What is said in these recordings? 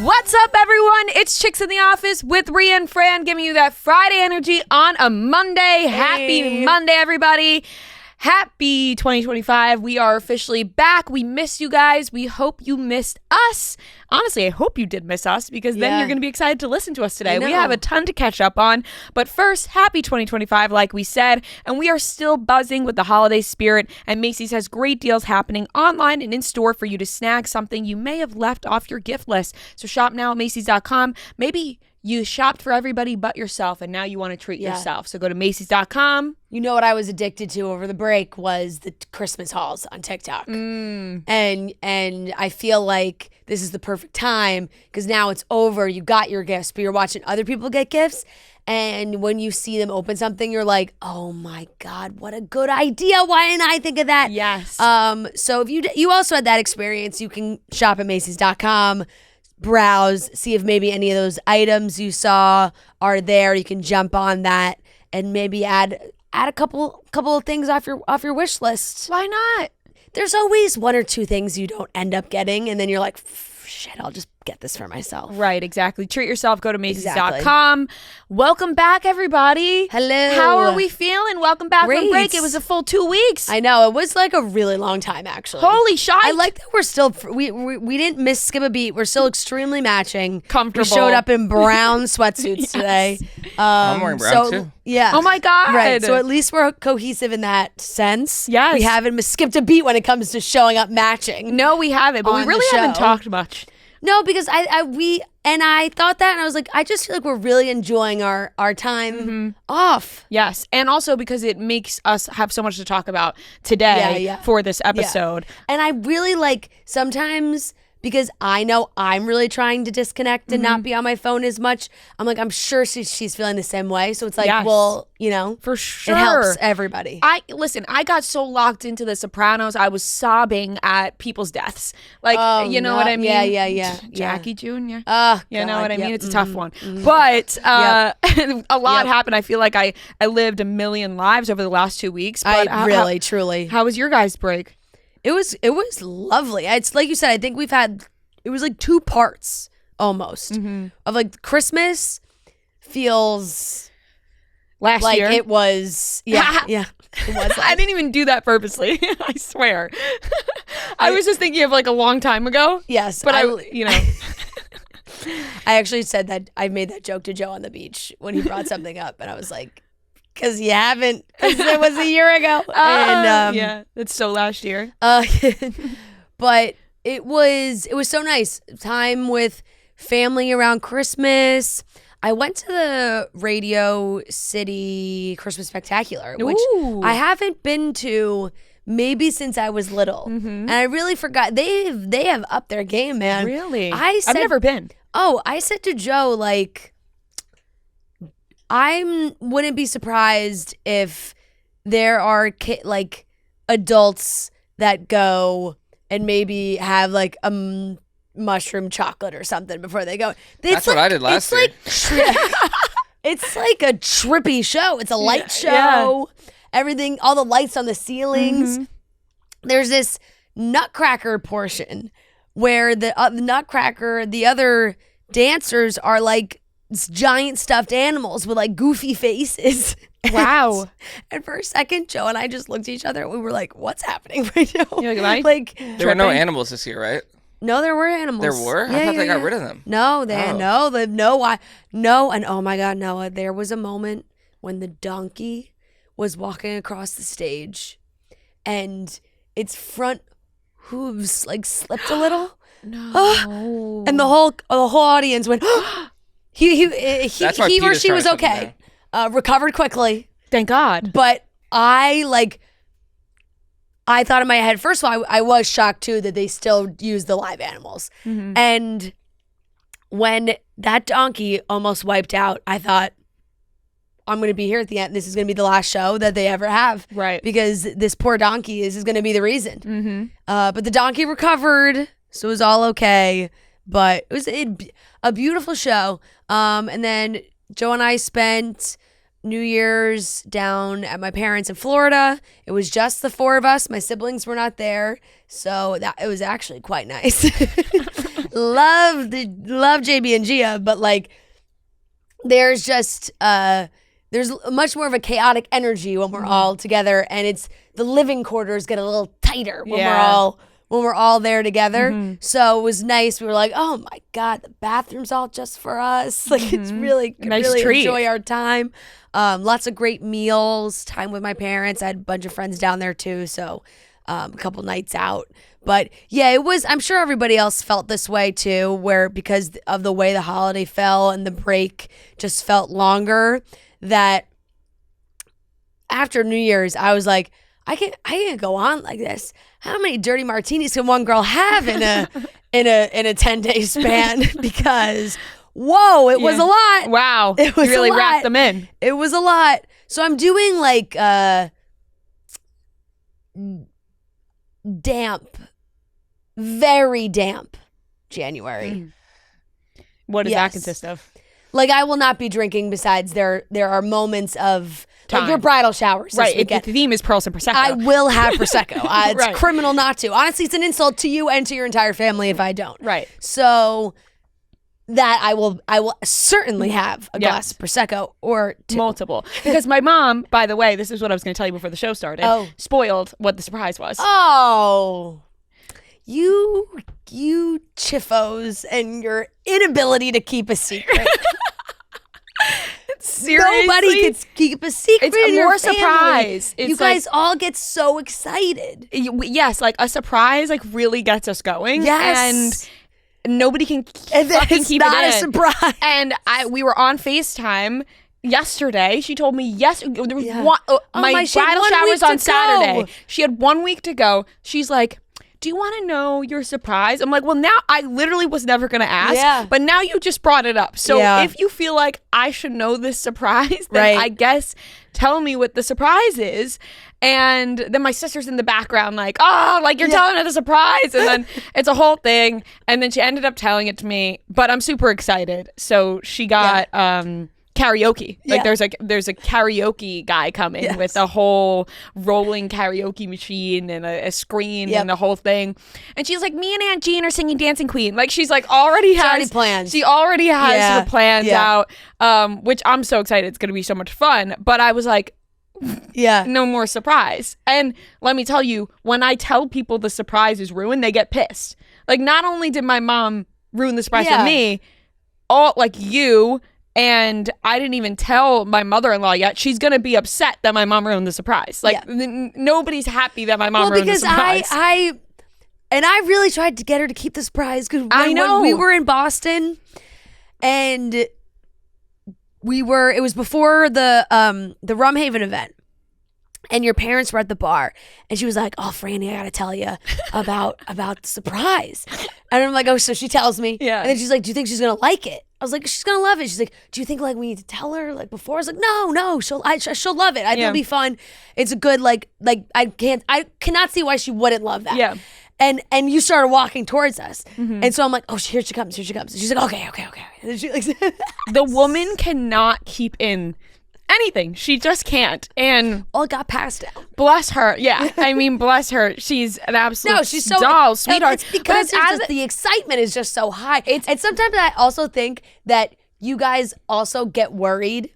What's up, everyone? It's Chicks in the Office with Rhea and Fran, giving you that Friday energy on a Monday. Hey. Happy Monday, everybody. Happy 2025. We are officially back. We missed you guys. We hope you missed us. Honestly, I hope you did miss us, because then you're going to be excited to listen to us today. We have a ton to catch up on. But first, happy 2025, like we said. And we are still buzzing with the holiday spirit. And Macy's has great deals happening online and in store for you to snag something you may have left off your gift list. So shop now at Macy's.com. Maybe you shopped for everybody but yourself, and now you want to treat yourself. So go to Macy's.com. You know what I was addicted to over the break was the Christmas hauls on TikTok. And I feel like this is the perfect time, because now it's over. You got your gifts, but you're watching other people get gifts. And when you see them open something, you're like, oh my God, what a good idea. Why didn't I think of that? Yes. So if you also had that experience, you can shop at Macy's.com. Browse, see if maybe any of those items you saw are there. You can jump on that and maybe add a couple of things off your wish list. Why not? There's always one or two things you don't end up getting, and then you're like, shit, I'll just get this for myself. Right, exactly. Treat yourself. Go to Macy's.com. Welcome back, everybody. Hello. How are we feeling? Welcome back from break. It was a full 2 weeks. I know. It was like a really long time, actually. Holy shit. I like that we're still, we didn't skip a beat. We're still extremely matching. Comfortable. We showed up in brown sweatsuits today. I'm wearing brown too. Yeah. Oh my God. Right. So at least we're cohesive in that sense. Yes. We haven't skipped a beat when it comes to showing up matching. No, we haven't, but we really haven't talked much. No, because I thought that, and I was like, I just feel like we're really enjoying our time off. Yes, and also because it makes us have so much to talk about today for this episode. Yeah. And I really like sometimes, because I know I'm really trying to disconnect and not be on my phone as much. I'm like, I'm sure she's feeling the same way. So it's like, well, you know, for sure, it helps everybody. I got so locked into The Sopranos, I was sobbing at people's deaths. Like, you know what I mean? Yeah. Jackie Jr. You God, know what I mean? It's a tough one. Mm-hmm. But a lot happened. I feel like I lived a million lives over the last 2 weeks. But truly. How was your guys' break? It was lovely. It's like you said, I think it was like 2 parts almost of like Christmas feels last like year. It was, yeah. It was I didn't even do that purposely. I swear. I was just thinking of like a long time ago. Yes. But I I actually said that, I made that joke to Joe on the beach when he brought something up, and I was like, because you haven't, because it was a year ago. And yeah, it's so last year. But it was so nice. Time with family around Christmas. I went to the Radio City Christmas Spectacular, which I haven't been to maybe since I was little. And I really forgot. They have upped their game, man. Really? I've never been. Oh, I said to Joe, like, I wouldn't be surprised if there are like adults that go and maybe have like a mushroom chocolate or something before they go. That's like, what I did last year. It's like a trippy show. It's a light show. Yeah. Everything, all the lights on the ceilings. There's this nutcracker portion where the nutcracker, the other dancers are like giant stuffed animals with like goofy faces. Wow. And for a second, Joe and I just looked at each other and we were like, what's happening right now? Like there were no animals this year, right? No, there were animals. There were? I thought they got rid of them. No, and oh my God, no. There was a moment when the donkey was walking across the stage and its front hooves like slipped a little. No. And the whole audience went, he or she was okay. Recovered quickly. Thank God. But I thought in my head, first of all, I was shocked too that they still use the live animals. And when that donkey almost wiped out, I thought, I'm going to be here at the end. This is going to be the last show that they ever have. Right. Because this poor donkey is going to be the reason. But the donkey recovered, so it was all okay. But it was a beautiful show. And then Joe and I spent New Year's down at my parents' in Florida. It was just the 4 of us. My siblings were not there, so it was actually quite nice. love JB and Gia, but like there's just there's much more of a chaotic energy when we're all together, and it's the living quarters get a little tighter when we're all there together. So it was nice. We were like, oh my God, the bathroom's all just for us. Like it's really Nice really treat. enjoy our time. Lots of great meals, time with my parents. I had a bunch of friends down there too, so a couple nights out. But yeah, it was, I'm sure everybody else felt this way too, where because of the way the holiday fell and the break just felt longer, that after New Year's, I was like, I can't go on like this. How many dirty martinis can one girl have in a 10-day span? Because whoa, it was a lot. Wow. It was you really a lot. wrapped them in. It was a lot. So I'm doing like damp, very damp January. What does that consist of? Like I will not be drinking besides there are moments of like your bridal showers. Right. The theme is pearls and Prosecco. I will have Prosecco. It's Right. criminal not to. Honestly, it's an insult to you and to your entire family if I don't. Right. So that I will certainly have a glass of Prosecco or two. Multiple. Because my mom, by the way, this is what I was going to tell you before the show started, spoiled what the surprise was. Oh, you chiffos and your inability to keep a secret. Seriously? Nobody can keep a secret. It's in your more family. surprise. It's you guys all get so excited. Yes, like a surprise like really gets us going. Yes. And nobody can And then fucking it's keep not it a in. surprise. And we were on FaceTime yesterday. She told me there was Yeah. one, my my bridal shower was on to Saturday. go. She had 1 week to go. She's like, do you want to know your surprise? I'm like, well, now I literally was never going to ask, Yeah. but now you just brought it up. So Yeah. if you feel like I should know this surprise, then Right. I guess tell me what the surprise is. And then my sister's in the background like, oh, like you're telling her the surprise. And then it's a whole thing. And then she ended up telling it to me, but I'm super excited. So she got karaoke. Like there's a karaoke guy coming with a whole rolling karaoke machine and a screen and the whole thing. And she's like, me and Aunt Jean are singing Dancing Queen. Like she's like already plans. She already has her plans out, which I'm so excited. It's going to be so much fun. But I was like, no more surprise. And let me tell you, when I tell people the surprise is ruined, they get pissed. Like not only did my mom ruin the surprise for me, all like you. And I didn't even tell my mother-in-law yet. She's going to be upset that my mom ruined the surprise. Like, nobody's happy that my mom ruined the surprise. I really tried to get her to keep the surprise because when we were in Boston and it was before the Rumhaven event. And your parents were at the bar, and she was like, "Oh, Franny, I gotta tell you about the surprise." And I'm like, "Oh," so she tells me, and then she's like, "Do you think she's gonna like it?" I was like, "She's gonna love it." She's like, "Do you think like we need to tell her like before?" I was like, "No, she'll love it. I think it'll be fun. It's a good like I cannot see why she wouldn't love that." Yeah. And you started walking towards us, and so I'm like, "Oh, here she comes." And she's like, "Okay." And she like, the woman cannot keep in anything. She just can't. And all got passed out. Bless her. Yeah. I mean, bless her. She's an absolute she's so doll, sweetheart. It's because the excitement is just so high. And sometimes I also think that you guys also get worried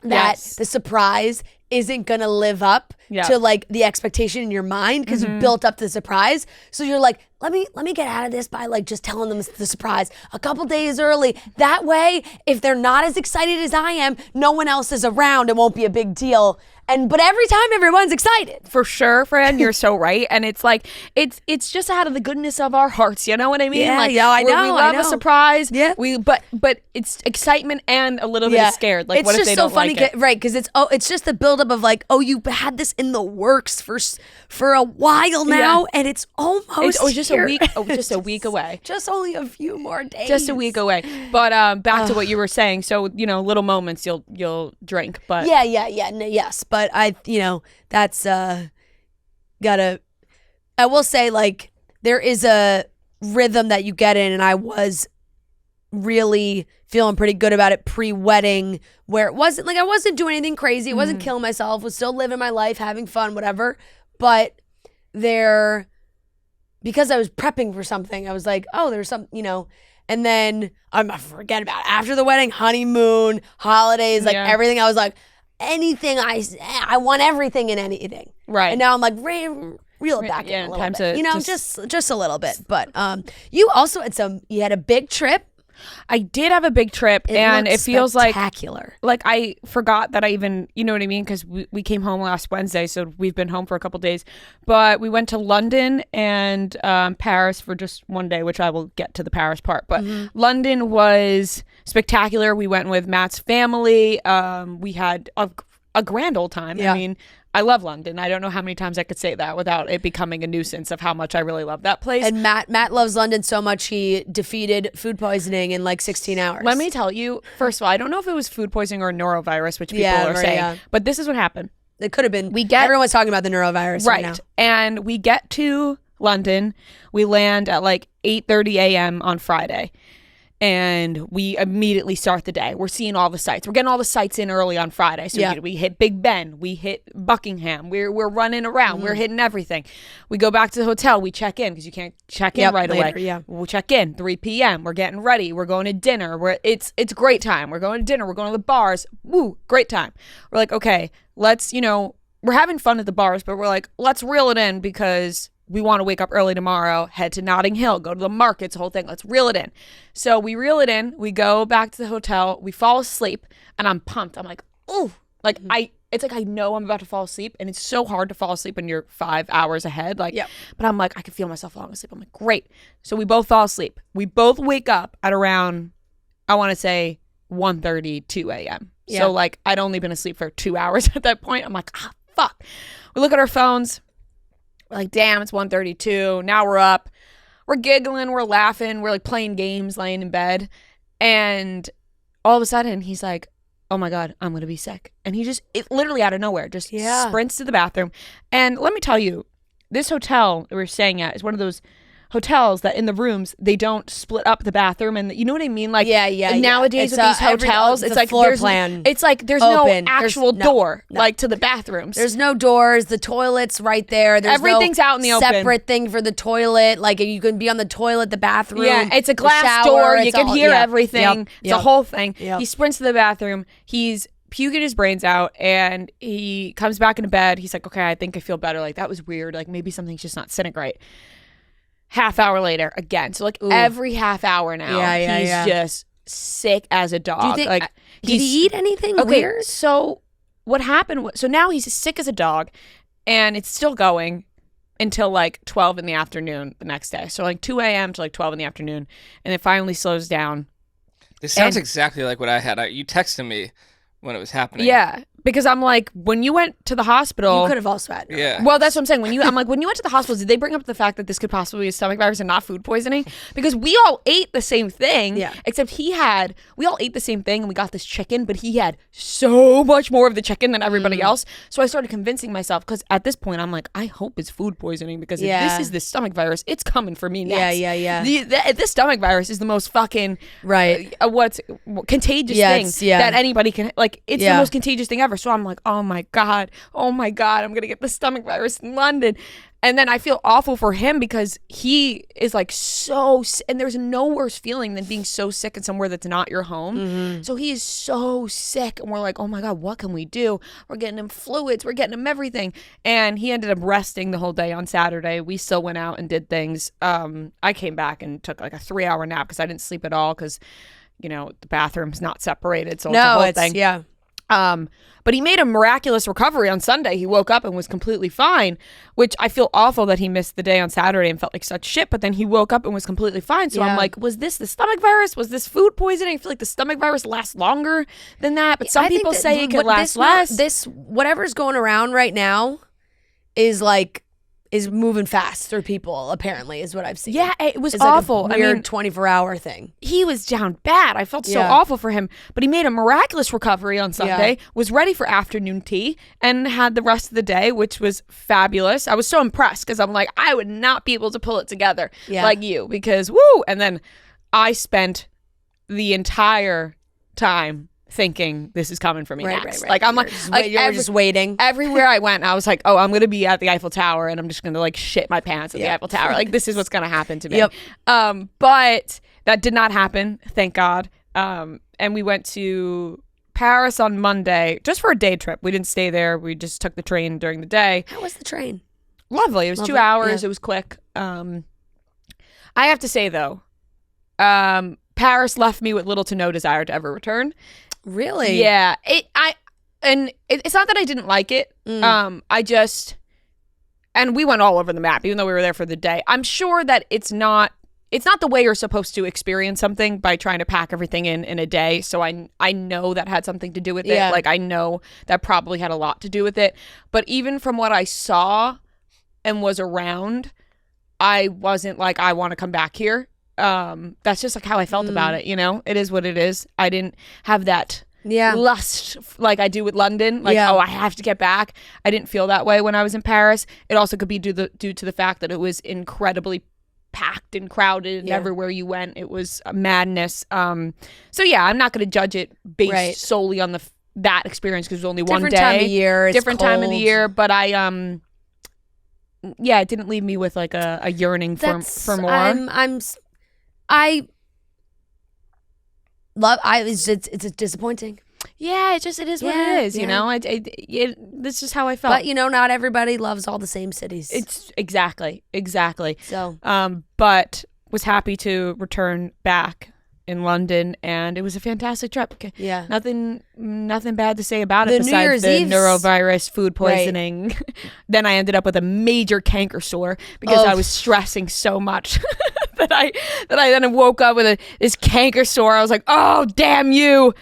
that the surprise isn't gonna live up to like the expectation in your mind because you built up the surprise. So you're like, let me get out of this by like just telling them the surprise a couple days early. That way, if they're not as excited as I am, no one else is around. It won't be a big deal. But every time everyone's excited. For sure, Fran, you're so right. And it's like, it's just out of the goodness of our hearts. You know what I mean? Yeah, like, I know. We love a surprise. Yeah. But it's excitement and a little bit of scared. Like, it's what if they don't like it? It's just so funny, right? Because it's just the buildup of like, oh, you had this in the works for a while now, and it's almost just a week. Just a week away. Just only a few more days. Just a week away. But back to what you were saying. So little moments you'll drink. But yes. But I that's gotta. I will say like there is a rhythm that you get in, and I was really feeling pretty good about it pre-wedding, where it wasn't like I wasn't doing anything crazy. It wasn't killing myself. Was still living my life, having fun, whatever. But because I was prepping for something, I was like, oh, there's some, and then I'm forget about it. After the wedding, honeymoon, holidays, like everything. I was like, anything I want everything in anything. Right. And now I'm like, reel it back in a little bit. Just a little bit. But you also you had a big trip. I did have a big trip, and it feels spectacular. Like I forgot that I even, you know what I mean? Because we came home last Wednesday, so we've been home for a couple days. But we went to London and Paris for just one day, which I will get to the Paris part. But London was spectacular. We went with Matt's family. We had a grand old time. Yeah. I mean, I love London. I don't know how many times I could say that without it becoming a nuisance of how much I really love that place. And Matt loves London so much he defeated food poisoning in like 16 hours. Let me tell you, first of all, I don't know if it was food poisoning or norovirus, which people are saying, but this is what happened. It could have been. Everyone's talking about the norovirus right now. And we get to London. We land at like 8:30 a.m. on Friday. And we immediately start the day. We're seeing all the sites. We're getting all the sites in early on Friday. So we hit Big Ben. We hit Buckingham. We're running around. We're hitting everything. We go back to the hotel. We check in because you can't check in right later, away. Yeah. We'll check in 3 p.m. We're getting ready. We're going to dinner. It's a great time. We're going to dinner. We're going to the bars. Woo, great time. We're like, okay, let's, we're having fun at the bars, but we're like, let's reel it in because we want to wake up early tomorrow, head to Notting Hill, go to the markets, the whole thing. Let's reel it in. So we reel it in. We go back to the hotel. We fall asleep, and I'm pumped. I'm like, oh, it's like I know I'm about to fall asleep, and it's so hard to fall asleep when you're 5 hours ahead. But I'm like, I can feel myself falling asleep. I'm like, great. So we both fall asleep. We both wake up at around, I want to say 1:30, 2 a.m. Yeah. So like I'd only been asleep for 2 hours at that point. I'm like, fuck. We look at our phones. We're like, damn, it's 1:32. Now we're up. We're giggling. We're laughing. We're like playing games, laying in bed. And all of a sudden, he's like, oh my God, I'm going to be sick. And he literally out of nowhere, just sprints to the bathroom. And let me tell you, this hotel that we're staying at is one of those hotels that in the rooms they don't split up the bathroom, and you know what I mean, like nowadays with these hotels it's like floor plan, it's like there's open. No actual door like to the bathrooms. There's no doors, the toilet's right there, there's everything's out in the separate open thing for the toilet, like you can be on the toilet, the bathroom, it's a glass shower, door, you can hear everything. It's a whole thing. He sprints to the bathroom, he's puking his brains out, and he comes back into bed. He's like, okay, I think I feel better, like that was weird, like maybe something's just not sitting right. Half hour later, again. So, every half hour now, he's just sick as a dog. Do you think, did he eat anything weird? So, what happened so now he's sick as a dog, and it's still going until, 12 in the afternoon the next day. So, 2 a.m. to, 12 in the afternoon, and it finally slows down. This sounds exactly like what I had. You texted me when it was happening. Yeah. Because I'm like, when you went to the hospital, you could have also had. Yeah. Well, that's what I'm saying. When you went to the hospital, did they bring up the fact that this could possibly be a stomach virus and not food poisoning? Because we all ate the same thing. Yeah. Except we all ate the same thing, and we got this chicken, but he had so much more of the chicken than everybody else. So I started convincing myself, because at this point I'm like, I hope it's food poisoning, because if this is the stomach virus, it's coming for me next. Yeah. This stomach virus is the most fucking contagious thing that anybody can it's the most contagious thing ever. So I'm like, oh my God, I'm gonna get the stomach virus in London. And then I feel awful for him, because he is and there's no worse feeling than being so sick in somewhere that's not your home. So he is so sick, and we're like, oh my God, what can we do? We're getting him fluids, we're getting him everything. And he ended up resting the whole day on Saturday. We still went out and did things. I came back and took a 3-hour nap because I didn't sleep at all, because the bathroom's not separated, so it's a whole thing. Yeah. But he made a miraculous recovery on Sunday. He woke up and was completely fine, which I feel awful that he missed the day on Saturday and felt like such shit. But then he woke up and was completely fine. So I'm like, was this the stomach virus? Was this food poisoning? I feel like the stomach virus lasts longer than that. But some people say it could last less. Whatever's going around right now is moving fast through people, apparently, is what I've seen. Yeah, it was awful. Like a weird 24-hour thing. He was down bad. I felt so awful for him. But he made a miraculous recovery on Sunday, was ready for afternoon tea, and had the rest of the day, which was fabulous. I was so impressed, because I'm like, I would not be able to pull it together like you, because woo! And then I spent the entire time thinking this is coming for me next. Like I'm you're just waiting. Everywhere I went, I was like, oh, I'm gonna be at the Eiffel Tower and I'm just gonna like shit my pants at the Eiffel Tower. Like this is what's gonna happen to me. Yep. But that did not happen, thank God. And we went to Paris on Monday just for a day trip. We didn't stay there. We just took the train during the day. How was the train? Lovely. It was 2 hours. Yeah. It was quick. I have to say though, Paris left me with little to no desire to ever return. Really? Yeah. It's not that I didn't like it. And we went all over the map, even though we were there for the day. I'm sure that it's not the way you're supposed to experience something by trying to pack everything in a day. So I know that had something to do with it. Yeah. Like I know that probably had a lot to do with it. But even from what I saw and was around, I wasn't like, I want to come back here. That's just like how I felt about it, you know? It is what it is. I didn't have that lust like I do with London. Like, oh, I have to get back. I didn't feel that way when I was in Paris. It also could be due to the fact that it was incredibly packed and crowded and everywhere you went. It was a madness. So yeah, I'm not going to judge it based solely on that experience because it was only one day. Different time of year. Different time of the year. But it didn't leave me with like a yearning for more. It's disappointing. Yeah, it is what it is, you know? This is how I felt. But, you know, not everybody loves all the same cities. It's exactly. So, but was happy to return back in London, and it was a fantastic trip. Yeah. Nothing bad to say about it besides the neurovirus, food poisoning. Right. Then I ended up with a major canker sore because I was stressing so much that I then woke up with this canker sore. I was like, oh, damn you,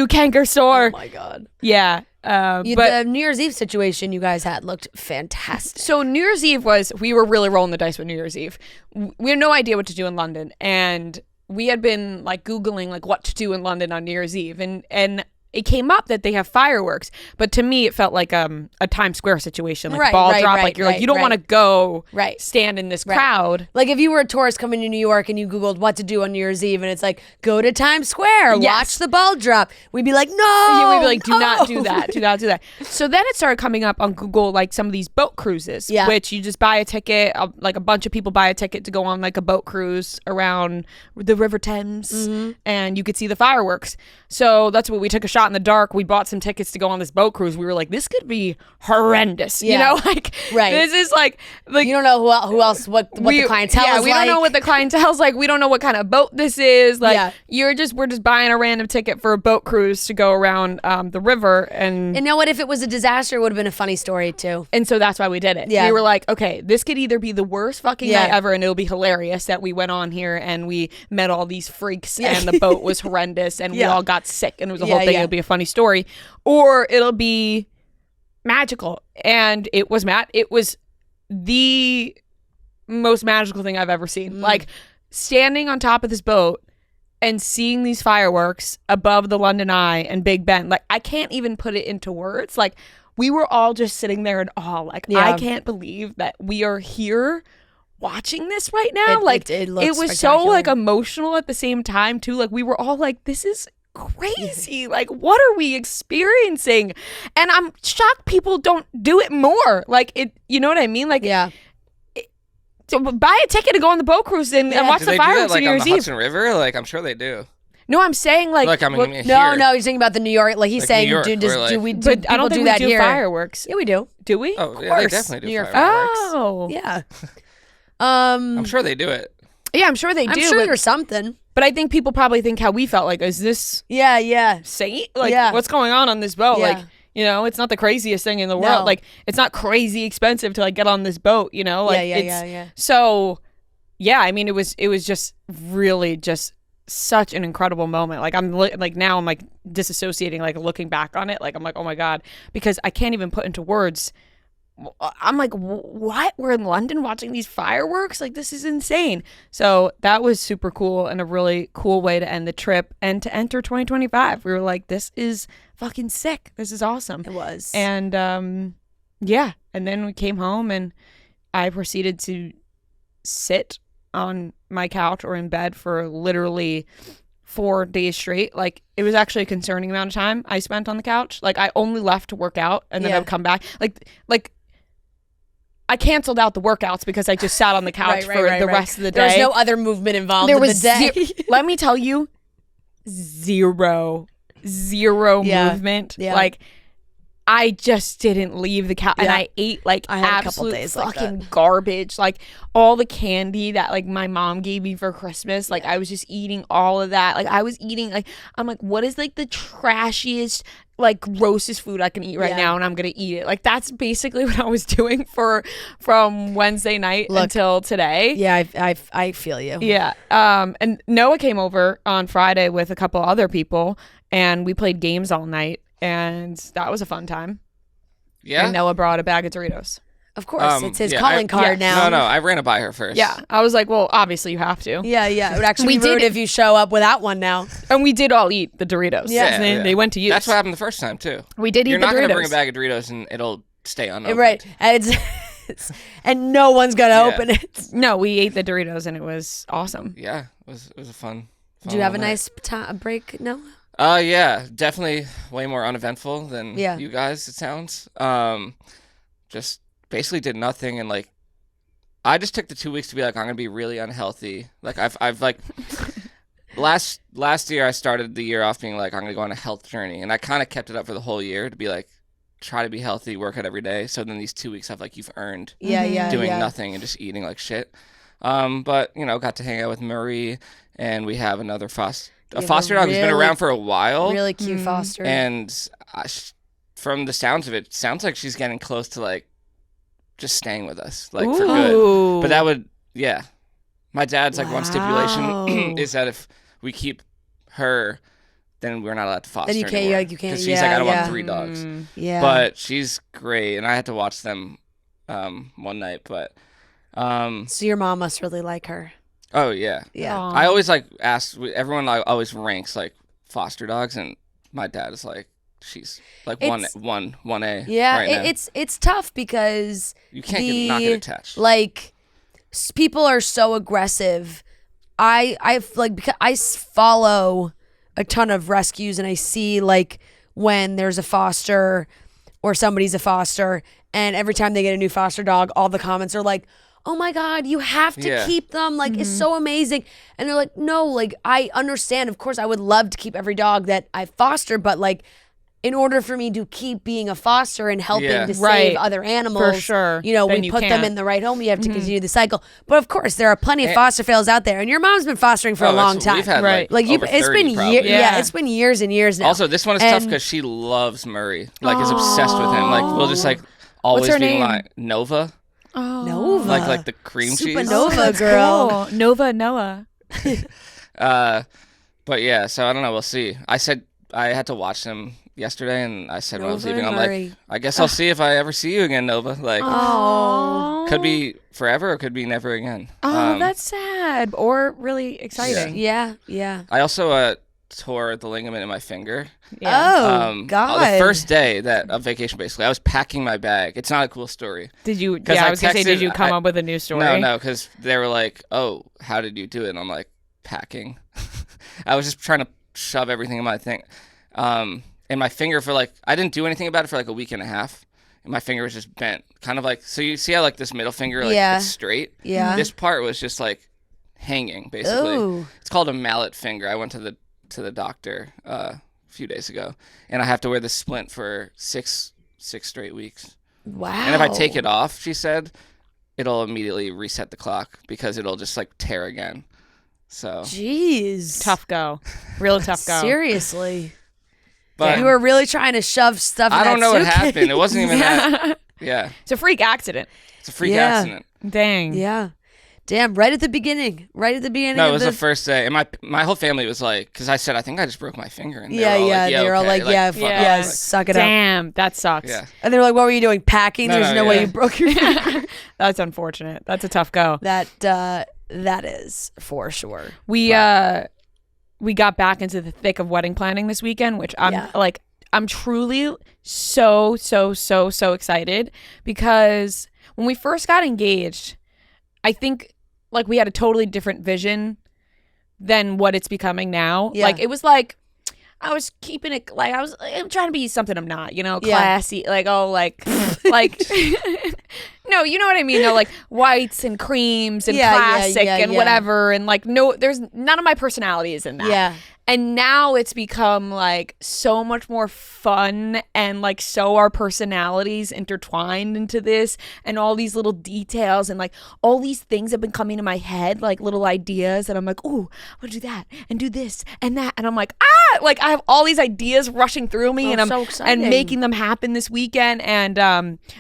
canker sore. Oh my God. Yeah. But the New Year's Eve situation you guys had looked fantastic. So New Year's Eve we were really rolling the dice with New Year's Eve. We had no idea what to do in London, and we had been like Googling like what to do in London on New Year's Eve, and it came up that they have fireworks, but to me it felt like a Times Square situation, like ball drop. Like you're like, you don't want to go stand in this crowd. Like if you were a tourist coming to New York and you Googled what to do on New Year's Eve, and it's like, go to Times Square, watch the ball drop. We'd be like, no. Yeah, we'd be like, do not do that. Do not do that. So then it started coming up on Google, like some of these boat cruises, which you just buy a ticket, like a bunch of people buy a ticket to go on like a boat cruise around the River Thames, and you could see the fireworks. So that's what we took a shot in the dark. We bought some tickets to go on this boat cruise. We were like, this could be horrendous. You know, like this is like you don't know who else what the clientele is like. We don't know what the clientele's like. We don't know what kind of boat this is. Like we're just buying a random ticket for a boat cruise to go around the river. And you know what? If it was a disaster, it would have been a funny story too. And so that's why we did it. Yeah. We were like, okay, this could either be the worst fucking night ever, and it'll be hilarious that we went on here and we met all these freaks and the boat was horrendous and we all got sick and it was a whole thing. It'll be a funny story, or it'll be magical. And it was it was the most magical thing I've ever seen. Like standing on top of this boat and seeing these fireworks above the London Eye and Big Ben. Like I can't even put it into words. Like we were all just sitting there in awe. Like I can't believe that we are here watching this right now. It was so like emotional at the same time too. Like we were all like, this is crazy. Like what are we experiencing? And I'm shocked people don't do it more. Like it, you know what I mean? Like so buy a ticket to go on the boat cruise and watch the fireworks on New Year's Eve. Hudson River? Like I'm sure they do. No, I'm saying like I mean, no, he's saying about the New York. Like he's like saying, York, do we? But I don't think we do fireworks. Yeah, we do. Do we? Oh, yeah, they definitely do fireworks. Oh, yeah. I'm sure they do it. Yeah, I'm sure they do. I'm sure there's something. But I think people probably think how we felt. Like, is this saint? Like, what's going on this boat? Like, you know, it's not the craziest thing in the world. Like, it's not crazy expensive to like get on this boat. You know, like So, yeah, I mean, it was just really just such an incredible moment. Like I'm now I'm like disassociating, like looking back on it. Like I'm like, oh my God, because I can't even put into words. I'm like, what? We're in London watching these fireworks? Like, this is insane. So that was super cool and a really cool way to end the trip and to enter 2025. We were like, this is fucking sick. This is awesome. It was. And yeah. And then we came home and I proceeded to sit on my couch or in bed for literally 4 days straight. Like, it was actually a concerning amount of time I spent on the couch. Like, I only left to work out, and then I would come back. Like I canceled out the workouts because I just sat on the couch for the rest of the day. There was no other movement involved in the day. Let me tell you, zero movement. Yeah. Like, I just didn't leave the couch, and I ate like absolute fucking garbage. Like, all the candy that like my mom gave me for Christmas, like I was just eating all of that. Like, I was eating, like, I'm like, what is like the trashiest, like grossest food I can eat right now, and I'm gonna eat it. Like, that's basically what I was doing from Wednesday night until today. Yeah, I feel you. Yeah. And Noah came over on Friday with a couple other people, and we played games all night. And that was a fun time. Yeah. And Noah brought a bag of Doritos. Of course, it's his calling card now. No, I ran it by her first. Yeah, I was like, well, obviously you have to. Yeah. It would actually be rude if you show up without one now. And we did all eat the Doritos. Yeah. They went to use. That's what happened the first time too. We did eat the Doritos. You're not going to bring a bag of Doritos and it'll stay unopened. Right. And no one's going to open it. No, we ate the Doritos and it was awesome. Yeah, it was a fun Did you have a nice break, Noah? Yeah, definitely way more uneventful than you guys, it sounds. Just basically did nothing, and like I just took the 2 weeks to be like, I'm gonna be really unhealthy. Like I've like last year I started the year off being like, I'm gonna go on a health journey, and I kind of kept it up for the whole year to be like, try to be healthy, work out every day. So then these 2 weeks I've like, you've earned doing nothing and just eating like shit. But got to hang out with Marie, and we have another foster dog who's been around for a while. Really cute foster. And from the sounds of it, sounds like she's getting close to like just staying with us, like for good. But that would, my dad's like one stipulation is that if we keep her, then we're not allowed to foster anymore. You can't. Because she's like, I don't want 3 dogs. Yeah. But she's great, and I had to watch them one night. But so your mom must really like her. Oh yeah. Yeah. I always like ask everyone. Like always ranks like foster dogs, and my dad is like, she's like one A. Yeah, right now. it's tough because you can't not get attached. Like people are so aggressive. Because I follow a ton of rescues, and I see like when there's a foster or somebody's a foster, and every time they get a new foster dog, all the comments are like, oh my God, you have to keep them. Like, it's so amazing. And they're like, no, like, I understand. Of course, I would love to keep every dog that I foster, but like, in order for me to keep being a foster and helping to save other animals, for sure, we put them in the right home. You have to continue the cycle. But of course, there are plenty of foster fails out there, and your mom's been fostering for a long time. We've had it's been it's been years and years now. Also, this one is tough because she loves Murray, like is obsessed with him. Like we'll just like always be like Nova. Oh. Nova, like the cream cheese. Supernova girl, cool. Nova Noah. But yeah, so I don't know. We'll see. I said I had to watch them yesterday, and I said when I was leaving, I'm like, I guess I'll see if I ever see you again, Nova. Like, could be forever or could be never again. Oh, that's sad or really exciting. Yeah. I also tore the ligament in my finger. Yeah. God. The first day of vacation, basically, I was packing my bag. It's not a cool story. Did you? Yeah, I was gonna say, did you come up with a new story? No, because they were like, "Oh, how did you do it?" And I'm like, packing. I was just trying to shove everything in my thing. And my finger I didn't do anything about it for like a week and a half. And my finger was just bent. Kind of like, so you see how like this middle finger, like it's straight? Yeah. This part was just like hanging, basically. Ooh. It's called a mallet finger. I went to the doctor a few days ago, and I have to wear this splint for six straight weeks. Wow. And if I take it off, she said, it'll immediately reset the clock because it'll just like tear again. So. Jeez. Tough go. Real tough go. Seriously. But you were really trying to shove stuff in I don't know suitcase. what happened. It wasn't even that. Yeah. It's a freak accident. It's a freak accident. Dang. Yeah. Damn, right at the beginning. No, it was the first day. And my whole family was like, because I said, I think I just broke my finger. And they were all like, suck it up. Damn, that sucks. Yeah. And they were like, what were you doing? Packing? There's no way you broke your finger. That's unfortunate. That's a tough go. That is for sure. We got back into the thick of wedding planning this weekend, which I'm truly so excited, because when we first got engaged, I think like we had a totally different vision than what it's becoming now. Yeah. Like, it was like, I was keeping it, like, I'm trying to be something I'm not, classy, like, like, no, you know what I mean? No, like, whites and creams and classic and whatever, and, like, no, there's none of my personality is in that. Yeah. And now it's become, like, so much more fun, and, like, so our personalities intertwined into this, and all these little details, and, like, all these things have been coming to my head, like, little ideas, and I'm like, ooh, I'm gonna do that, and do this, and that, and I'm like, like, I have all these ideas rushing through me, and I'm so exciting. and making them happen this weekend, and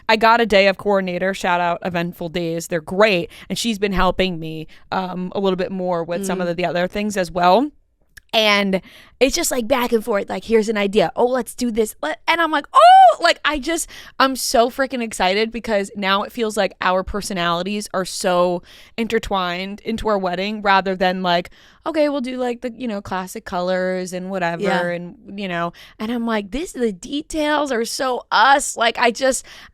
I got a day of coordinator, shout out Eventful Days, they're great, and she's been helping me a little bit more with some of the other things as well. And it's just like back and forth, like, here's an idea. Oh, let's do this. And I'm like, oh, like, I'm so freaking excited because now it feels like our personalities are so intertwined into our wedding rather than like, okay, we'll do like the, classic colors and whatever. And, and I'm like, the details are so us. Like, I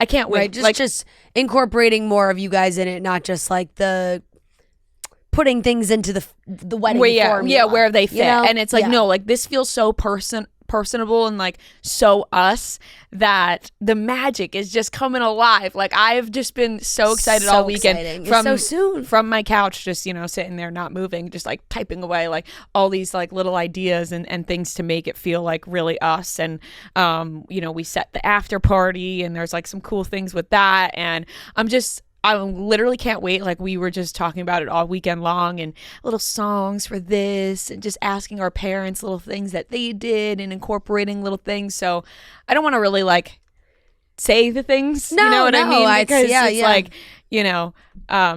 can't wait. Right, just incorporating more of you guys in it, not just like the putting things into the wedding formula. Where they fit. And it's like, no, like, this feels so personable and like so us that the magic is just coming alive. Like, I've just been so excited all weekend so soon from my couch, just sitting there not moving, just like typing away like all these like little ideas and things to make it feel like really us. And we set the after party, and there's like some cool things with that, and I literally can't wait. Like, we were just talking about it all weekend long, and little songs for this, and just asking our parents little things that they did and incorporating little things. So I don't want to really like say the things, you know what I mean? Because it's like,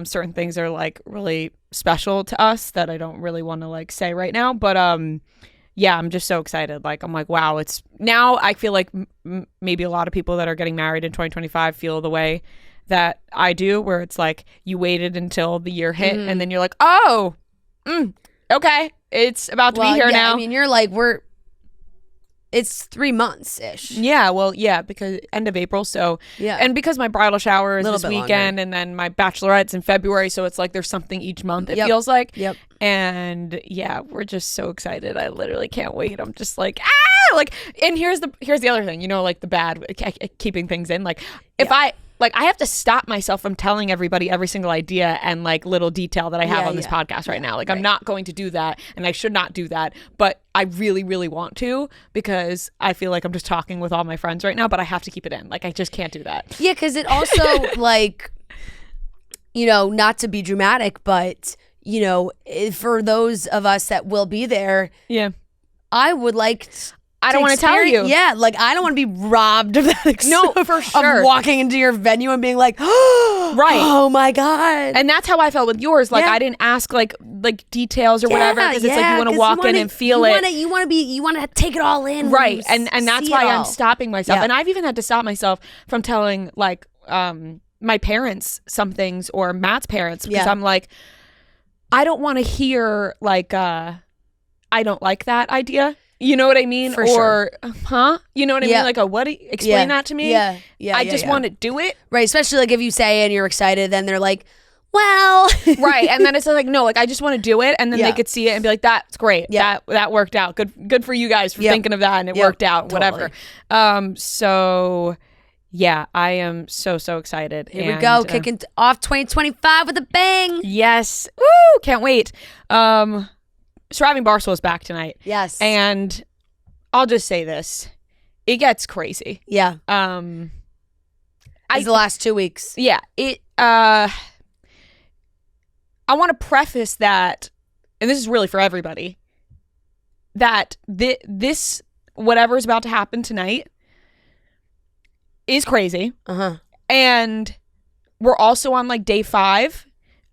certain things are like really special to us that I don't really want to like say right now. But I'm just so excited. Like, I'm like, wow, it's now I feel like maybe a lot of people that are getting married in 2025 feel the way that I do, where it's like you waited until the year hit and then you're like, oh, okay, it's about to be here now. I mean, you're like, it's 3 months ish. Yeah, well, yeah, because end of April. So and because my bridal shower is this weekend, and then my bachelorette's in February, so it's like there's something each month. It feels like. Yep. And yeah, we're just so excited. I literally can't wait. I'm just like, like, and here's the other thing, like the bad keeping things in. Like, if I have to stop myself from telling everybody every single idea and like little detail that I have on this podcast right now. Like, I'm not going to do that, and I should not do that, but I really, really want to, because I feel like I'm just talking with all my friends right now, but I have to keep it in. Like, I just can't do that. Yeah, because it also like, not to be dramatic, but for those of us that will be there, I would like I don't want to tell you. Yeah, like, I don't want to be robbed of that. No, for sure. Of walking into your venue and being like, right, oh my God. And that's how I felt with yours. Like, I didn't ask like details or whatever, because it's like you want to walk in and feel it. You want to take it all in. Right. And that's why I'm stopping myself. And I've even had to stop myself from telling like my parents some things, or Matt's parents, because I'm like, I don't want to hear like I don't like that idea. You know what I mean? For sure. Huh? You know what I mean? Like, explain that to me. Yeah. I just want to do it. Right. Especially like if you say and you're excited, then they're like, well. Right. And then it's like, no, like, I just want to do it. And then they could see it and be like, that's great. Yeah. That worked out. Good for you guys for thinking of that. And it worked out, whatever. So yeah, I am so excited. Here we go. Kicking off 2025 with a bang. Yes. Woo. Can't wait. Surviving Barstool is back tonight. Yes. And I'll just say this. It gets crazy. Yeah. The last 2 weeks. Yeah. I want to preface that, and this is really for everybody, that this, whatever is about to happen tonight, is crazy. And we're also on like day 5,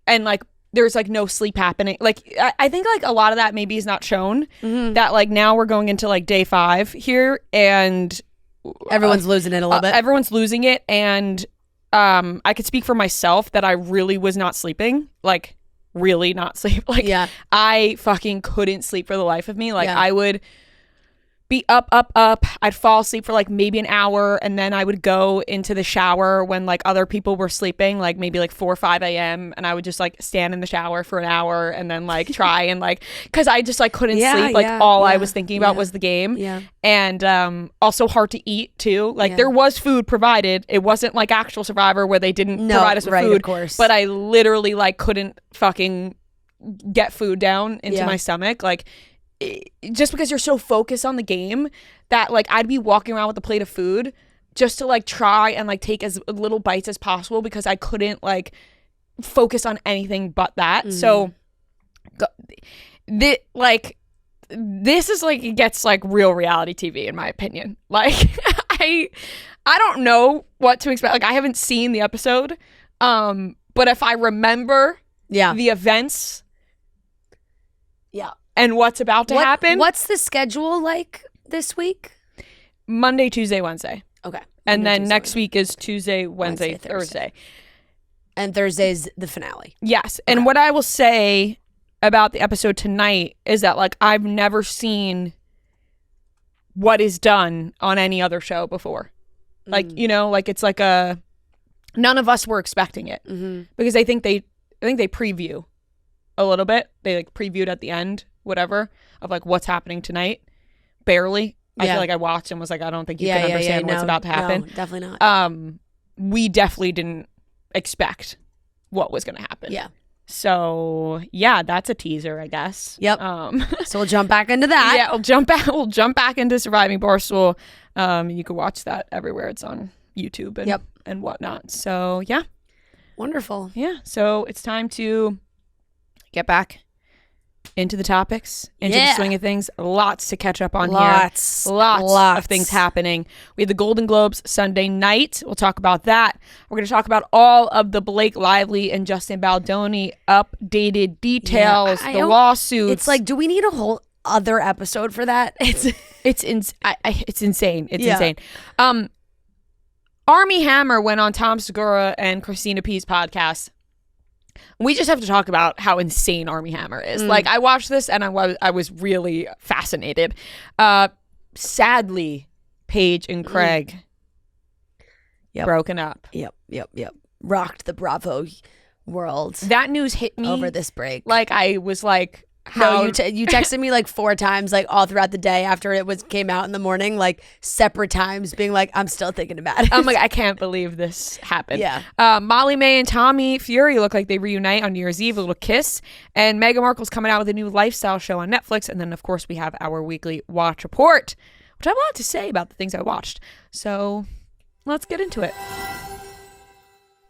and like, there's like no sleep happening. Like, I think like a lot of that maybe is not shown, that like now we're going into like day 5 here, and everyone's losing it a little bit. Everyone's losing it. And I could speak for myself that I really was not sleeping, like really not sleep. Like, I fucking couldn't sleep for the life of me. Like, I would be up. I'd fall asleep for like maybe an hour, and then I would go into the shower when like other people were sleeping, like maybe like 4 or 5 a.m. And I would just like stand in the shower for an hour and then like try and like, because I just like couldn't sleep. Like all I was thinking about was the game. Yeah. And also hard to eat too. Like there was food provided. It wasn't like actual Survivor where they didn't provide us with food. Of course. But I literally like couldn't fucking get food down into my stomach. Like, just because you're so focused on the game that like I'd be walking around with a plate of food just to like try and like take as little bites as possible because I couldn't like focus on anything but that. So this is like, it gets like real reality TV in my opinion. Like I don't know what to expect. Like I haven't seen the episode, but if I remember the events and what's about to happen. What's the schedule like this week? Monday, Tuesday, Wednesday. Okay. And then next week is Tuesday, Wednesday, Thursday. And Thursday's the finale. Yes. Okay. And what I will say about the episode tonight is that like I've never seen what is done on any other show before. Like, you know, like it's like none of us were expecting it because I think they preview a little bit. They like previewed at the end, whatever, of like what's happening tonight. Barely. I feel like I watched and was like, I don't think you can understand what's about to happen. No, definitely not. We definitely didn't expect what was going to happen. Yeah. So yeah, that's a teaser, I guess. Yep. So we'll jump back into that. Yeah, we'll jump back into Surviving Barstool. You can watch that everywhere. It's on YouTube and whatnot. So yeah. Wonderful. Yeah. So it's time to get back into the topics, into the swing of things. Lots to catch up on here. Lots of things happening. We had the Golden Globes Sunday night. We'll talk about that. We're going to talk about all of the Blake Lively and Justin Baldoni updated details, the lawsuits. It's like, do we need a whole other episode for that? It's insane. It's insane. Armie Hammer went on Tom Segura and Christina P's podcast. We just have to talk about how insane Armie Hammer is. Like I watched this and I was really fascinated. Sadly, Paige and Craig broken up. Yep. Rocked the Bravo world. That news hit me over this break. Like I was like, how you texted me like 4 times, like all throughout the day after it came out in the morning, like separate times, being like, I'm still thinking about it. I'm like, I can't believe this happened. Yeah. Molly May and Tommy Fury look like they reunite on New Year's Eve, a little kiss. And Meghan Markle's coming out with a new lifestyle show on Netflix. And then of course we have our weekly watch report, which I have a lot to say about the things I watched. So let's get into it.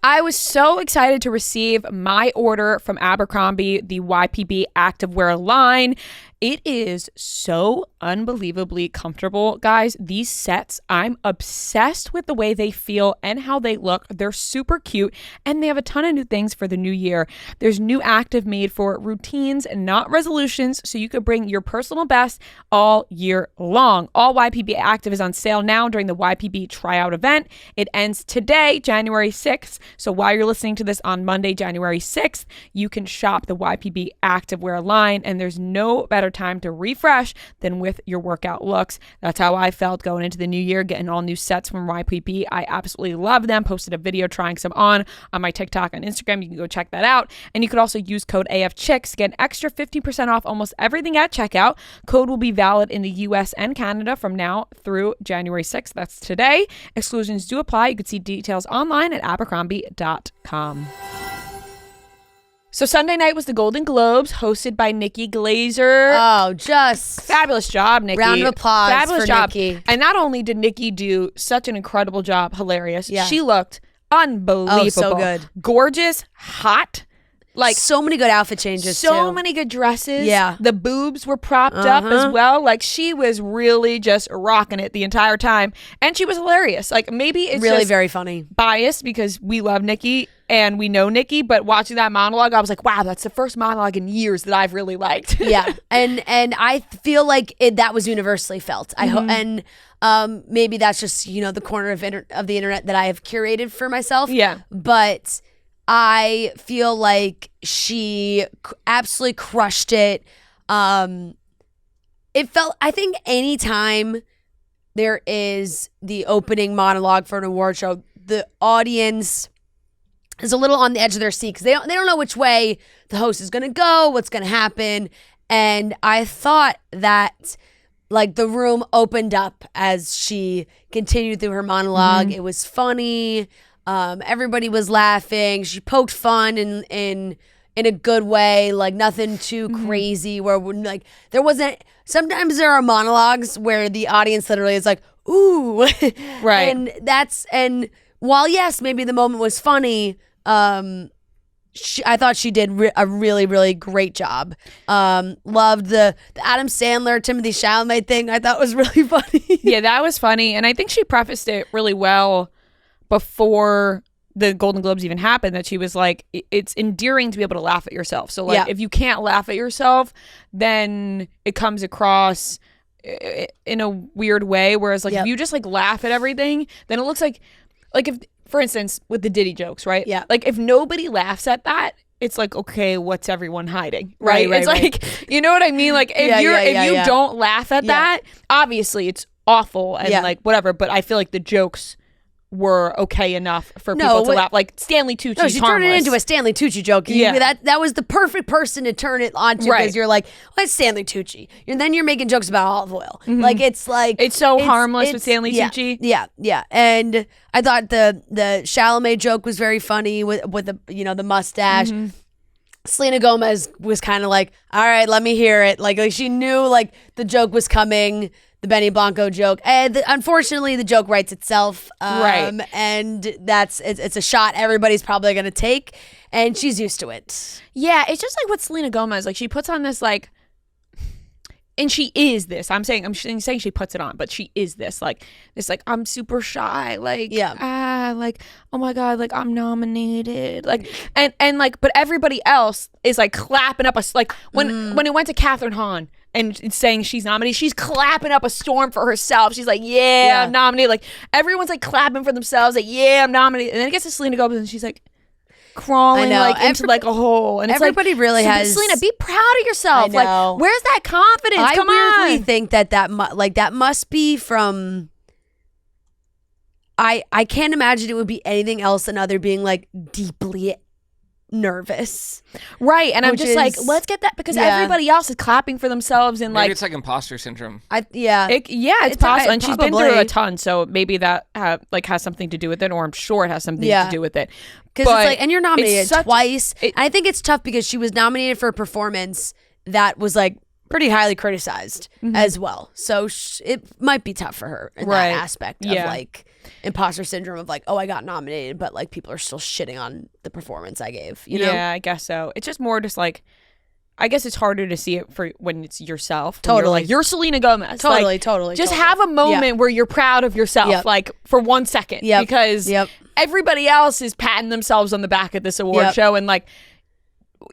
I was so excited to receive my order from Abercrombie, the YPB activewear line. It is so unbelievably comfortable, guys. These sets, I'm obsessed with the way they feel and how they look. They're super cute, and they have a ton of new things for the new year. There's new active made for routines and not resolutions, so you could bring your personal best all year long. All YPB active is on sale now during the YPB tryout event. It ends today, January 6th. So while you're listening to this on Monday, January 6th, you can shop the YPB activewear line, and there's no better time to refresh than with your workout looks. That's how I felt going into the new year, getting all new sets from YPB. I absolutely love them. Posted a video trying some on my TikTok and Instagram. You can go check that out. And you could also use code AFCHICKS to get an extra 15% off almost everything at checkout. Code will be valid in the US and Canada from now through January 6th. That's today. Exclusions do apply. You can see details online at abercrombie.com. So Sunday night was the Golden Globes, hosted by Nikki Glaser. Oh, just fabulous job, Nikki. Round of applause fabulous for job. Nikki. And not only did Nikki do such an incredible job, hilarious, she looked unbelievable. Oh, so good. Gorgeous, hot. Like so many good outfit changes so too. Many good dresses. Yeah. The boobs were propped up as well. Like she was really just rocking it the entire time. And she was hilarious. Like maybe it's really just very funny. Biased because we love Nikki and we know Nikki, but watching that monologue, I was like, wow, that's the first monologue in years that I've really liked. Yeah. And I feel like that was universally felt. I hope, and maybe that's just, the corner of the internet that I have curated for myself. Yeah. But I feel like she absolutely crushed it. it felt, I think anytime there is the opening monologue for an award show, the audience is a little on the edge of their seat because they don't know which way the host is going to go, what's going to happen. And I thought that like the room opened up as she continued through her monologue. It was funny. Everybody was laughing. She poked fun in a good way, like nothing too crazy where like there wasn't, sometimes there are monologues where the audience literally is like, ooh. Right. And while yes, maybe the moment was funny, I thought she did a really, really great job. Loved the Adam Sandler, Timothy Chalamet thing. I thought was really funny. Yeah, that was funny. And I think she prefaced it really well before the Golden Globes even happened, that she was like, it's endearing to be able to laugh at yourself. So like, if you can't laugh at yourself, then it comes across in a weird way. Whereas like, if you just like laugh at everything, then it looks like if, for instance, with the Diddy jokes, right? Yeah. Like if nobody laughs at that, it's like, okay, what's everyone hiding? Right. It's like, you know what I mean? Like if you don't laugh at that, obviously it's awful and like whatever, but I feel like the jokes were okay enough for people to laugh. Like Stanley Tucci's No, she turned it into a Stanley Tucci joke. That was the perfect person to turn it onto because you're like, well, it's Stanley Tucci. And then you're making jokes about olive oil. Like it's so harmless with Stanley Tucci. Yeah. And I thought the Chalamet joke was very funny with the the mustache. Selena Gomez was kind of like, all right, let me hear it. Like she knew like the joke was coming. The Benny Blanco joke. And unfortunately, the joke writes itself. Right. And it's a shot everybody's probably going to take. And she's used to it. Yeah, it's just like with Selena Gomez. Like she puts on this like, and she is this. I'm saying she puts it on, but she is this like I'm super shy. Like like oh my god, like I'm nominated. Like and like, but everybody else is like clapping up like when it went to Catherine Hahn and saying she's nominated, she's clapping up a storm for herself. She's like, I'm nominated. Like everyone's like clapping for themselves. Like I'm nominated. And then it gets to Selena Gomez and she's like crawling like into like a hole, and it's everybody like, really has. Selena, be proud of yourself. I know. Like, where's that confidence? Come on. I weirdly think that must be from. I can't imagine it would be anything else than other being like deeply nervous, right? And I'm just like, let's get that because everybody else is clapping for themselves and maybe it's like imposter syndrome. It's possible, and she's been through a ton, so maybe that has something to do with it, or I'm sure it has something to do with it. Because it's like, and you're nominated twice. I think it's tough because she was nominated for a performance that was like pretty highly criticized as well. So it might be tough for her in that aspect of like imposter syndrome of like, oh, I got nominated, but like people are still shitting on the performance I gave. You know? Yeah, I guess so. It's just more just like, I guess it's harder to see it for when it's yourself. Totally. You're Selena Gomez. Totally. Just have a moment where you're proud of yourself, like for 1 second. Because everybody else is patting themselves on the back at this award show, and like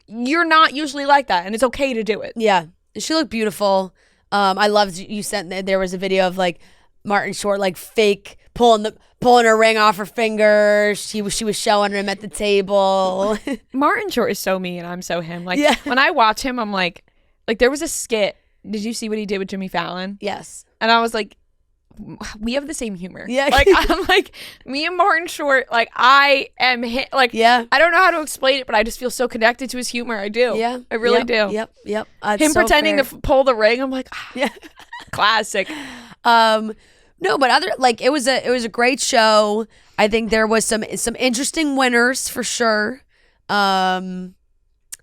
you're not usually like that, and it's okay to do it. Yeah. She looked beautiful. I loved you sent there was a video of like Martin Short like fake pulling her ring off her finger. She was showing him at the table. Martin Short is so me and I'm so him. Like when I watch him, I'm like there was a skit. Did you see what he did with Jimmy Fallon? Yes. And I was like, we have the same humor. Yeah. Like I'm like, me and Martin Short, like I am I don't know how to explain it, but I just feel so connected to his humor. I do. Yeah. I really do. Yep. Him pretending to pull the ring. I'm like, classic. No, but it was a great show. I think there was some interesting winners for sure. The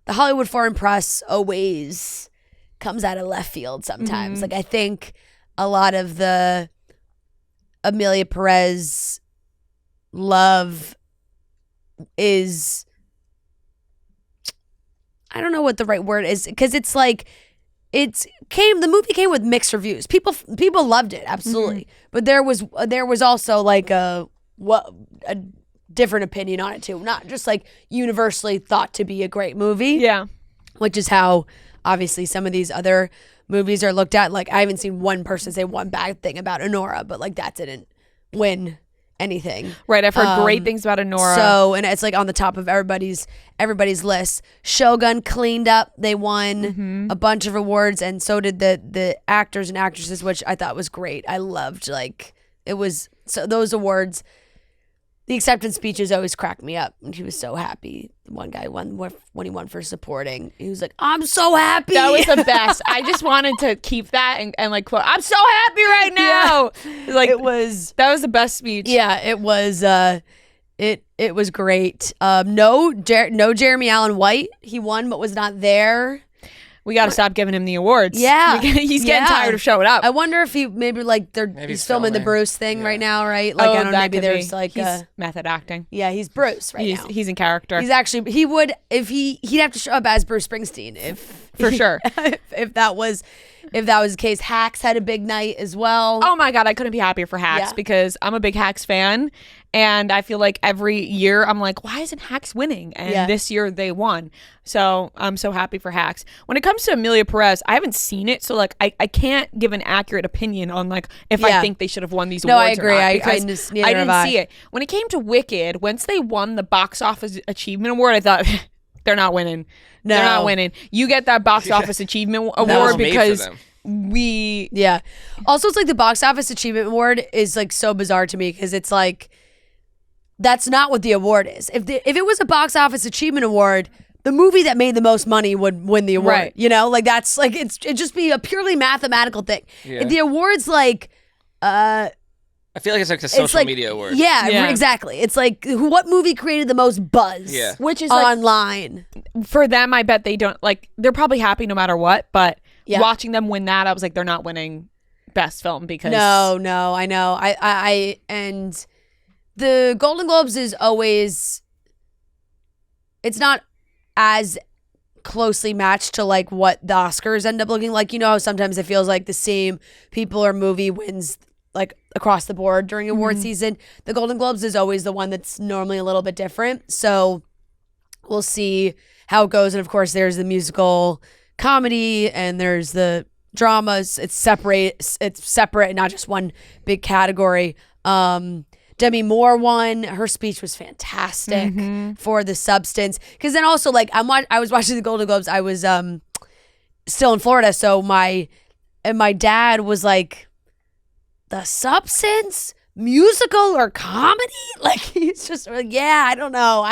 Hollywood Foreign Press always comes out of left field sometimes. Like I think a lot of the Amelia Perez love is, I don't know what the right word is, because it's like the movie came with mixed reviews. People loved it, absolutely. But there was also like a different opinion on it too. Not just like universally thought to be a great movie. Yeah. Which is how obviously some of these other movies are looked at. Like I haven't seen one person say one bad thing about Honora, but like that didn't win anything. Right, I've heard great things about Honora. So, and it's like on the top of everybody's list. Shogun cleaned up. They won a bunch of awards, and so did the actors and actresses, which I thought was great. I loved, like, it was, so those awards, the acceptance speeches always cracked me up, and he was so happy. One guy won when he won for supporting. He was like, "I'm so happy." That was the best. I just wanted to keep that and like quote, "I'm so happy right now." Yeah. Like that was the best speech. Yeah, it was. It was great. No Jeremy Allen White. He won, but was not there. We got to stop giving him the awards. Yeah. He's getting tired of showing up. I wonder if he maybe like he's filming the Bruce thing right now, right? Like, I don't know, maybe there's like he's method acting. Yeah, he's Bruce now. He's in character. He's actually, he'd have to show up as Bruce Springsteen for sure. if that was the case. Hacks had a big night as well. Oh my God, I couldn't be happier for Hacks because I'm a big Hacks fan. And I feel like every year I'm like, why isn't Hacks winning? And this year they won. So I'm so happy for Hacks. When it comes to Amelia Perez, I haven't seen it. So like I can't give an accurate opinion on like if I think they should have won these awards. No, I agree. Or not, I didn't see it. When it came to Wicked, once they won the Box Office Achievement Award, I thought they're not winning. No. They're not winning. You get that Box Office Achievement Award because Also, it's like the Box Office Achievement Award is like so bizarre to me because it's like, that's not what the award is. If it was a Box Office Achievement Award, the movie that made the most money would win the award. Right. You know, like that's like it'd just be a purely mathematical thing. Yeah. If the award's like, I feel like it's like a social media award. Yeah, exactly. It's like what movie created the most buzz? Yeah. Which is online. For them, I bet they don't like. They're probably happy no matter what. But watching them win that, I was like, they're not winning best film because no, I know. I and. The Golden Globes is always, it's not as closely matched to like what the Oscars end up looking like. You know how sometimes it feels like the same people or movie wins like across the board during award season. The Golden Globes is always the one that's normally a little bit different. So we'll see how it goes. And of course there's the musical comedy and there's the dramas. It's separate and not just one big category. Demi Moore won. Her speech was fantastic for The Substance. Because then also, like, I was watching the Golden Globes. I was still in Florida, so my dad was like, The Substance? Musical or comedy? Like, he's just like, yeah, I don't know.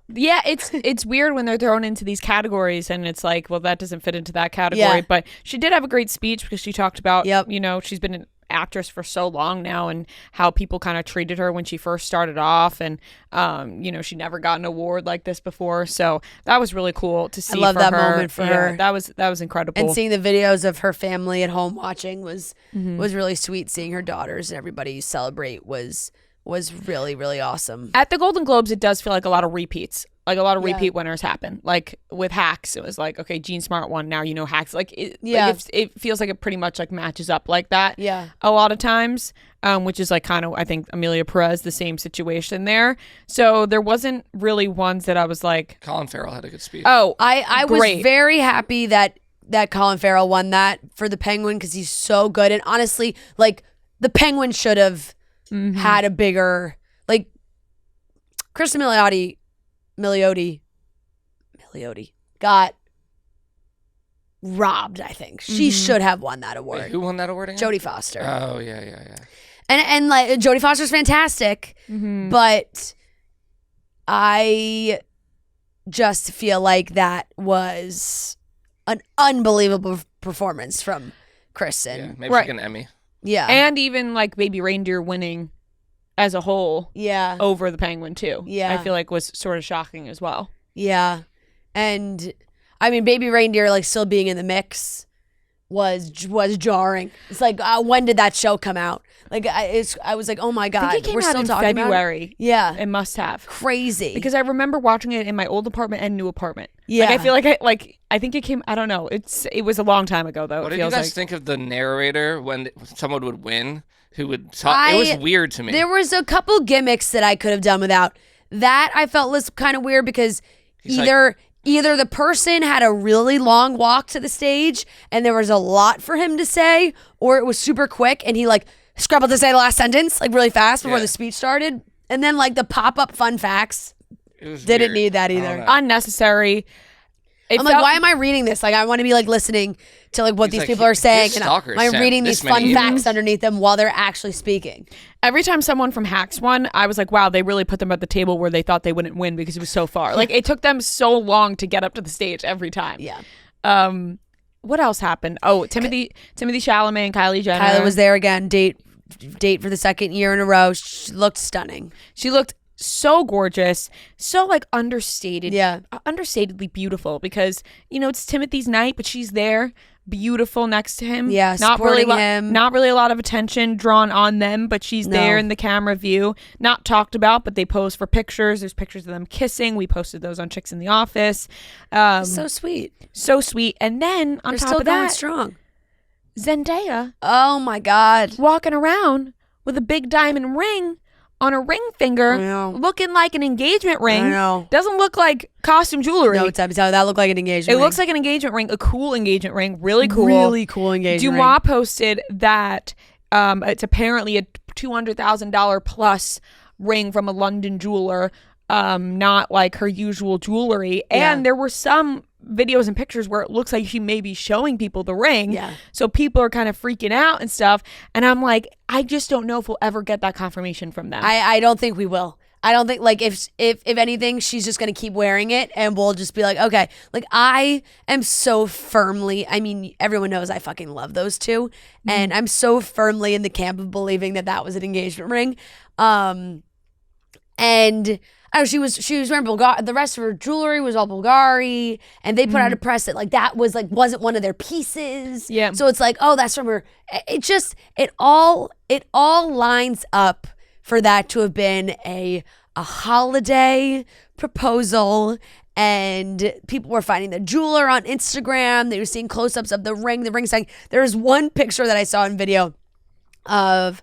Yeah, it's weird when they're thrown into these categories and it's like, well, that doesn't fit into that category. Yeah. But she did have a great speech because she talked about, you know, she's been an actress for so long now and how people kind of treated her when she first started off and you know, she never got an award like this before, so that was really cool to see. I love that moment for her. That was incredible. And seeing the videos of her family at home watching was really sweet. Seeing her daughters and everybody celebrate was really, really awesome. At the Golden Globes, it does feel like a lot of repeats. Like a lot of repeat winners happen. Like with Hacks, it was like, okay, Gene Smart won. Now you know Hacks. Like it feels like it pretty much like matches up like that. Yeah. A lot of times, which is like kind of I think Amelia Perez the same situation there. So there wasn't really ones that I was like. Colin Farrell had a good speech. Oh, I was very happy that Colin Farrell won that for the Penguin because he's so good. And honestly, like the Penguin should have had a bigger like Kristen Milioti got robbed, I think. She should have won that award. Wait, who won that award again? Jodie Foster. Oh, yeah. And like Jodie Foster's fantastic, but I just feel like that was an unbelievable performance from Kristen. Yeah, maybe she get an Emmy. Yeah. And even like Baby Reindeer winning as a whole over the Penguin too. Yeah. I feel like was sort of shocking as well. Yeah. And I mean, Baby Reindeer like still being in the mix was jarring. It's like, when did that show come out? Like I was like, oh my God, I think it came we're out still in talking February. About it? Yeah. It must have. Crazy. Because I remember watching it in my old apartment and new apartment. Yeah. Like I feel like I think it came, I don't know. It was a long time ago though. What did you guys think of the narrator when someone would win? Who would talk? It was weird to me. There was a couple gimmicks that I could have done without. That I felt was kind of weird because either the person had a really long walk to the stage and there was a lot for him to say, or it was super quick and he like scrambled to say the last sentence like really fast before the speech started. And then like the pop-up fun facts. Didn't need that either. Unnecessary. I'm like, why am I reading this? Like, I want to be like listening to like what these people are saying, and I'm reading these fun facts underneath them while they're actually speaking. Every time someone from Hacks won, I was like, wow, they really put them at the table where they thought they wouldn't win because it was so far. Like, it took them so long to get up to the stage every time. Yeah. What else happened? Oh, Timothy Chalamet and Kylie Jenner. Kylie was there again. Date for the second year in a row. She looked stunning. She looked so gorgeous, so like understated, understatedly beautiful, because it's Timothy's night, but she's there, beautiful next to him, supporting him. Not really a lot of attention drawn on them, but she's there in the camera view, not talked about, but they pose for pictures. There's pictures of them kissing. We posted those on Chicks in the Office. So sweet, and then on They're top still of that, going strong. Zendaya, oh my God, walking around with a big diamond ring on a ring finger, looking like an engagement ring. I know. Doesn't look like costume jewelry. No, that looked like an engagement ring. It looks like an engagement ring, a cool engagement ring, really cool. Really cool engagement ring. Dumois posted that it's apparently a $200,000 plus ring from a London jeweler, not like her usual jewelry. And there were some videos and pictures where it looks like she may be showing people the ring. Yeah. So people are kind of freaking out and stuff. And I'm like, I just don't know if we'll ever get that confirmation from them. I don't think we will. I don't think, like, if anything, she's just going to keep wearing it and we'll just be like, okay. Like, I am so firmly, I mean, everyone knows I fucking love those two. And I'm so firmly in the camp of believing that was an engagement ring. And she was wearing Bulgari. The rest of her jewelry was all Bulgari, and they put out a press that like that was like wasn't one of their pieces. Yeah. So it's like, oh, that's from her. It all lines up for that to have been a holiday proposal, and people were finding the jeweler on Instagram. They were seeing close-ups of the ring. The ring saying there was one picture that I saw in video of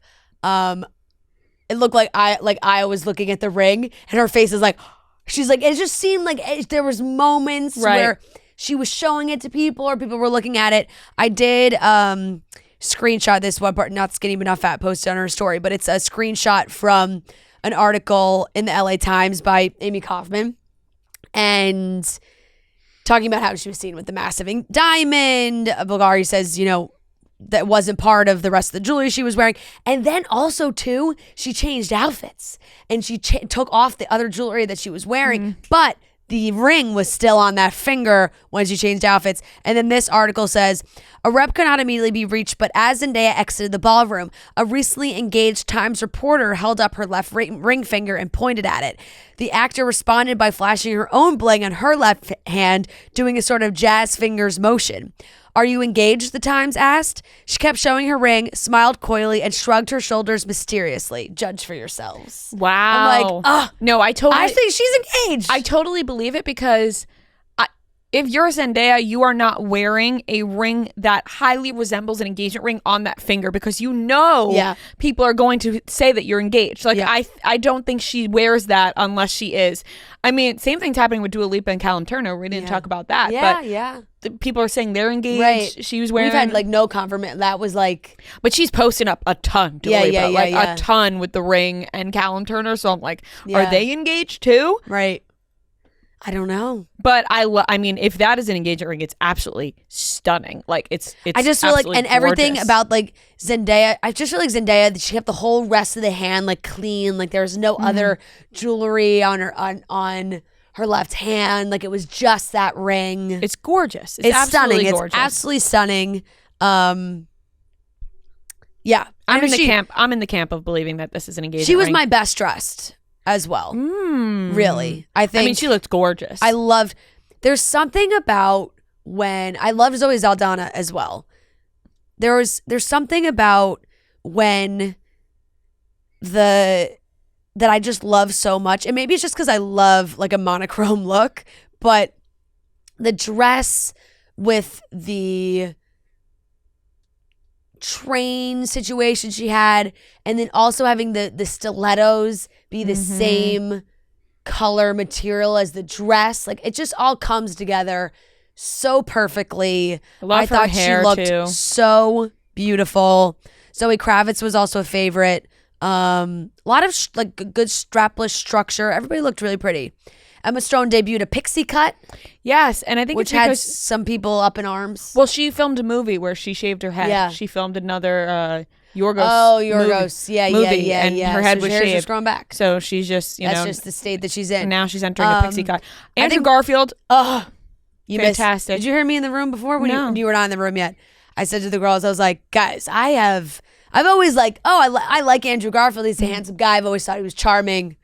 it looked like I was looking at the ring, and her face is like, she's like, it just seemed like there was moments where she was showing it to people or people were looking at it. I did screenshot this one part, not skinny but not fat, posted on her story, but it's a screenshot from an article in the LA Times by Amy Kaufman, and talking about how she was seen with the massive diamond. Bulgari says, that wasn't part of the rest of the jewelry she was wearing. And then also, too, she changed outfits. And she took off the other jewelry that she was wearing. But the ring was still on that finger when she changed outfits. And then this article says, a rep could not immediately be reached, but as Zendaya exited the ballroom, a recently engaged Times reporter held up her left ring finger and pointed at it. The actor responded by flashing her own bling on her left hand, doing a sort of jazz fingers motion. Are you engaged? The Times asked. She kept showing her ring, smiled coyly, and shrugged her shoulders mysteriously. Judge for yourselves. Wow. I'm like, no, I think she's engaged. I totally believe it, because if you're Zendaya, you are not wearing a ring that highly resembles an engagement ring on that finger, because people are going to say that you're engaged. Like, I don't think she wears that unless she is. I mean, same thing's happening with Dua Lipa and Callum Turner. We didn't talk about that. But people are saying they're engaged. Right. She was wearing. We've had like no confirmation. That was like. But she's posting up a ton. Dua Lipa, a ton with the ring and Callum Turner. So I'm like, are they engaged too? Right. I don't know. But I mean, if that is an engagement ring, it's absolutely stunning. Like, it's I just feel like, and gorgeous. everything about like Zendaya, I just feel like Zendaya, she kept the whole rest of the hand like clean. Like, there's no other jewelry on her on her left hand. Like, it was just that ring. It's gorgeous. It's stunning. Gorgeous. It's absolutely stunning. Yeah. I'm in the camp of believing that this is an engagement ring. She was my best dressed as well. Really. I mean, she looked gorgeous. There's something about I loved Zoe Saldana as well. There's something about when that I just love so much. And maybe it's just because I love like a monochrome look, but the dress with the train situation she had, and then also having the stilettos be the same color material as the dress, like it just all comes together so perfectly. I thought she looked too. so beautiful. Zoe Kravitz was also a favorite. A lot of good strapless structure. Everybody looked really pretty. Emma Stone debuted a pixie cut. Yes, and I think which had some people up in arms. Well, she filmed a movie where she shaved her head. Yeah. She filmed another Yorgos. Oh, Yorgos. Movie, and her head was shaved. Just growing back. So she's just, that's just the state that she's in. Now she's entering a pixie cut. Andrew Garfield. Oh, you fantastic. Did you hear me in the room before? No. You were not in the room yet. I said to the girls, I was like, guys, I've always I like Andrew Garfield. He's a handsome guy. I've always thought he was charming.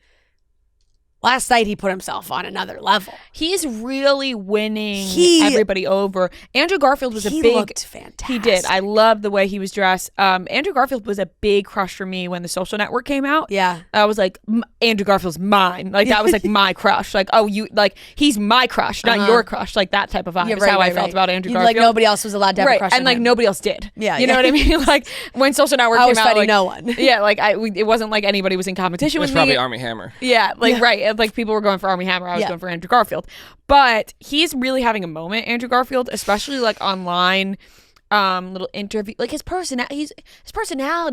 Last night, he put himself on another level. He's really winning everybody over. Andrew Garfield was he looked fantastic. He did. I loved the way he was dressed. Andrew Garfield was a big crush for me when The Social Network came out. Yeah. I was like, Andrew Garfield's mine. Like, that was like my crush. Like, he's my crush, not your crush. Like, that type of vibe is how I felt about Andrew Garfield. Like, nobody else was allowed to have a crush on and like him. nobody else did. Yeah. You know what I mean? Like, when Social Network came out, I was fighting no one. Yeah, like, it wasn't like anybody was in competition with me. It was probably Armie Hammer. Yeah, right. Like, people were going for Armie Hammer. I was going for Andrew Garfield. But he's really having a moment, Andrew Garfield, especially like online little interview. Like his personality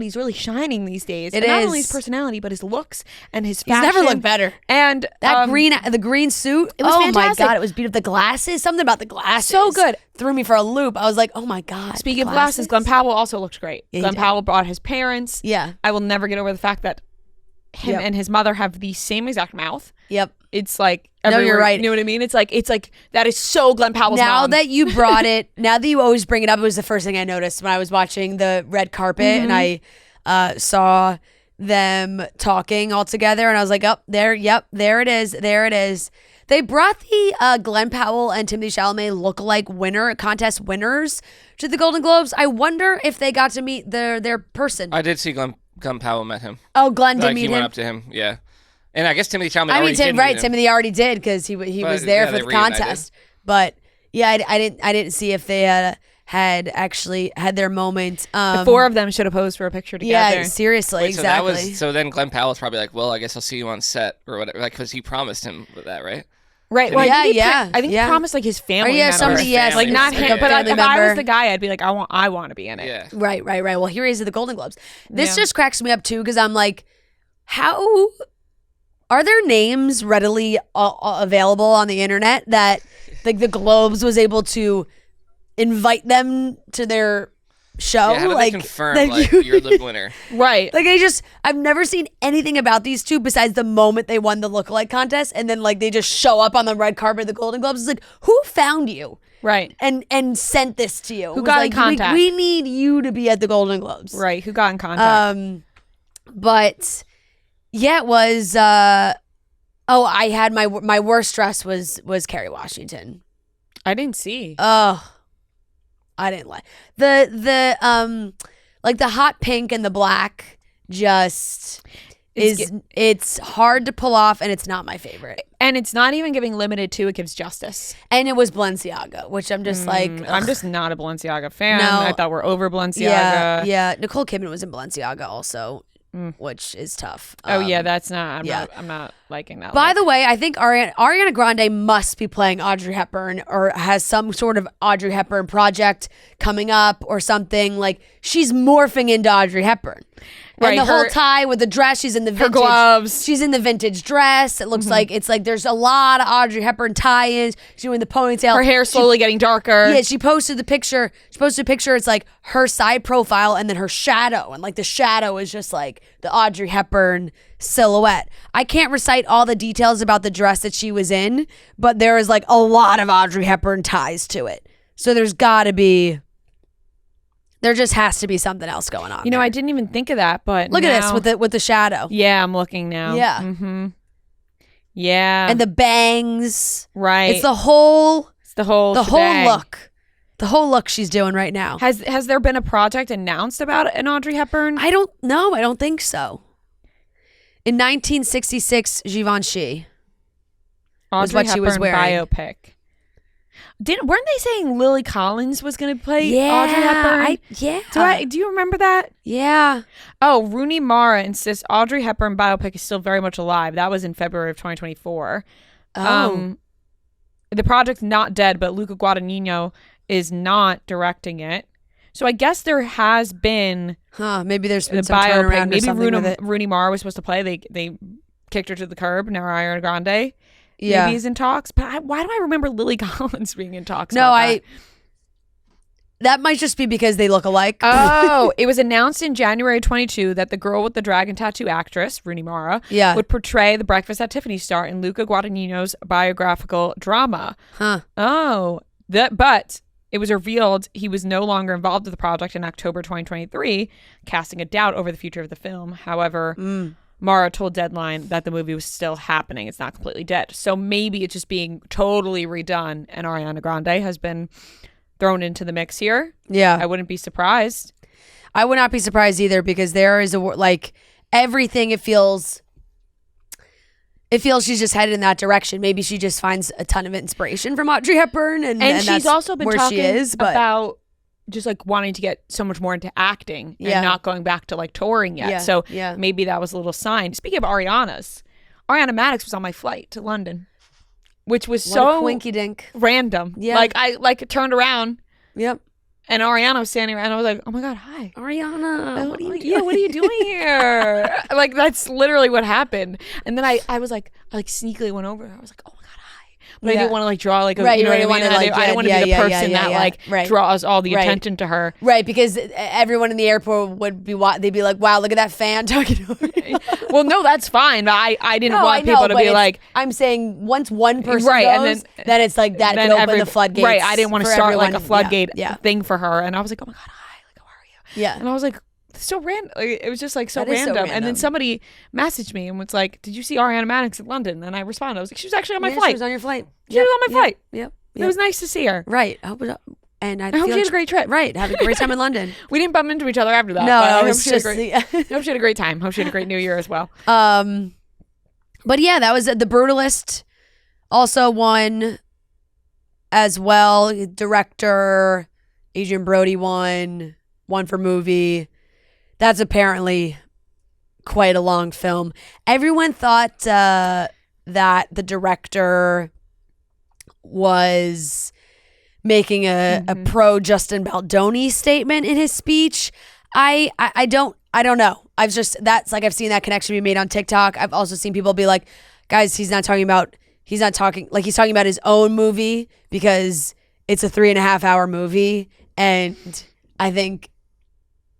is really shining these days. Not only his personality, but his looks and his fashion. He's never looked better. And that the green suit. It was fantastic. My God, it was beautiful. The glasses, something about the glasses. So good. Threw me for a loop. I was like, oh my God. Speaking of glasses, Glenn Powell also looked great. Yeah, Glenn Powell brought his parents. Yeah. I will never get over the fact that him and his mother have the same exact mouth. Yep. It's like no, you're right. You know what I mean? It's like that is so Glenn Powell's now mom. that you brought it, now that you always bring it up, it was the first thing I noticed when I was watching the red carpet and I saw them talking all together and I was like, oh, there it is. They brought the Glenn Powell and Timothée Chalamet lookalike contest winners to the Golden Globes. I wonder if they got to meet their person. I did see Glenn Powell met him. Oh, Glenn did meet him? He went up to him, yeah. And I guess Timothée Chalamet already did meet him. Timothy already did because he was there for the contest. But yeah, I didn't see if they had actually had their moment. The four of them should have posed for a picture together. Yeah, seriously, exactly. So then Glenn Powell's probably like, well, I guess I'll see you on set or whatever, like because he promised him that, right? Right. Well, I think he promised like his family. Yeah, somebody. Yes, like not him. Like but like, if I was the guy, I'd be like, I want to be in it. Yeah. Right. Well, here he is at the Golden Globes. This just cracks me up too because I'm like, how are their names readily available on the internet that like the Globes was able to invite them to their show? Yeah, how do like they confirm you're the winner? Right. Like I've never seen anything about these two besides the moment they won the lookalike contest and then like they just show up on the red carpet of the Golden Globes. It's like, who found you? Right. And sent this to you? Who got in contact? We need you to be at the Golden Globes. Right. Who got in contact? But yeah, it was I had my worst dress was Kerry Washington. I didn't see. Oh, I didn't like the like the hot pink and the black just it's hard to pull off and it's not my favorite. And it's not even giving limited to, it gives justice. And it was Balenciaga, which I'm just like ugh. I'm just not a Balenciaga fan. No. I thought we're over Balenciaga. Yeah. Nicole Kidman was in Balenciaga also. Which is tough. That's not. I'm not liking that. By the way, I think Ariana Grande must be playing Audrey Hepburn or has some sort of Audrey Hepburn project coming up or something. Like she's morphing into Audrey Hepburn. Right, and the whole tie with the dress, she's in the vintage. Her gloves. She's in the vintage dress. It looks like it's like there's a lot of Audrey Hepburn tie-ins. She's doing the ponytail. Her hair slowly getting darker. Yeah, she posted the picture. It's like her side profile and then her shadow. And like the shadow is just like the Audrey Hepburn silhouette. I can't recite all the details about the dress that she was in, but there is like a lot of Audrey Hepburn ties to it. So there just has to be something else going on. You know, I didn't even think of that, but look at this with the shadow. Yeah, I'm looking now. Yeah. Mm-hmm. Yeah. And the bangs. Right. It's the whole shebang. look. The whole look she's doing right now. Has there been a project announced about an Audrey Hepburn? I don't know. I don't think so. In 1966, Givenchy was what she was wearing. Biopic. Weren't they saying Lily Collins was going to play Audrey Hepburn? Do you remember that? Yeah. Oh, Rooney Mara insists Audrey Hepburn biopic is still very much alive. That was in February of 2024. Oh. The project's not dead, but Luca Guadagnino is not directing it. So I guess there has been maybe there's been the some biopic. turnaround or Maybe something with it. Rooney Mara was supposed to play. They kicked her to the curb. Now Ariana Grande maybe is in talks. But why do I remember Lily Collins being in talks? That might just be because they look alike. Oh, it was announced in January 22 that the girl with the dragon tattoo actress, Rooney Mara, would portray the Breakfast at Tiffany's star in Luca Guadagnino's biographical drama. Oh, but it was revealed he was no longer involved with the project in October 2023, casting a doubt over the future of the film. However, Mara told Deadline that the movie was still happening. It's not completely dead. So maybe it's just being totally redone, and Ariana Grande has been thrown into the mix here. Yeah. I wouldn't be surprised. I would not be surprised either, because there is everything, it feels she's just headed in that direction. Maybe she just finds a ton of inspiration from Audrey Hepburn, and she's that's also been where talking she is, about just like wanting to get so much more into acting and not going back to like touring yet. Yeah. So maybe that was a little sign. Speaking of Ariana Madix was on my flight to London, which was so winky dink random. Yeah. Like I turned around. Yep. And Ariana was standing around, and I was like, "Oh my god, hi, Ariana! What are you doing? Yeah, what are you doing here?" Like that's literally what happened. And then I was like, I sneakily went over. I was like, "Oh my god, hi!" But I didn't want to like draw like a, you know what I mean? I didn't want to be the person that draws all the attention to her, right? Because everyone in the airport would be they'd be like, "Wow, look at that fan talking to her." Well, no, that's fine. But I didn't want people to be like. I'm saying once one person goes, then it's like that could open the floodgates. Right. I didn't want to start like a floodgate yeah. thing for her, and I was like, "Oh my god, hi! Like, how are you?" Yeah. And I was like, so random. It was just like so random. And then somebody messaged me and was like, "Did you see Ariana Madix in London?" And I responded, I was like, "She was actually on my flight. She was on your flight. She was on my flight. Yep. It was nice to see her. Right. And I hope she had a great trip. Right. Have a great time in London. We didn't bump into each other after that. No, it was just I hope she had a great time. Hope she had a great New Year as well. But yeah, that was The Brutalist. Also won as well. Director Adrian Brody won for movie. That's apparently quite a long film. Everyone thought that the director was making a pro Justin Baldoni statement in his speech. I don't know. I've seen that connection be made on TikTok. I've also seen people be like, guys, he's talking about his own movie because it's a 3.5 hour movie. And I think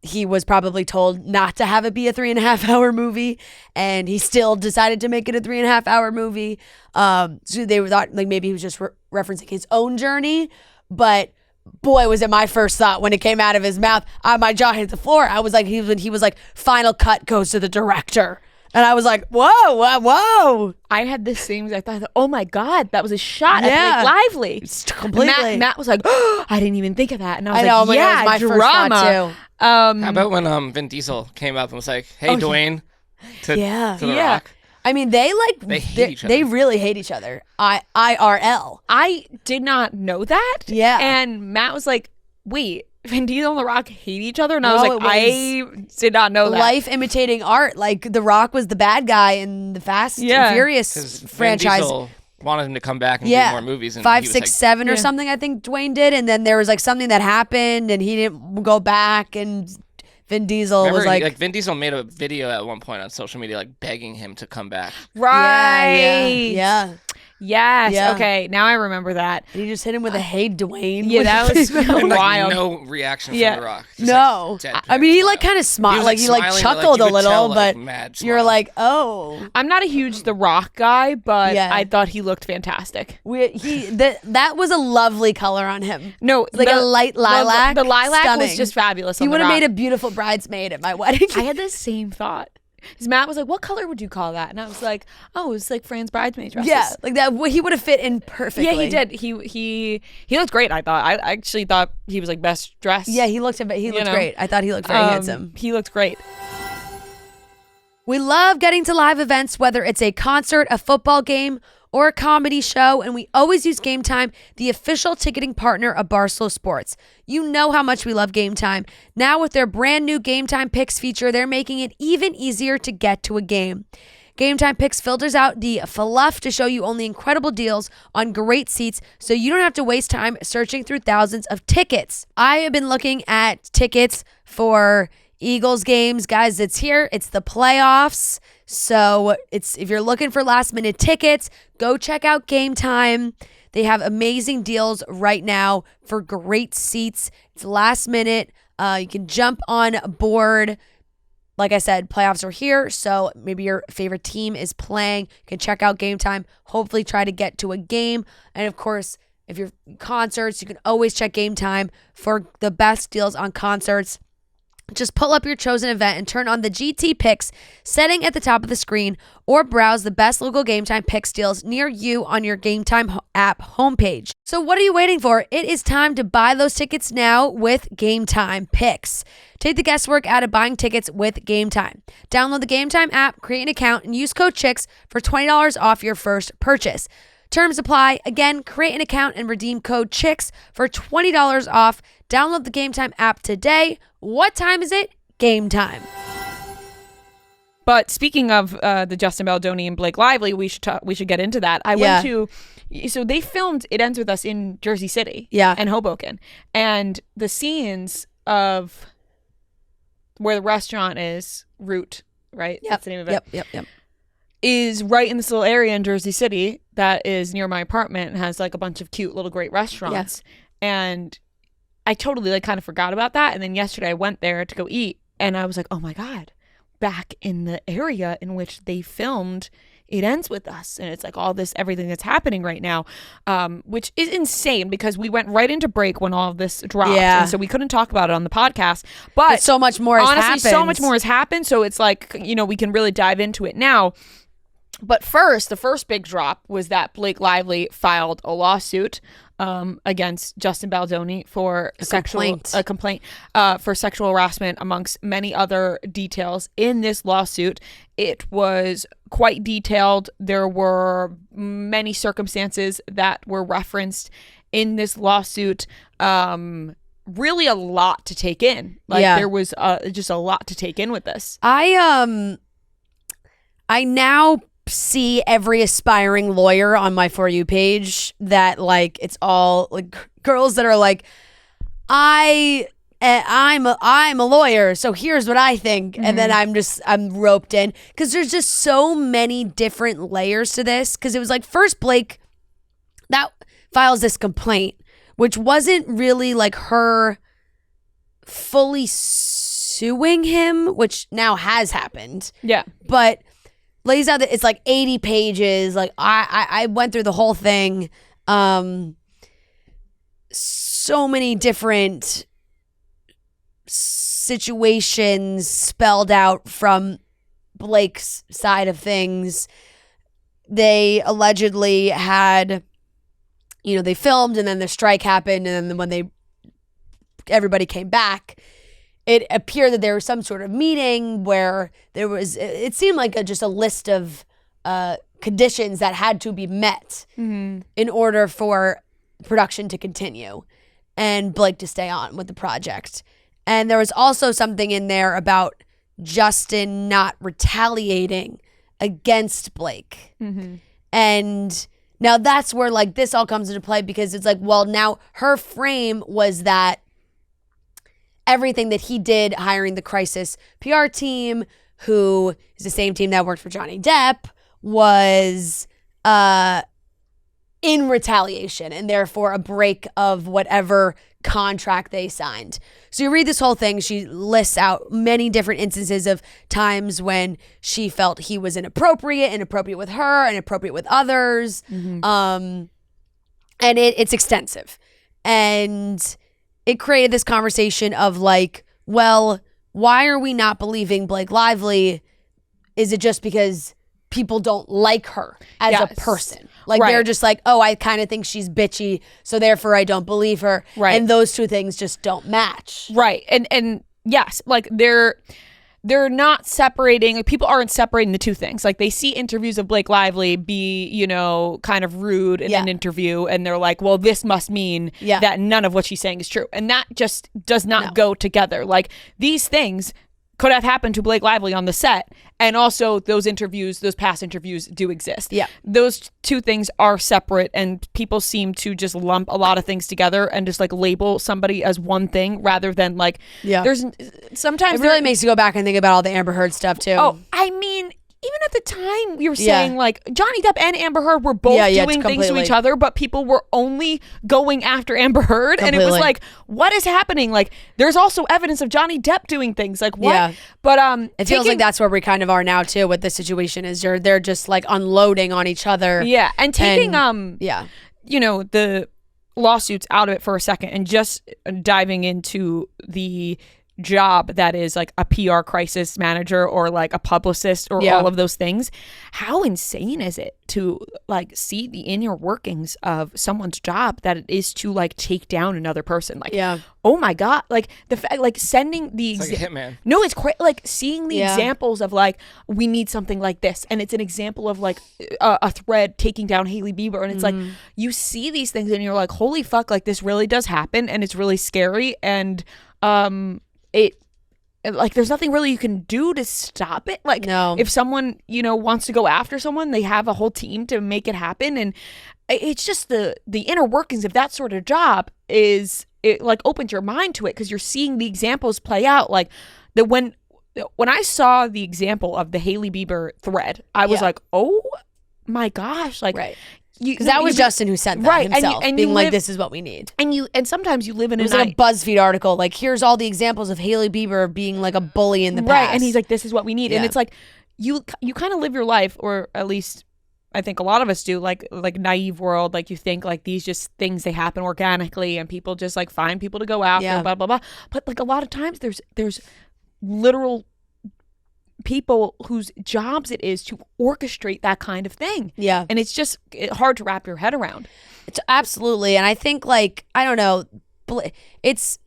he was probably told not to have it be a 3.5 hour movie, and he still decided to make it a 3.5 hour movie. So they thought like maybe he was just referencing his own journey, but boy, was it my first thought when it came out of his mouth. My jaw hit the floor. I was like, he was like, final cut goes to the director. And I was like, whoa. I had the same, I thought, oh my God, that was a shot at Blake Lively. It's completely. Matt was like, oh, I didn't even think of that. And I was like, God, yeah, my drama. First thought too. How about when Vin Diesel came up and was like, hey, Dwayne, to The Rock? I mean, they hate each other. They really hate each other. IRL. I did not know that. Yeah. And Matt was like, wait, Vin Diesel and The Rock hate each other? And I was like, I did not know that. Life imitating art. Like, The Rock was the bad guy in the Fast and Furious franchise. Vin Diesel wanted him to come back and do more movies. And 5, 6, 7 or something, I think Dwayne did. And then there was like something that happened and he didn't go back, and Vin Diesel was like Vin Diesel made a video at one point on social media like begging him to come back. Right. Yeah. Yes. Yeah. Okay. Now I remember that. And he just hit him with a "Hey, Dwayne." Yeah, that was and, wild. No reaction from The Rock. Just, no. I mean, he like kind of smiled, like he like chuckled a little, but you're like, oh. I'm not a huge The Rock guy, but I thought he looked fantastic. That was a lovely color on him. No, like a light lilac. The lilac stunning. was just fabulous. He would have made a beautiful bridesmaid at my wedding. I had the same thought. Because Matt was like, what color would you call that? And I was like, oh, it's like Fran's bridesmaid dresses. Yeah, like that. He would have fit in perfectly. Yeah, he did. He looked great, I thought. I actually thought he was like best dressed. Yeah, he looked great. I thought he looked very handsome. He looked great. We love getting to live events, whether it's a concert, a football game, or a comedy show, and we always use Game Time, the official ticketing partner of Barstool Sports. You know how much we love Game Time. Now with their brand new Game Time Picks feature, they're making it even easier to get to a game. Game Time Picks filters out the fluff to show you only incredible deals on great seats so you don't have to waste time searching through thousands of tickets. I have been looking at tickets for Eagles games. Guys, it's here. It's the playoffs. So if you're looking for last minute tickets, go check out Game Time. They have amazing deals right now for great seats. It's last minute. You can jump on board. Like I said, playoffs are here, so maybe your favorite team is playing. You can check out Game Time, hopefully try to get to a game. And of course, if you're concerts, you can always check Game Time for the best deals on concerts. Just pull up your chosen event and turn on the GT Picks setting at the top of the screen, or browse the best local Game Time Picks deals near you on your Game Time app homepage. So what are you waiting for? It is time to buy those tickets now with Game Time Picks. Take the guesswork out of buying tickets with Game Time. Download the Game Time app, create an account, and use code CHICKS for $20 off your first purchase. Terms apply. Again, create an account and redeem code CHICKS for $20 off. Download the Game Time app today. What time is it? Game time. But speaking of the Justin Baldoni and Blake Lively, we should get into that. So they filmed It Ends With Us in Jersey City and Hoboken. And the scenes of where the restaurant is, Root, right? Yep. That's the name of it. Yep. Is right in this little area in Jersey City that is near my apartment and has like a bunch of cute little great restaurants. And I totally like kind of forgot about that. And then yesterday I went there to go eat and I was like, oh my God, back in the area in which they filmed It Ends With Us. And it's like all this, everything that's happening right now, which is insane because we went right into break when all of this dropped. Yeah. And so we couldn't talk about it on the podcast. But so much more has happened. Honestly, so much more has happened. So it's like, we can really dive into it now. But first, the first big drop was that Blake Lively filed a lawsuit against Justin Baldoni for a complaint for sexual harassment, amongst many other details in this lawsuit. It was quite detailed. There were many circumstances that were referenced in this lawsuit. Really a lot to take in. There was just a lot to take in with this. I now see every aspiring lawyer on my For You page that it's all like girls that are like, I'm a lawyer, so here's what I think. Mm-hmm. And then I'm roped in because there's just so many different layers to this. Because it was like first Blake that files this complaint, which wasn't really like her fully suing him, which now has happened. Yeah. But lays out that it's like 80 pages. Like I went through the whole thing. So many different situations spelled out from Blake's side of things. They allegedly had, they filmed and then the strike happened, and then when everybody came back, it appeared that there was some sort of meeting where it seemed like just a list of conditions that had to be met in order for production to continue and Blake to stay on with the project. And there was also something in there about Justin not retaliating against Blake. Mm-hmm. And now that's where this all comes into play, because it's like, well, now her frame was that everything that he did hiring the crisis PR team, who is the same team that worked for Johnny Depp, was in retaliation and therefore a break of whatever contract they signed. So you read this whole thing, she lists out many different instances of times when she felt he was inappropriate with her, inappropriate with others. Mm-hmm. And it's extensive. And it created this conversation of well, why are we not believing Blake Lively? Is it just because people don't like her as a person? They're just like, oh, I kind of think she's bitchy, so therefore I don't believe her. Right. And those two things just don't match. Right. And yes, they're not separating, people aren't separating the two things. They see interviews of Blake Lively be, kind of rude in an interview, and they're like, well, this must mean that none of what she's saying is true. And that just does not go together. These things could have happened to Blake Lively on the set. And also those past interviews do exist. Yeah. Those two things are separate, and people seem to just lump a lot of things together and just like label somebody as one thing rather than like, there's sometimes it really makes you go back and think about all the Amber Heard stuff too. Oh, I mean, even at the time, you were saying like Johnny Depp and Amber Heard were both doing things to each other, but people were only going after Amber Heard. And it was like, what is happening? Like, there's also evidence of Johnny Depp doing things. Like, what? Yeah. But it feels like that's where we kind of are now too with the situation is they're just like unloading on each other. Yeah. And taking you know, the lawsuits out of it for a second and just diving into the job that is like a PR crisis manager or like a publicist or all of those things. How insane is it to like see the inner workings of someone's job that it is to like take down another person? Like, oh my God, like the fact, like sending the like a hitman. No, it's like seeing the examples of like, we need something like this, and it's an example of like a thread taking down Hailey Bieber, and it's like you see these things and you're like, holy fuck, like this really does happen, and it's really scary, and it like there's nothing really you can do to stop it. Like, if someone, you know, wants to go after someone, they have a whole team to make it happen. And it's just the inner workings of that sort of job it like opens your mind to it, because you're seeing the examples play out. Like when I saw the example of the Hailey Bieber thread, I was like, oh my gosh, like because that was Justin who sent that himself, and being like, this is what we need. And sometimes you live in it was like a BuzzFeed article, like, here's all the examples of Hailey Bieber being like a bully in the past. Right, and he's like, this is what we need. And it's like, you kind of live your life, or at least I think a lot of us do, like naive world, like you think like these just things, they happen organically and people just like find people to go after, blah, blah, blah. But like a lot of times there's literal people whose jobs it is to orchestrate that kind of thing. Yeah. And it's just hard to wrap your head around. It's absolutely. And I think like, I don't know, this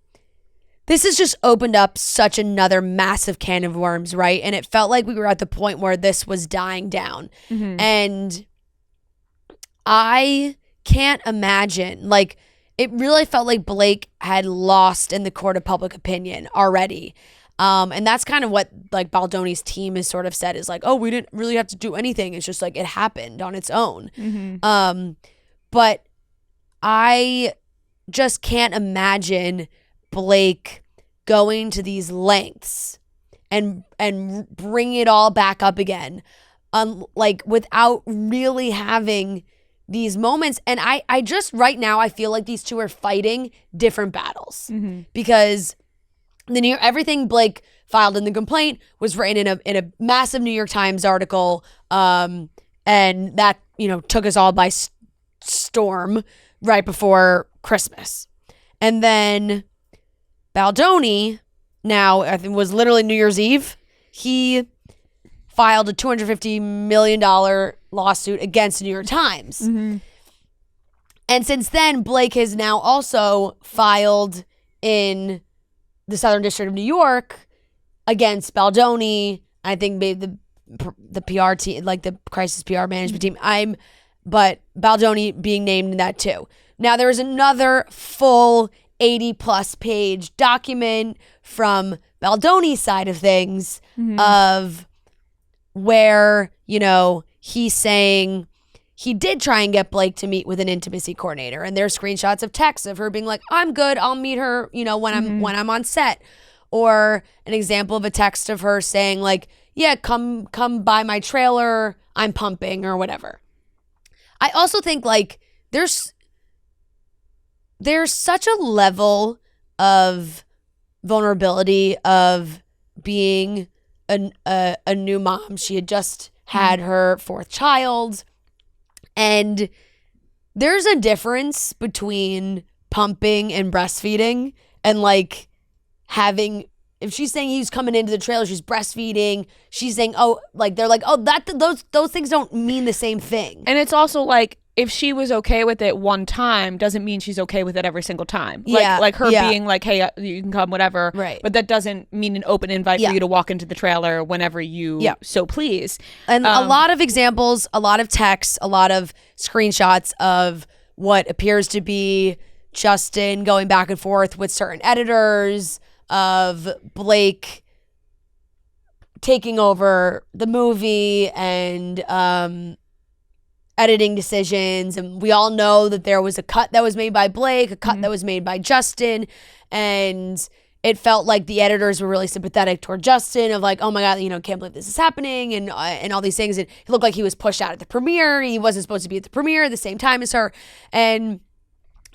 has just opened up such another massive can of worms, right? And it felt like we were at the point where this was dying down. Mm-hmm. And I can't imagine, like, it really felt like Blake had lost in the court of public opinion already. And that's kind of what like Baldoni's team has sort of said is like, oh, we didn't really have to do anything. It's just like it happened on its own. Mm-hmm. But I just can't imagine Blake going to these lengths and bring it all back up again, like without really having these moments. And I just right now I feel like these two are fighting different battles because everything Blake filed in the complaint was written in a massive New York Times article, and that, you know, took us all by storm right before Christmas. And then Baldoni, now I think was literally New Year's Eve, he filed a $250 million lawsuit against the New York Times. Mm-hmm. And since then, Blake has now also filed in the Southern District of New York against Baldoni. I think maybe the PR team, like the crisis PR management team. But Baldoni being named in that too. Now there is another full 80+ page document from Baldoni's side of things of where, you know, he's saying he did try and get Blake to meet with an intimacy coordinator, and there's screenshots of texts of her being like, I'm good, I'll meet her, you know, when I'm on set. Or an example of a text of her saying like, yeah, come by my trailer, I'm pumping, or whatever. I also think like there's such a level of vulnerability of being a new mom. She had just had her fourth child. And there's a difference between pumping and breastfeeding, and like having, if she's saying he's coming into the trailer, she's breastfeeding, she's saying, oh, like they're like, oh, those things don't mean the same thing. And it's also like, if she was okay with it one time doesn't mean she's okay with it every single time. Like her being like, hey, you can come, whatever. Right. But that doesn't mean an open invite for you to walk into the trailer whenever you so please. And a lot of examples, a lot of texts, a lot of screenshots of what appears to be Justin going back and forth with certain editors, of Blake taking over the movie and editing decisions. And we all know that there was a cut that was made by Blake, a cut that was made by Justin, and it felt like the editors were really sympathetic toward Justin of like, oh my God, can't believe this is happening and all these things. And it looked like he was pushed out at the premiere. He wasn't supposed to be at the premiere at the same time as her. And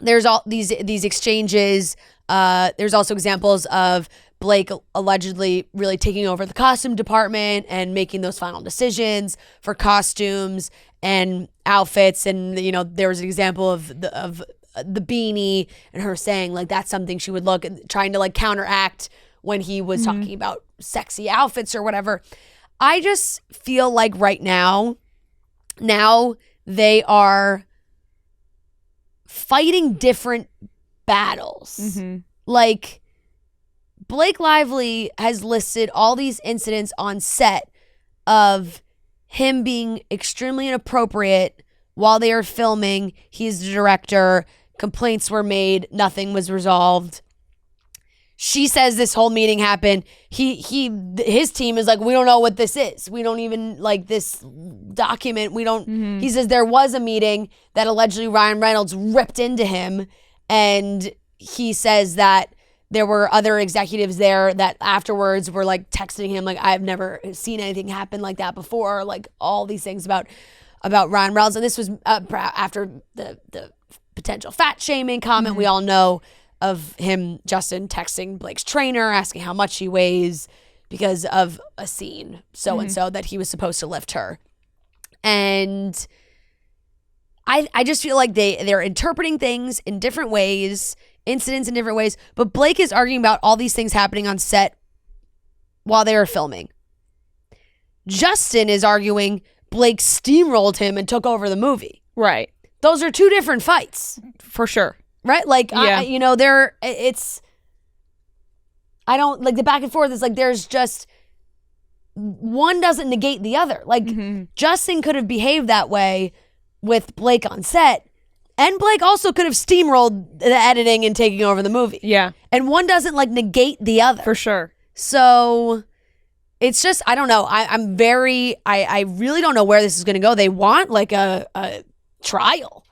there's all these exchanges. There's also examples of Blake allegedly really taking over the costume department and making those final decisions for costumes and outfits. And, there was an example of the beanie and her saying like that's something she would look and trying to like counteract when he was talking about sexy outfits or whatever. I just feel like right now they are fighting different battles. Like Blake Lively has listed all these incidents on set of him being extremely inappropriate while they are filming. He's the director. Complaints were made. Nothing was resolved. She says this whole meeting happened. His team is like, we don't know what this is. We don't even like this document. We don't. He says there was a meeting that allegedly Ryan Reynolds ripped into him, and he says that there were other executives there that afterwards were like texting him like, I've never seen anything happen like that before. Like all these things about Ryan Reynolds, and this was after the potential fat shaming comment. We all know of him, Justin, texting Blake's trainer asking how much he weighs because of a scene so-and-so that he was supposed to lift her. And I just feel like they're interpreting things in different ways, incidents in different ways, but Blake is arguing about all these things happening on set while they were filming. Justin is arguing Blake steamrolled him and took over the movie. Right. Those are two different fights. For sure. Right? Like, yeah. I don't, like the back and forth is like, there's just, one doesn't negate the other. Like, Justin could have behaved that way with Blake on set, and Blake also could have steamrolled the editing and taking over the movie. Yeah. And one doesn't like negate the other. For sure. So it's just, I don't know. I really don't know where this is going to go. They want like a trial.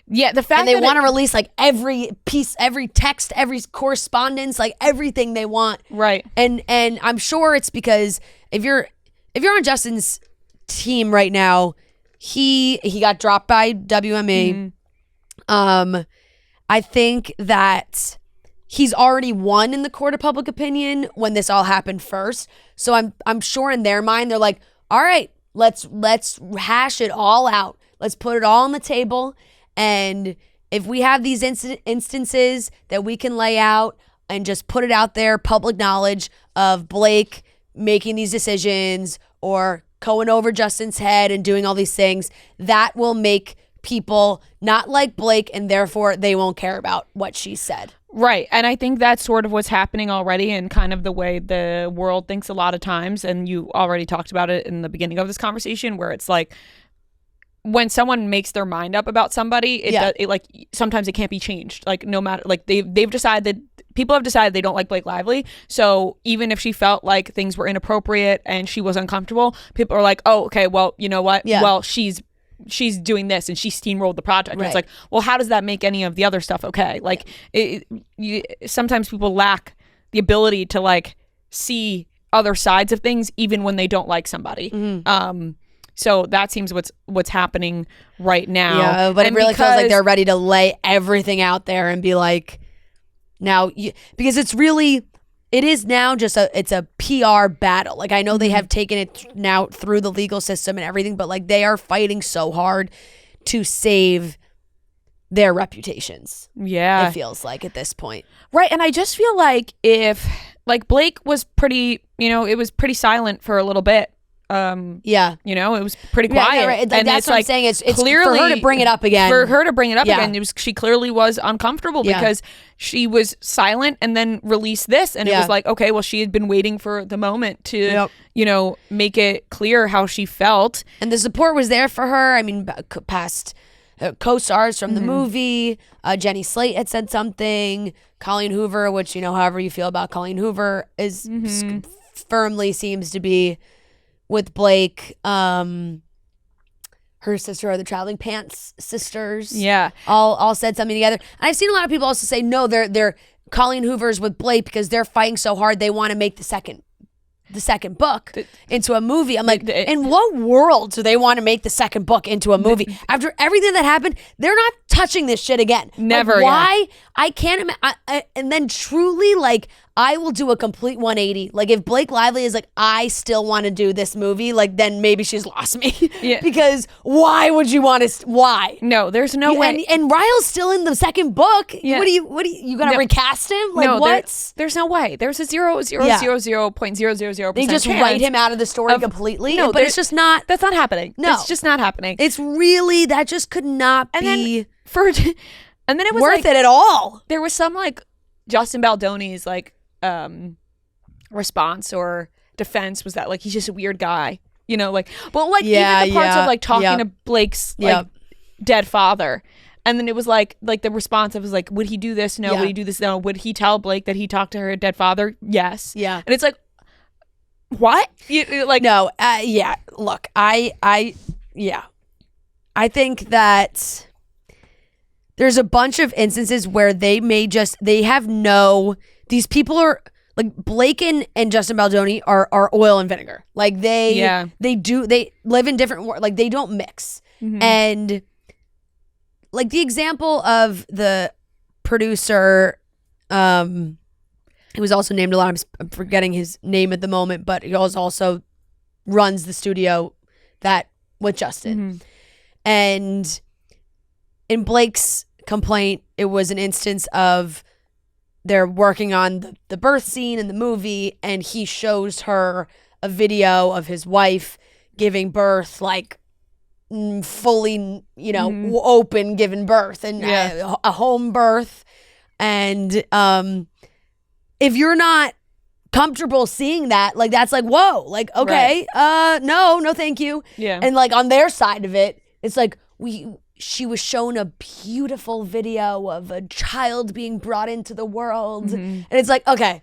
Yeah, the fact and they that want to release like every piece, every text, every correspondence, like everything they want. Right. And I'm sure it's because if you're on Justin's team right now, he got dropped by WME. I think that he's already won in the court of public opinion when this all happened first. So I'm sure in their mind they're like, all right, let's hash it all out. Let's put it all on the table. And if we have these instances that we can lay out and just put it out there, public knowledge of Blake making these decisions or going over Justin's head and doing all these things, that will make people not like Blake, and therefore they won't care about what she said. Right. And I think that's sort of what's happening already, and kind of the way the world thinks a lot of times. And you already talked about it in the beginning of this conversation, where it's like, when someone makes their mind up about somebody, it like sometimes it can't be changed. Like no matter, like they've decided, people have decided they don't like Blake Lively. So even if she felt like things were inappropriate and she was uncomfortable, people are like, oh, okay, well, you know what? Yeah. Well, she's doing this and she steamrolled the project. Right. And it's like, well, how does that make any of the other stuff okay? Like sometimes people lack the ability to like see other sides of things even when they don't like somebody. So that seems what's happening right now. Yeah, but it really feels like they're ready to lay everything out there and be like, now, because it is now just it's a PR battle. Like I know they have taken it now through the legal system and everything, but like they are fighting so hard to save their reputations. Yeah. It feels like at this point. Right. And I just feel like if like Blake was pretty, it was pretty silent for a little bit. It was pretty quiet. Yeah, right. Like, and that's what I'm saying. It's clearly for her to bring it up again. She clearly was uncomfortable because she was silent and then released this, and it was like, okay, well, she had been waiting for the moment to, make it clear how she felt, and the support was there for her. I mean, past co-stars from the movie, Jenny Slate had said something. Colleen Hoover, which however you feel about Colleen Hoover, is firmly seems to be with Blake. Her sister are the Traveling Pants sisters. Yeah. All said something together. And I've seen a lot of people also say, no, they're Colleen Hoover's with Blake because they're fighting so hard they want to make the second book into a movie. I'm like, in what world do they want to make the second book into a movie? After everything that happened, they're not touching this shit again. Never. Like, why? I can't imagine. And then truly, like, I will do a complete 180. Like, if Blake Lively is like, I still want to do this movie, like, then maybe she's lost me. Yeah. Because why would you want to? Why? No, there's no way. And Ryle's still in the second book. Yeah. What do you gonna recast him? Like, no, what? There's no way. There's a 0.00000%. They just write him out of the story completely. No, but it's just not. That's not happening. No, it's just not happening. It's really that just could not be and then it was worth it at all. There was some like Justin Baldoni's like response or defense was that like he's just a weird guy, you know, like even the parts of like talking to Blake's like dead father, and then it was like the response was like, would he do this? No. Would he do this? No. Would he tell Blake that he talked to her dead father? Yes. Yeah. And it's like, what? Like no. Look, I think that there's a bunch of instances where these people are like Blake and Justin Baldoni are oil and vinegar. Like they live in different, like they don't mix. Mm-hmm. And like the example of the producer, he was also named a lot. I'm forgetting his name at the moment, but he also runs the studio that with Justin. Mm-hmm. And in Blake's complaint, it was an instance of they're working on the birth scene in the movie, and he shows her a video of his wife giving birth, like fully, open, giving birth, and a home birth. And if you're not comfortable seeing that, like that's like, whoa, like, okay, right. No, thank you. Yeah. And like on their side of it, it's like she was shown a beautiful video of a child being brought into the world. Mm-hmm. And it's like, okay,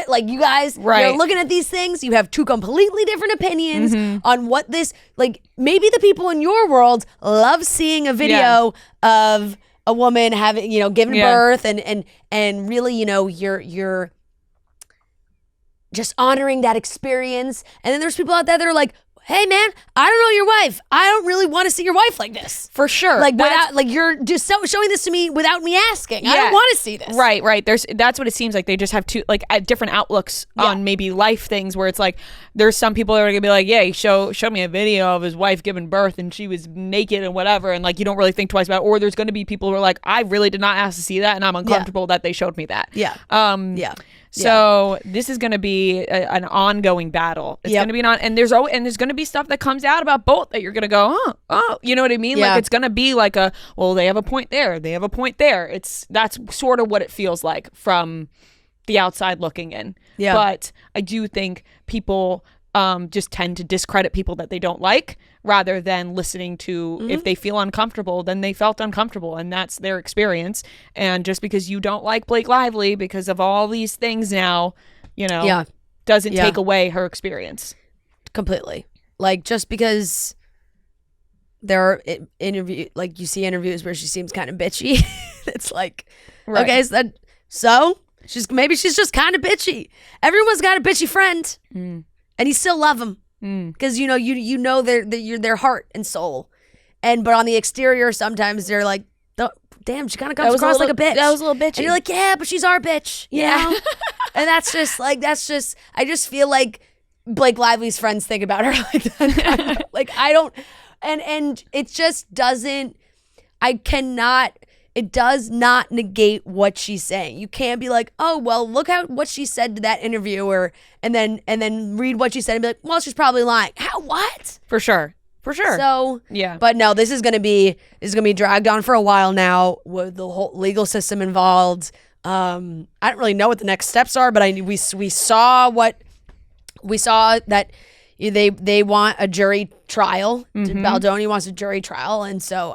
like you guys, you're looking at these things. You have two completely different opinions on what this, like maybe the people in your world love seeing a video of a woman having, giving birth and really, you're just honoring that experience. And then there's people out there that are like, hey man, I don't know your wife. I don't really want to see your wife like this. For sure. Like you're just showing this to me without me asking. Yeah. I don't want to see this. Right. That's what it seems like. They just have two like different outlooks on maybe life things where it's like there's some people that are gonna be like, yeah, show me a video of his wife giving birth and she was naked and whatever, and like you don't really think twice about it. Or there's gonna be people who are like, I really did not ask to see that and I'm uncomfortable that they showed me that. Yeah. So this is going to be an ongoing battle. It's going to be and there's going to be stuff that comes out about both that you're going to go, oh, you know what I mean? Yeah. Like it's going to be like they have a point there. They have a point there. That's sort of what it feels like from the outside looking in. Yeah. But I do think people just tend to discredit people that they don't like rather than listening to if they feel uncomfortable, then they felt uncomfortable and that's their experience. And just because you don't like Blake Lively because of all these things now, doesn't take away her experience. Completely. Like just because there are like you see interviews where she seems kind of bitchy. It's like, okay, so she's just kind of bitchy. Everyone's got a bitchy friend. And you still love them because you know you're their heart and soul, but on the exterior sometimes they're like, damn, she kind of comes across like a bitch. That was a little bitchy. And you're like, yeah, but she's our bitch, you know? And I just feel like Blake Lively's friends think about her like that. Like I don't, and it just doesn't. It does not negate what she's saying. You can't be like, oh, well, look at what she said to that interviewer and then read what she said and be like, well, she's probably lying. How, what? For sure. So, yeah. But no, this is going to be dragged on for a while now with the whole legal system involved. I don't really know what the next steps are, but we saw that they want a jury trial. Baldoni wants a jury trial, and so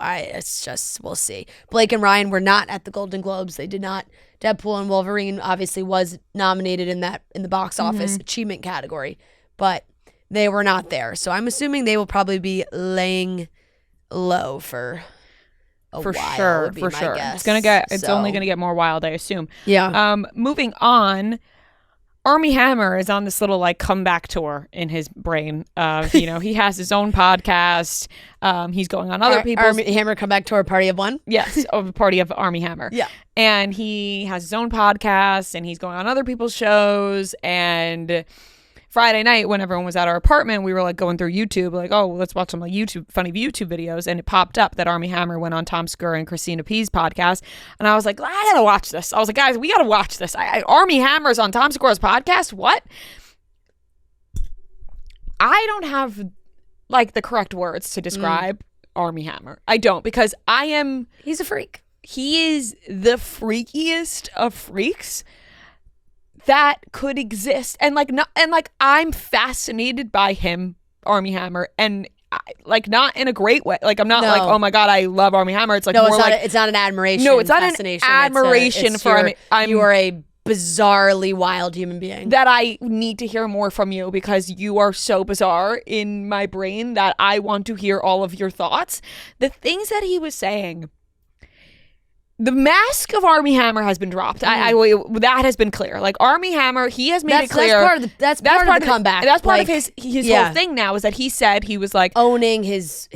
we'll see. Blake and Ryan were not at the Golden Globes. They did not Deadpool and Wolverine obviously was nominated in the box office achievement category, but they were not there. So I'm assuming they will probably be laying low for a while. For sure. Guess. It's only gonna get more wild, I assume. Yeah. Moving on. Armie Hammer is on this little like comeback tour in his brain. He has his own podcast. He's going on other people's Armie Hammer comeback tour, party of one. Yes, of the party of Armie Hammer. Yeah, and he has his own podcast, and he's going on other people's shows. And Friday night, when everyone was at our apartment, we were like going through YouTube, like, oh, let's watch some like funny YouTube videos, and it popped up that Armie Hammer went on Tom Segura and Christina P's podcast, and I was like, I gotta watch this. I was like, guys, we gotta watch this. Armie Hammer's on Tom Segura's podcast. What? I don't have like the correct words to describe Armie Hammer. I don't, because he's a freak. He is the freakiest of freaks that could exist, and I'm fascinated by him, Armie Hammer, and not in a great way. Like I'm not like, oh my god, I love Armie Hammer. It's like no, more it's not an admiration. No, it's not an fascination. admiration for Armie. You are a bizarrely wild human being that I need to hear more from you, because you are so bizarre in my brain that I want to hear all of your thoughts. The things that he was saying. The mask of Armie Hammer has been dropped. That has been clear. Like Armie Hammer, he has made it clear. That's part of the comeback. That's part of his whole thing now, is that he said he was like owning his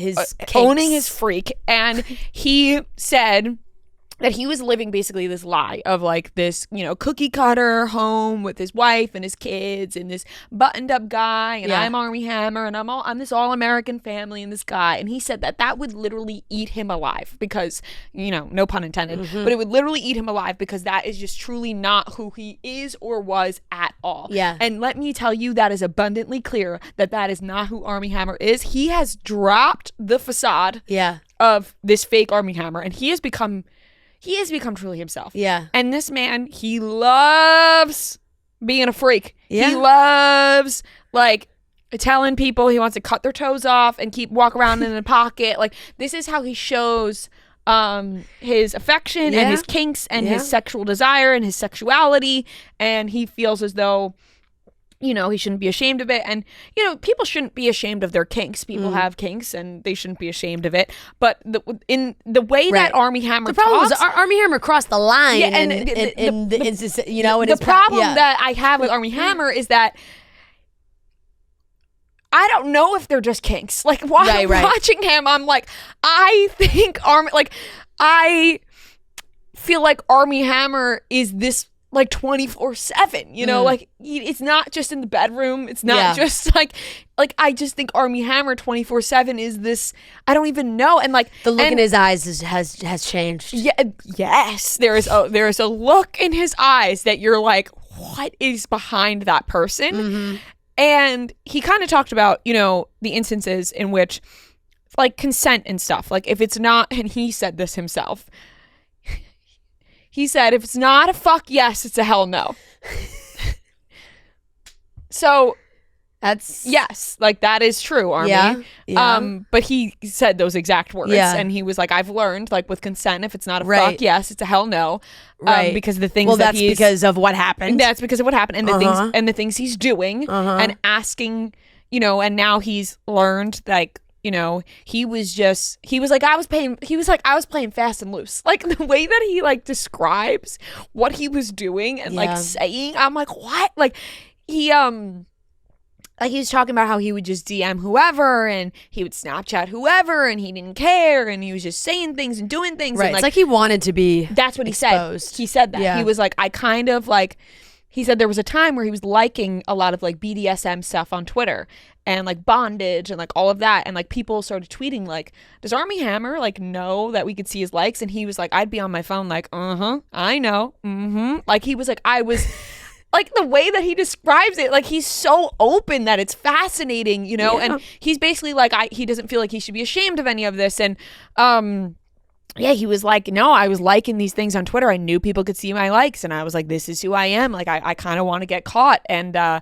owning his freak, and he said that he was living basically this lie of like this, cookie cutter home with his wife and his kids and this buttoned up guy, and I'm Armie Hammer, and I'm this all American family and this guy. And he said that would literally eat him alive, because, no pun intended, but it would literally eat him alive, because that is just truly not who he is or was at all. Yeah. And let me tell you, that is abundantly clear that is not who Armie Hammer is. He has dropped the facade of this fake Armie Hammer, and he has become truly himself. Yeah. And this man, he loves being a freak. Yeah. He loves like telling people he wants to cut their toes off and walk around in a pocket. Like, this is how he shows his affection and his kinks and his sexual desire and his sexuality. And he feels as though, he shouldn't be ashamed of it. And, people shouldn't be ashamed of their kinks. People have kinks, and they shouldn't be ashamed of it. But in the way that Armie Hammer talks... The problem talks, is Armie Hammer crossed the line. Yeah, and the problem that I have with Armie Hammer is that I don't know if they're just kinks. Like, watching him, I'm like, I think I feel like Armie Hammer is this like 24/7, like it's not just in the bedroom. It's not just like I just think Armie Hammer 24/7 is this, I don't even know. And like the look in his eyes has changed. Yeah. Yes. There is a look in his eyes that you're like, what is behind that person? And he kind of talked about, the instances in which like consent and stuff, like if it's not, and he said this himself, he said, if it's not a fuck yes, it's a hell no. So that's yes, like that is true, Armie. Yeah. But he said those exact words, and he was like, I've learned, like with consent, if it's not a fuck yes, it's a hell no. Because the things that's because of what happened. That's because of what happened, and the things he's doing and asking, and now he's learned like. He was like, I was playing fast and loose. Like the way that he like describes what he was doing and like saying, I'm like, what? Like he was talking about how he would just DM whoever and he would Snapchat whoever and he didn't care and he was just saying things and doing things. Right. And, it's like he wanted to be That's what exposed. He said that. Yeah. He was like, I kind of like, he said there was a time where he was liking a lot of like BDSM stuff on Twitter and like bondage and like all of that. And like people started tweeting like, does Armie Hammer like know that we could see his likes? And he was like, I'd be on my phone like, I know. Like he was like, I was like the way that he describes it, like he's so open that it's fascinating, and he's basically like, he doesn't feel like he should be ashamed of any of this. And, he was like, no, I was liking these things on Twitter. I knew people could see my likes. And I was like, this is who I am. Like, I kind of want to get caught. And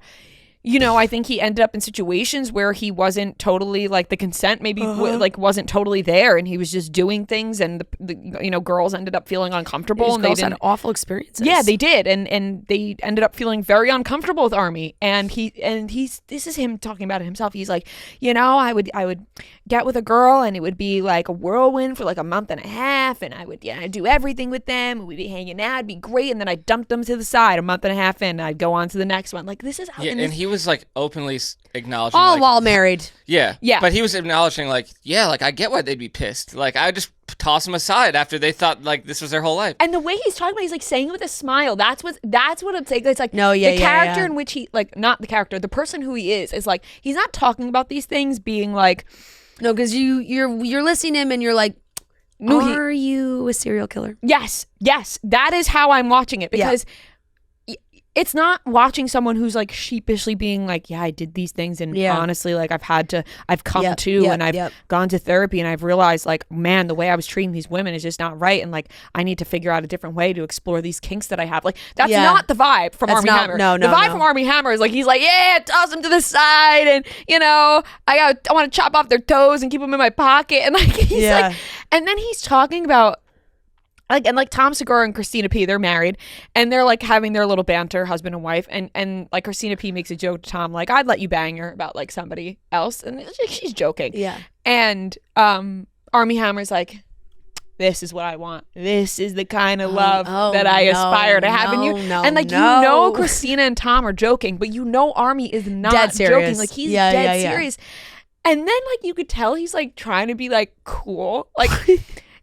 you know, I think he ended up in situations where he wasn't totally like the consent maybe like wasn't totally there, and he was just doing things, and the you know, girls ended up feeling uncomfortable. These and girls they had awful experiences. Yeah, they did, and they ended up feeling very uncomfortable with Armie. And he's this is him talking about it himself. He's like, you know, I would get with a girl, and it would be like a whirlwind for like a month and a half, and I'd do everything with them, and we'd be hanging out, it'd be great, and then I'd dump them to the side a month and a half in, and I'd go on to the next one. Like, this is how. Yeah, and he was like openly acknowledging all like, while married. Yeah. Yeah. But he was acknowledging like, yeah, like I get why they'd be pissed. Like I just toss them aside after they thought like this was their whole life. And the way he's talking about, he's like saying it with a smile. That's what I'm saying. It's like the character in which he, like, not the character, the person who he is like, he's not talking about these things being like, no, because you're listening to him and you're like, no, are you a serial killer? Yes, that is how I'm watching it, because it's not watching someone who's like sheepishly being like, yeah, I did these things, and honestly, like I've come to, and I've gone to therapy, and I've realized like, man, the way I was treating these women is just not right, and like I need to figure out a different way to explore these kinks that I have. Like that's not the vibe from Armie Hammer. No, the vibe from Armie Hammer is like, he's like, yeah, toss them to the side, and you know, I want to chop off their toes and keep them in my pocket, and like he's like, and then he's talking about. Like Tom Segura and Christina P, they're married, and they're like having their little banter, husband and wife, and like Christina P makes a joke to Tom like, I'd let you bang her about like somebody else, and she's joking. Yeah. And Armie Hammer's like, this is what I want. This is the kind of love that I aspire to have. And you know Christina and Tom are joking, but you know Armie is not dead serious. joking. Like he's dead serious. And then like you could tell he's like trying to be like cool. Like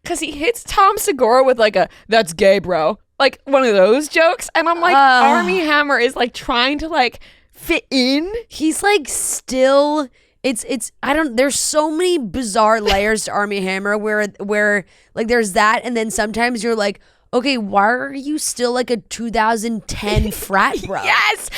because he hits Tom Segura with like that's gay, bro. Like one of those jokes. And I'm like, Armie Hammer is like trying to like fit in. He's like still, there's so many bizarre layers to Armie Hammer where like there's that. And then sometimes you're like, okay, why are you still like a 2010 frat bro? Yes,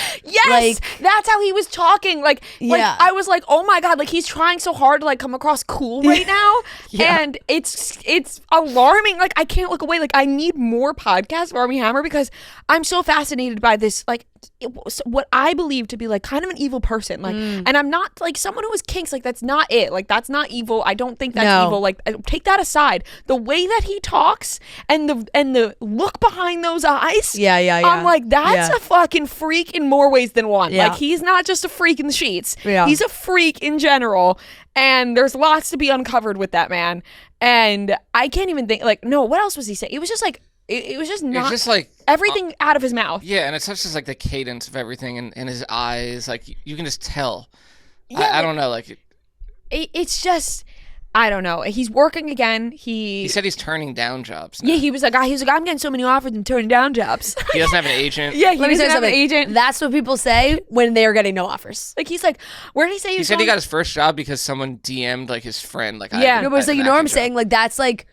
like, that's how he was talking. Like I was like, oh my god, like he's trying so hard to like come across cool right now, and it's alarming. Like I can't look away. Like I need more podcasts of Armie Hammer because I'm so fascinated by this. Like what I believe to be like kind of an evil person. Like, and I'm not like someone who has kinks. Like that's not it. Like that's not evil. I don't think that's evil. Like take that aside. The way that he talks and the look behind those eyes. I'm like, that's a fucking freak in more ways than one. Like he's not just a freak in the sheets. He's a freak in general. And there's lots to be uncovered with that man. And I can't even think like, no, what else was he saying? It was just like, it was just not, just like everything out of his mouth. Yeah, and it's just like the cadence of everything in his eyes. Like you can just tell. Yeah, I don't know. Like it's just, I don't know. He's working again. He said he's turning down jobs now. Yeah, he was like, I'm getting so many offers and turning down jobs. He doesn't have an agent. Yeah, he doesn't have an agent. That's what people say when they are getting no offers. Like he's like, where did he say he said he got his first job because someone DM'd like his friend. Like no, but it's like, you know what I'm saying? Like that's like,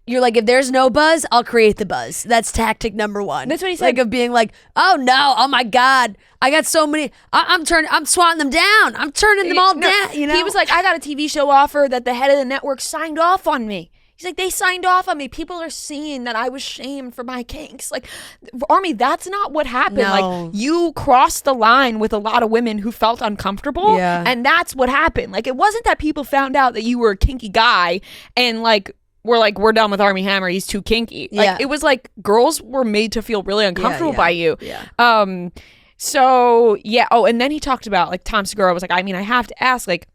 you're like, if there's no buzz, I'll create the buzz. That's tactic number one. That's what he said. Like of being like, oh no, oh my god, I got so many. I'm swatting them down. I'm turning them all down. You know, he was like, I got a TV show offer that the head of the network signed off on me. He's like, they signed off on me. People are seeing that I was shamed for my kinks. Like, Armie, that's not what happened. No. Like, you crossed the line with a lot of women who felt uncomfortable. Yeah. And that's what happened. Like, it wasn't that people found out that you were a kinky guy and like, we're done with Armie Hammer. He's too kinky. Like, it was like girls were made to feel really uncomfortable by you. Yeah. So yeah. Oh, and then he talked about like Tom Segura was like, I mean, I have to ask, like,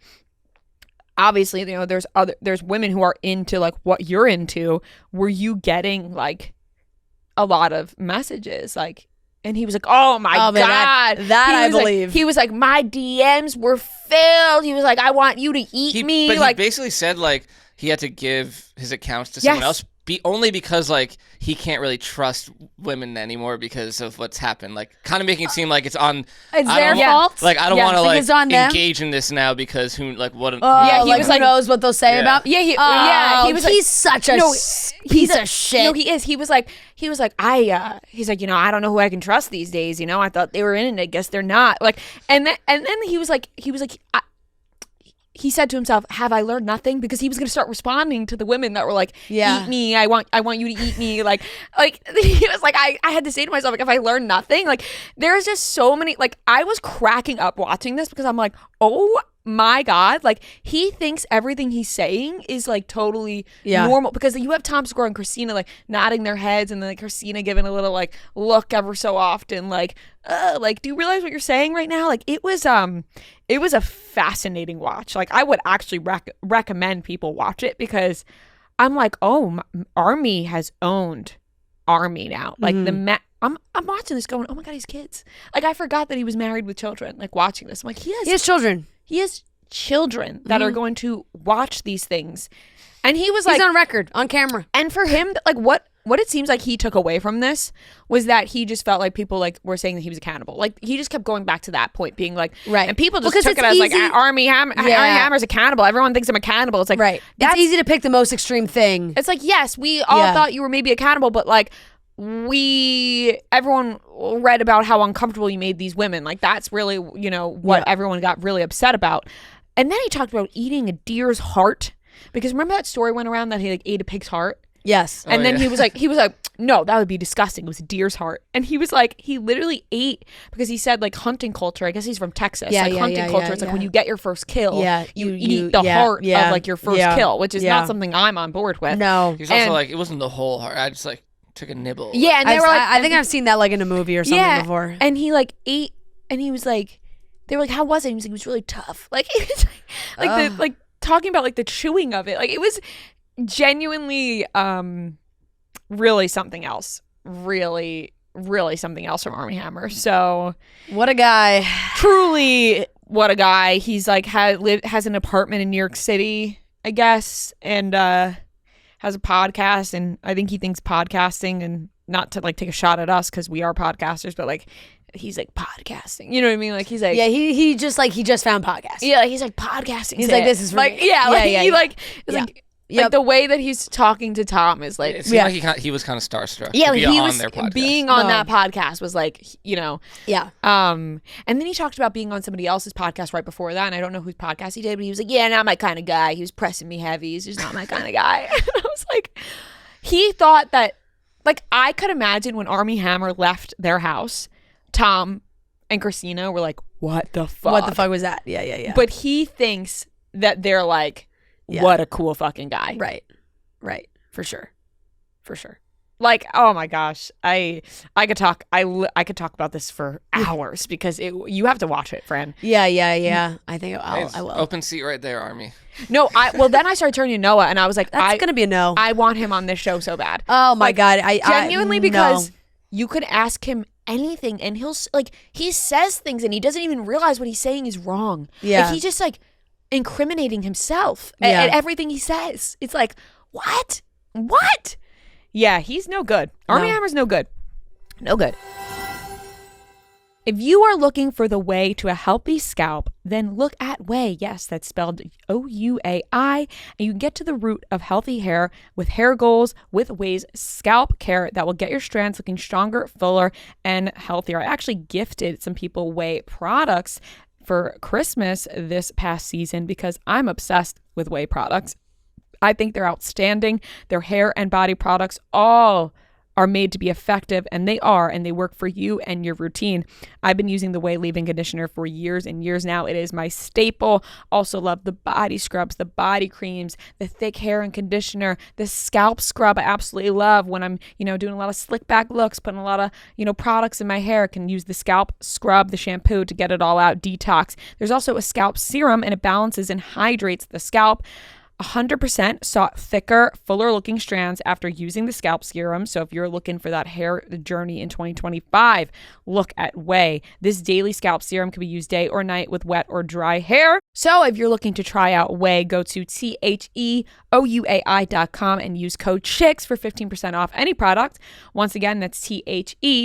obviously, you know, there's women who are into like what you're into. Were you getting like a lot of messages? Like, and he was like, oh my God. That I believe. He was like, my DMs were filled. He was like, I want you to eat me. But like, he basically said like he had to give his accounts to someone else. Only because like he can't really trust women anymore because of what's happened. Like kind of making it seem like it's their fault. Like I don't want to like engage them. in this now because who like what? He was like, who knows what they'll say about? Yeah, he was. He's such a piece of shit. No, he is. He was like, he's like, you know, I don't know who I can trust these days. You know, I thought they were in it. I guess they're not. Like, and then he was like. he said to himself, have I learned nothing? Because he was going to start responding to the women that were like, Yeah. eat me. I want you to eat me. Like he was like, I had to say to myself, like, if I learned nothing, like there's just so many, like I was cracking up watching this because I'm like, oh my God, like he thinks everything he's saying is like totally normal, because you have Tom Segura and Christina like nodding their heads, and then like Christina giving a little like look ever so often, like do you realize what you're saying right now? Like it was a fascinating watch. Like I would actually recommend people watch it, because I'm like, oh, Armie has owned Armie now. Like I'm watching this going, oh my God, he's kids. Like I forgot that he was married with children. Like watching this, I'm like, he has children. He has children that are going to watch these things. And he was like, he's on record, on camera. And for him, like what it seems like he took away from this was that he just felt like people like were saying that he was a cannibal. Like he just kept going back to that point, being like, right. And people just took it as like, Armie Hammer's a cannibal. Everyone thinks I'm a cannibal. It's like, right. It's easy to pick the most extreme thing. It's like, yes, we all thought you were maybe a cannibal, but like everyone read about how uncomfortable you made these women. Like that's really, what everyone got really upset about. And then he talked about eating a deer's heart, because remember that story went around that he like ate a pig's heart? Yes. And then he was like, no, that would be disgusting. It was a deer's heart. And he was like, he literally ate, because he said like hunting culture. I guess he's from Texas. Hunting culture. It's like when you get your first kill, you eat the heart of like your first kill, which is not something I'm on board with. No. He's also like, it wasn't the whole heart. I just like took a nibble. Yeah, and they were like, I think I've seen that like in a movie or something before. And he like ate, and he was like, they were like, how was it? He was like, it was really tough. Like it was like talking about like the chewing of it. Like it was genuinely really something else. Really something else from Armie Hammer. So what a guy. Truly what a guy. He's like has an apartment in New York City, I guess, and has a podcast, and I think he thinks podcasting, and not to like take a shot at us because we are podcasters, but like he's like podcasting, you know what I mean? Like he's like, he just found podcasting. Yeah, like he's like podcasting. He's like, this is for like me. Like the way that he's talking to Tom is like, it seemed like he was kind of starstruck. Yeah, to be he on was their podcast. being on that podcast was like, Yeah. And then he talked about being on somebody else's podcast right before that, and I don't know whose podcast he did, but he was like, yeah, not my kind of guy. He was pressing me heavy. He's just not my kind of guy. And I was like, he thought that, like, I could imagine when Armie Hammer left their house, Tom and Christina were like, what the fuck? What the fuck was that? Yeah. But he thinks that they're like, what a cool fucking guy. Right. For sure. Like, oh my gosh, I could talk about this for hours, because you have to watch it, Fran. Yeah. I think I will. Open seat right there, Armie. No, then I started turning to Noah, and I was like, that's gonna be a no. I want him on this show so bad. Oh my God, I genuinely, because you could ask him anything, and he'll like, he says things, and he doesn't even realize what he's saying is wrong. Yeah, like, he's just like incriminating himself at everything he says. It's like, what? Yeah, he's no good. Armie Hammer's no good. No good. If you are looking for the way to a healthy scalp, then look at Way. Yes, that's spelled OUAI. And you can get to the root of healthy hair with hair goals with Way's scalp care that will get your strands looking stronger, fuller, and healthier. I actually gifted some people Way products for Christmas this past season because I'm obsessed with Way products. I think they're outstanding. Their hair and body products all are made to be effective, and they are, and they work for you and your routine. I've been using the Way leave-in conditioner for years and years now. It is my staple. Also love the body scrubs, the body creams, the thick hair and conditioner, the scalp scrub I absolutely love when I'm, doing a lot of slick back looks, putting a lot of, products in my hair. I can use the scalp scrub, the shampoo to get it all out, detox. There's also a scalp serum, and it balances and hydrates the scalp. 100% sought thicker, fuller looking strands after using the scalp serum. So if you're looking for that hair journey in 2025, look at Way. This daily scalp serum can be used day or night with wet or dry hair. So if you're looking to try out Way, go to THEOUAI.com and use code CHICKS for 15% off any product. Once again, that's THEOUAI.com,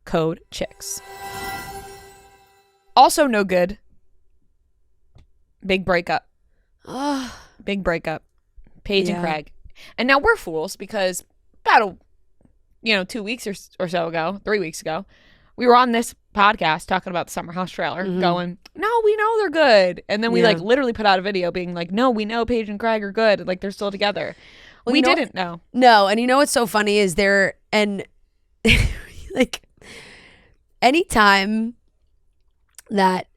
code CHICKS. Also no good. Big breakup. Big breakup. Paige and Craig. And now we're fools because about 2 weeks or so ago, 3 weeks ago, we were on this podcast talking about the Summer House trailer, going, no, we know they're good. And then we like literally put out a video being like, no, we know Paige and Craig are good. Like they're still together. Well, we didn't know. No. And you know what's so funny is like anytime that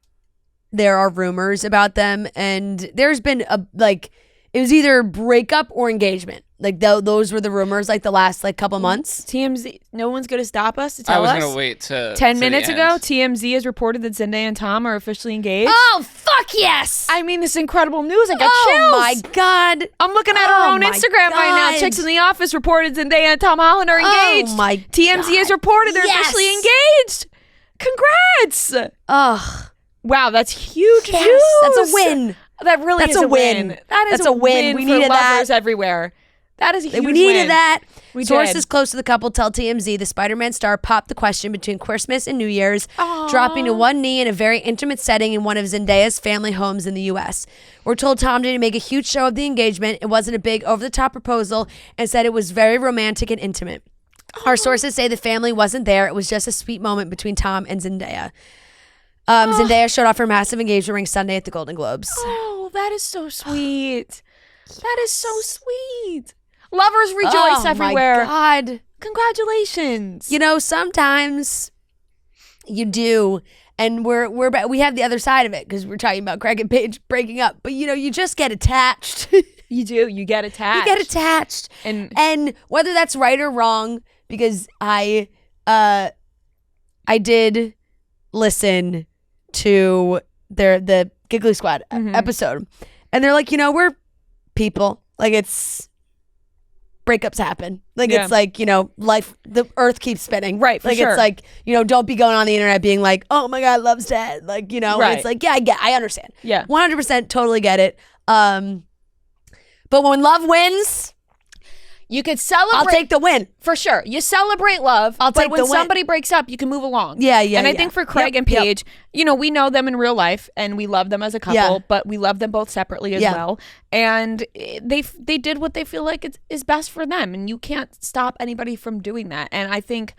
there are rumors about them, and there's been it was either breakup or engagement. Like those were the rumors like the last like couple months. TMZ, no one's going to stop us to tell us. I was going to wait to 10 minutes ago, TMZ has reported that Zendaya and Tom are officially engaged. Oh, fuck yes. I mean, this incredible news. I got chills. Oh my God. I'm looking at our own Instagram right now. Chicks in the Office reported Zendaya and Tom Holland are engaged. Oh my TMZ has reported they're officially engaged. Congrats. Ugh. Wow, that's huge news. That's a win. That's a win. That's a win. We needed lovers everywhere. That is a huge win. We needed that. did. Sources close to the couple tell TMZ the Spider-Man star popped the question between Christmas and New Year's, dropping to one knee in a very intimate setting in one of Zendaya's family homes in the U.S. We're told Tom didn't make a huge show of the engagement. It wasn't a big over-the-top proposal, and said it was very romantic and intimate. Our sources say the family wasn't there. It was just a sweet moment between Tom and Zendaya. Zendaya showed off her massive engagement ring Sunday at the Golden Globes. Oh, that is so sweet. That is so sweet. Lovers rejoice everywhere. Oh my God. Congratulations. You know, sometimes you do, and we have the other side of it because we're talking about Craig and Paige breaking up. But you know, you just get attached. You do. You get attached. You get attached. And whether that's right or wrong, because I did listen to the Giggly Squad episode, and they're like, you know, we're people. Like breakups happen. Like it's like, you know, life, the earth keeps spinning. Right. Like it's like, you know, don't be going on the internet being like, oh my God, love's dead. Like, you know, right. It's like, yeah, I understand. Yeah. 100% totally get it. But when love wins, you could celebrate. I'll take the win. For sure. You celebrate love. I'll take the win. When somebody breaks up, you can move along. Yeah. And I think for Craig and Paige, you know, we know them in real life and we love them as a couple, but we love them both separately as well. And they did what they feel like is best for them. And you can't stop anybody from doing that. And I think,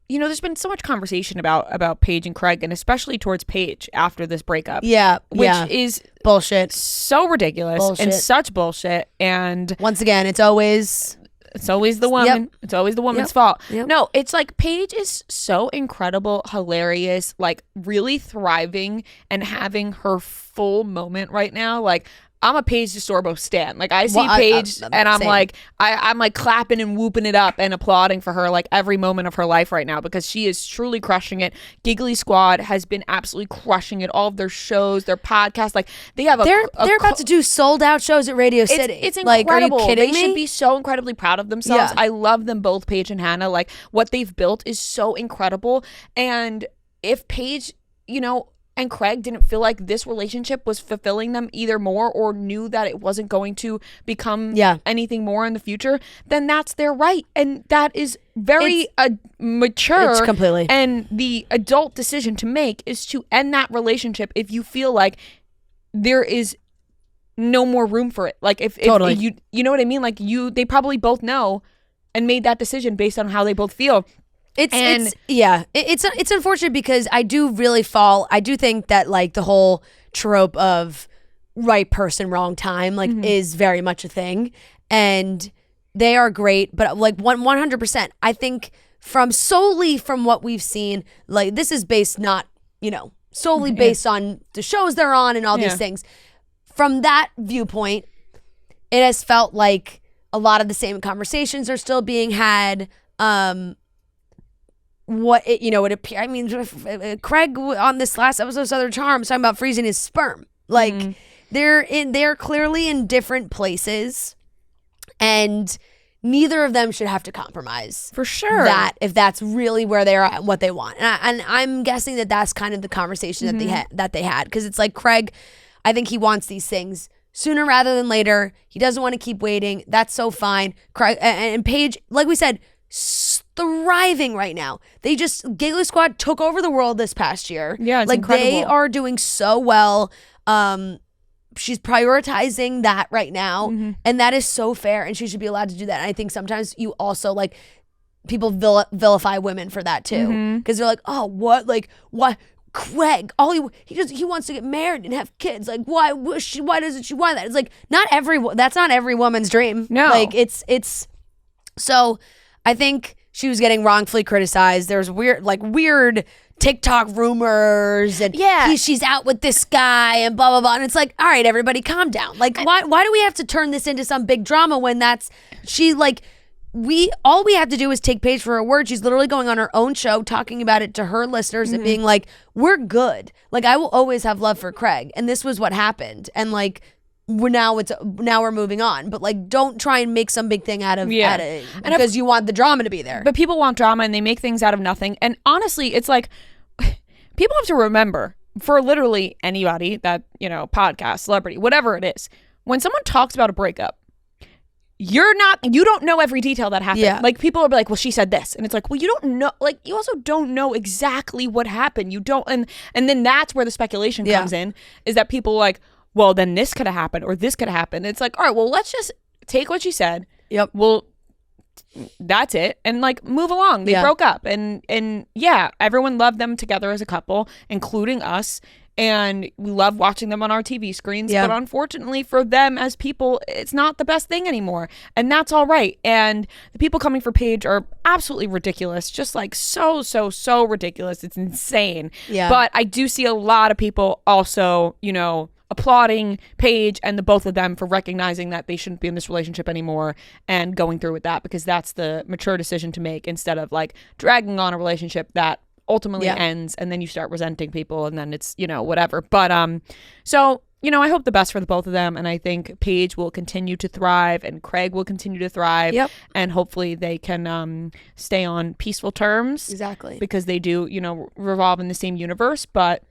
you know, there's been so much conversation about Paige and Craig, and especially towards Paige after this breakup. Yeah. Which is bullshit. So ridiculous and such bullshit. And once again, it's always the woman. Yep. It's always the woman's fault. Yep. No, it's like Paige is so incredible, hilarious, like really thriving and having her full moment right now. Like, I'm a Paige DeSorbo stan. Like, I see Paige and I'm like, I'm like clapping and whooping it up and applauding for her like every moment of her life right now, because she is truly crushing it. Giggly Squad has been absolutely crushing it. All of their shows, their podcasts, like they're about to do sold out shows at Radio City. It's incredible. Like, are you kidding me? They should be so incredibly proud of themselves. Yeah. I love them both, Paige and Hannah. Like, what they've built is so incredible. And if Paige, you know, and Craig didn't feel like this relationship was fulfilling them either more, or knew that it wasn't going to become anything more in the future, then that's their right. And that is very mature. It's completely. And the adult decision to make is to end that relationship if you feel like there is no more room for it. Like if you know what I mean? Like they probably both know and made that decision based on how they both feel. It's unfortunate because I do think that like the whole trope of right person, wrong time, like is very much a thing, and they are great, but like 100%, I think solely from what we've seen, like this is based not, you know, solely based on the shows they're on and all these things. From that viewpoint, it has felt like a lot of the same conversations are still being had. I mean, Craig on this last episode of Southern Charm was talking about freezing his sperm. Like they're clearly in different places, and neither of them should have to compromise for sure. That if that's really where they're at and what they want, and I'm guessing that that's kind of the conversation that they had, because it's like Craig, I think he wants these things sooner rather than later. He doesn't want to keep waiting. That's so fine. Craig and Paige, like we said, thriving right now. Giggly Squad took over the world this past year. Yeah, it's like incredible. They are doing so well. She's prioritizing that right now, and that is so fair, and she should be allowed to do that. And I think sometimes you also like people vilify women for that too, because they're like, oh, what, like, why Craig, he wants to get married and have kids, like, why doesn't she want that? It's like, that's not every woman's dream. No, like it's so I think she was getting wrongfully criticized. There's weird TikTok rumors and she's out with this guy and blah blah blah, and it's like, all right, everybody calm down. Like, why do we have to turn this into some big drama when all we have to do is take Paige for her word. She's literally going on her own show, talking about it to her listeners and being like, we're good. Like, I will always have love for Craig, and this was what happened. And like, now we're moving on. But like, don't try and make some big thing out of it because you want the drama to be there. But people want drama, and they make things out of nothing. And honestly, it's like, people have to remember, for literally anybody that, podcast, celebrity, whatever it is, when someone talks about a breakup, you don't know every detail that happened. Yeah. Like, people will be like, well, she said this. And it's like, well, you don't know, like, you also don't know exactly what happened. You don't, and then that's where the speculation comes in, is that people are like, well, then this could have happened or this could have happened. It's like, all right, well, let's just take what she said. Yep. Well, that's it. And like, move along. They broke up. And everyone loved them together as a couple, including us. And we love watching them on our TV screens. But unfortunately for them as people, it's not the best thing anymore. And that's all right. And the people coming for Paige are absolutely ridiculous. Just like so ridiculous. It's insane. Yeah. But I do see a lot of people also, applauding Paige and the both of them for recognizing that they shouldn't be in this relationship anymore and going through with that, because that's the mature decision to make, instead of like dragging on a relationship that ultimately ends, and then you start resenting people, and then it's whatever. But so I hope the best for the both of them, and I think Paige will continue to thrive and Craig will continue to thrive. Yep. And hopefully they can stay on peaceful terms. Exactly. Because they do revolve in the same universe. But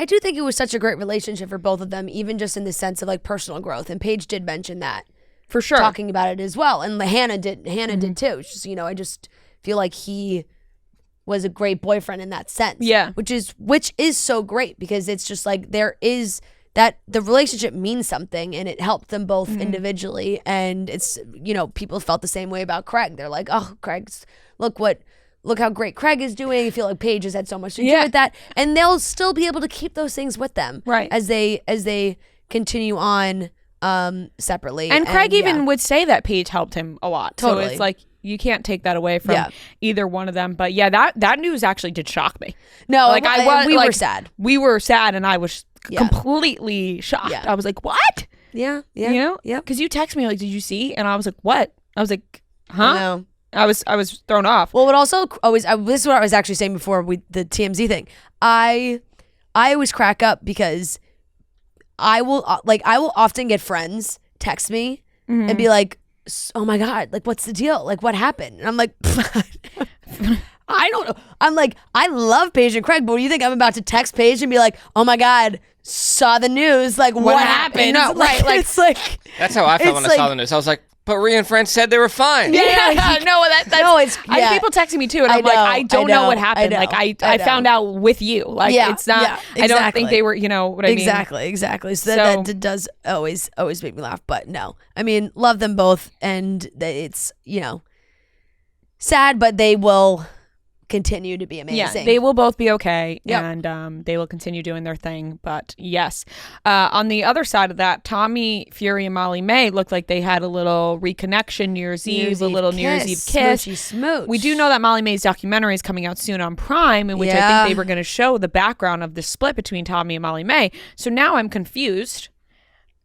I do think it was such a great relationship for both of them, even just in the sense of like personal growth, and Paige did mention that for sure, talking about it as well, and Hannah did too. It's just I just feel like he was a great boyfriend in that sense. Yeah. Which is so great, because it's just like, there is that the relationship means something, and it helped them both individually. And it's, people felt the same way about Craig. They're like, oh, look how great Craig is doing. I feel like Paige has had so much to do with that. And they'll still be able to keep those things with them. Right. As they continue on separately. And Craig even would say that Paige helped him a lot. Totally. So it's like, you can't take that away from either one of them. But yeah, that news actually did shock me. No, like we were sad. We were sad, and I was completely shocked. Yeah. I was like, what? Yeah. Yeah. Because you text me like, did you see? And I was like, what? I was like, huh? No. I was thrown off. Well, it also always, this is what I was actually saying before with the TMZ thing. I always crack up because I will often get friends text me and be like, oh my God, like, what's the deal? Like, what happened? And I'm like, I don't know. I'm like, I love Paige and Craig, but do you think I'm about to text Paige and be like, oh my God, saw the news, like, what happened? No, right. Like, it's like, that's how I felt when I saw the news. I was like, but Rhea and friends said they were fine. Yeah. No, that's I have people texting me too, and I'm like, I don't know what happened. Like, I found out with you. Like, it's not. Yeah, exactly. I don't think they were. You know what I mean? Exactly. So that does always make me laugh. But no, I mean, love them both, and it's sad, but they will continue to be amazing. Yeah, they will both be okay, and they will continue doing their thing. But yes, on the other side of that, Tommy Fury and Molly May looked like they had a little reconnection New Year's Eve, a little New Year's Eve kiss. Smooch. We do know that Molly May's documentary is coming out soon on Prime, in which I think they were going to show the background of the split between Tommy and Molly May. So now I'm confused.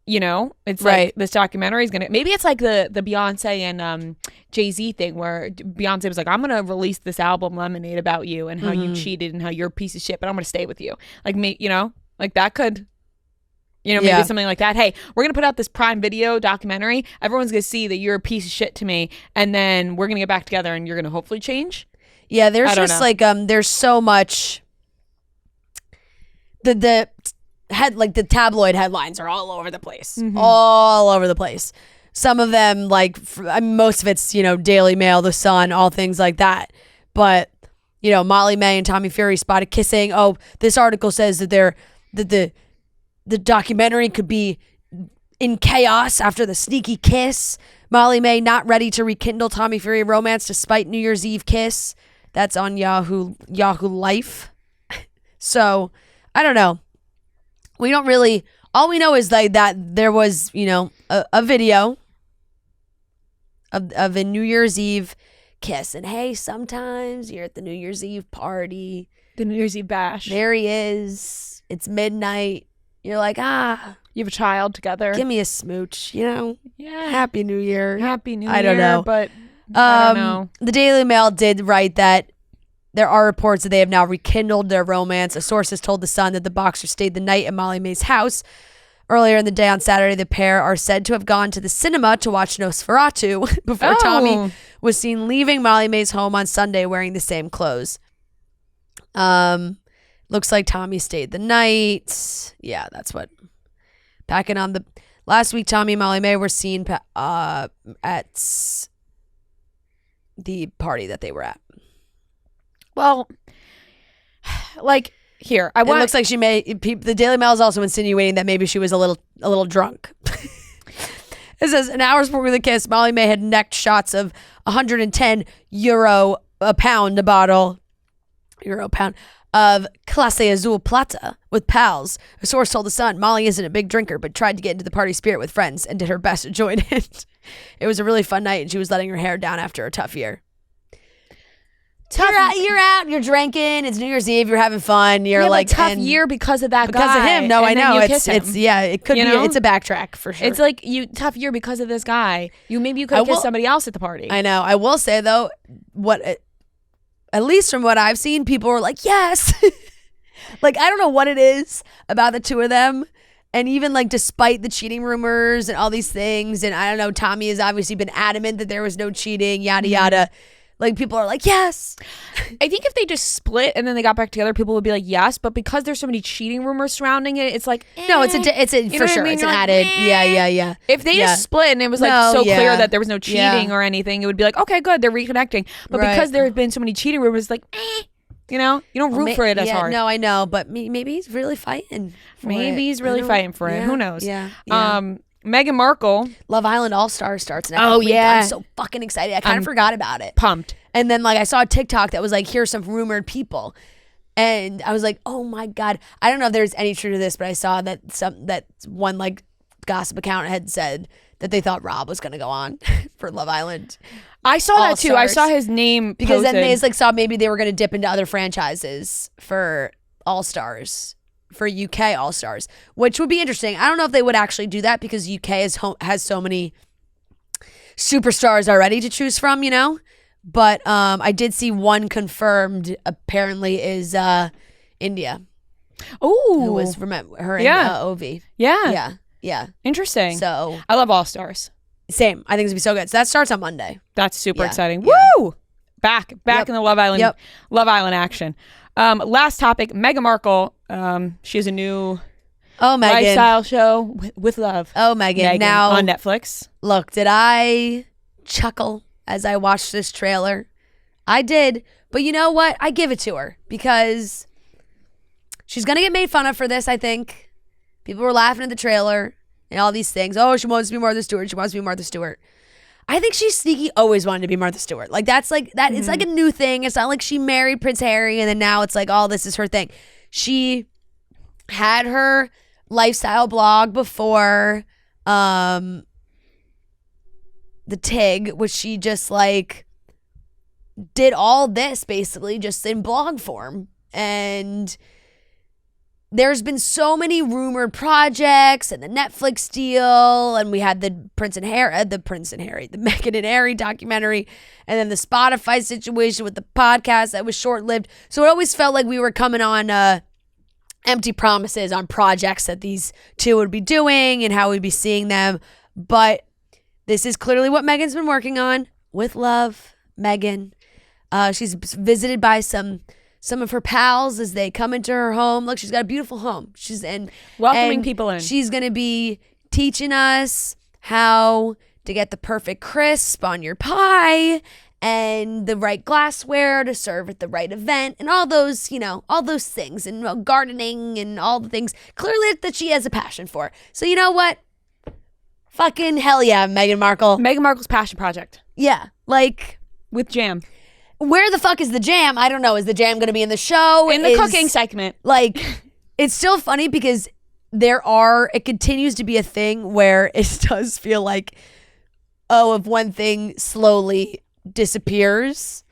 It's like this documentary is gonna, maybe it's like the Beyonce and Jay-Z thing, where Beyonce was like, I'm gonna release this album Lemonade about you and how you cheated and how you're a piece of shit, but I'm gonna stay with you. Like, me, like that could, maybe something like that. Hey, we're gonna put out this Prime Video documentary. Everyone's gonna see that you're a piece of shit to me, and then we're gonna get back together and you're gonna hopefully change. Yeah, there's just like there's so much. The tabloid headlines are all over the place. All over the place. Some of them, like, most of it's, Daily Mail, The Sun, all things like that. But, Molly May and Tommy Fury spotted kissing. Oh, this article says that the documentary could be in chaos after the sneaky kiss. Molly May not ready to rekindle Tommy Fury romance despite New Year's Eve kiss. That's on Yahoo Life. So, I don't know. We don't really... All we know is like that there was, a video of a New Year's Eve kiss. And hey, sometimes you're at the New Year's Eve party. The New Year's Eve bash. There he is. It's midnight. You're like, you have a child together. give me a smooch, Yeah. Happy New Year. Happy New Year. I don't know. But I don't know. The Daily Mail did write that there are reports that they have now rekindled their romance. A source has told The Sun that the boxer stayed the night at Molly May's house. Earlier in the day on Saturday, the pair are said to have gone to the cinema to watch Nosferatu before Tommy was seen leaving Molly May's home on Sunday wearing the same clothes. Looks like Tommy stayed the night. Yeah, that's what. Packing on the... Last week, Tommy and Molly May were seen at the party that they were at. Well, like... Here, It looks like she may. The Daily Mail is also insinuating that maybe she was a little drunk. It says an hour before the kiss, Molly May had necked shots of €110 a pound, a bottle, euro pound of Clase Azul Plata with pals. A source told The Sun Molly isn't a big drinker, but tried to get into the party spirit with friends and did her best to join in. It was a really fun night, and she was letting her hair down after a tough year. You're out, you're drinking, it's New Year's Eve, you're having fun, you're like tough year because of that guy. Because of him. No, I know. It's it could be know? It's a backtrack for sure. It's like tough year because of this guy. Maybe you could have kissed somebody else at the party. I know. I will say though, at least from what I've seen, people were like, yes. Like, I don't know what it is about the two of them. And even like despite the cheating rumors and all these things, and I don't know, Tommy has obviously been adamant that there was no cheating, yada yada. Like, people are like, yes. I think if they just split and then they got back together, people would be like, yes. But because there's so many cheating rumors surrounding it, it's like, no, it's for sure. I mean? It's an added, yeah. If they just split and it was clear that there was no cheating or anything, it would be like, okay, good, they're reconnecting. But because there have been so many cheating rumors, like, you don't root for it as hard. No, I know, but maybe he's really fighting. He's really fighting for it. Who knows? Yeah. Meghan Markle. Love Island All-Stars starts next week. I'm so fucking excited. I kind of forgot about it. Pumped. And then like I saw a TikTok that was like, here's some rumored people. And I was like, oh my God. I don't know if there's any truth to this, but I saw that one like gossip account had said that they thought Rob was going to go on for Love Island. I saw that too. I saw his name because posted. Then they just like saw maybe they were going to dip into other franchises for All-Stars. For UK All-Stars, which would be interesting. I don't know if they would actually do that because UK has so many superstars already to choose from, But I did see one confirmed. Apparently, is India. Oh, who was her in OV? Yeah. Interesting. So I love All-Stars. Same. I think it's gonna be so good. So that starts on Monday. That's super exciting. Yeah. Woo! Back in the Love Island action. Last topic, Meghan Markle. She has a new lifestyle show with love. Oh, Meghan. Now on Netflix. Look, did I chuckle as I watched this trailer? I did. But you know what? I give it to her because she's going to get made fun of for this, I think. People were laughing at the trailer and all these things. Oh, she wants to be Martha Stewart. She wants to be Martha Stewart. I think she's sneaky always wanted to be Martha Stewart. Like, that's like, that. It's like a new thing. It's not like she married Prince Harry and then now it's like, oh, this is her thing. She had her lifestyle blog before the TIG, which she just like did all this basically just in blog form. And there's been so many rumored projects and the Netflix deal, and we had the Meghan and Harry documentary, and then the Spotify situation with the podcast that was short-lived. So it always felt like we were coming on empty promises on projects that these two would be doing and how we'd be seeing them. But this is clearly what Meghan's been working on with love. Meghan. She's visited by some of her pals as they come into her home. Look, she's got a beautiful home. She's welcoming people in. She's going to be teaching us how to get the perfect crisp on your pie and the right glassware to serve at the right event and all those, all those things and gardening and all the things clearly that she has a passion for. So you know what? Fucking hell yeah, Meghan Markle. Meghan Markle's passion project. Yeah, like with jam. Where the fuck is the jam? I don't know. Is the jam going to be in the show? In the cooking segment. Like, it's still funny because it continues to be a thing where it does feel like, if one thing slowly disappears,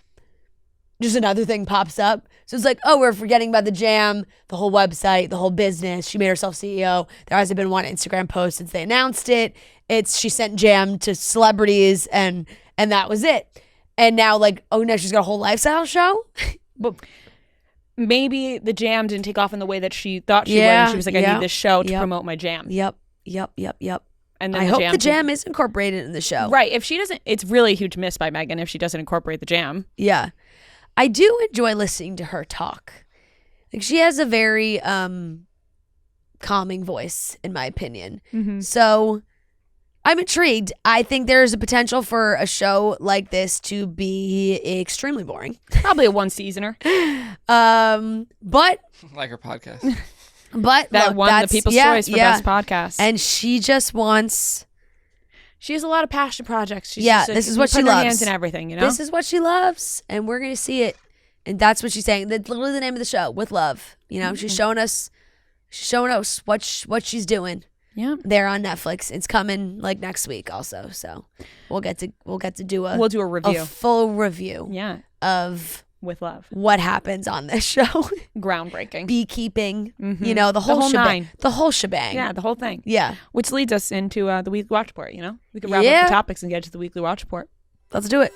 just another thing pops up. So it's like, we're forgetting about the jam, the whole website, the whole business. She made herself CEO. There hasn't been one Instagram post since they announced it. She sent jam to celebrities and that was it. And now now she's got a whole lifestyle show. But maybe the jam didn't take off in the way that she thought she would. And she was like, I need this show to promote my jam. Yep. And then I hope the jam is incorporated in the show. Right. If she doesn't, it's really a huge miss by Meghan if she doesn't incorporate the jam. Yeah. I do enjoy listening to her talk. Like, she has a very calming voice, in my opinion. Mm-hmm. So I'm intrigued. I think there's a potential for a show like this to be extremely boring. Probably a one-seasoner. But like her podcast. But that won the People's Choice for best podcast. And she just wants... She has a lot of passion projects. This is what she loves. Her hands in everything, you know? This is what she loves, and we're going to see it. And that's what she's saying. That's literally the name of the show, With Love. You know, mm-hmm. She's showing us what she's doing. Yeah. There on Netflix. It's coming next week also. So we'll get to do a review. A full review. Yeah. Of With Love. What happens on this show. Groundbreaking. Beekeeping. Mm-hmm. You know, the whole shebang. Nine. The whole shebang. Yeah, the whole thing. Yeah. Which leads us into the Weekly Watch Report, you know? We can wrap up the topics and get to the Weekly Watch Report. Let's do it.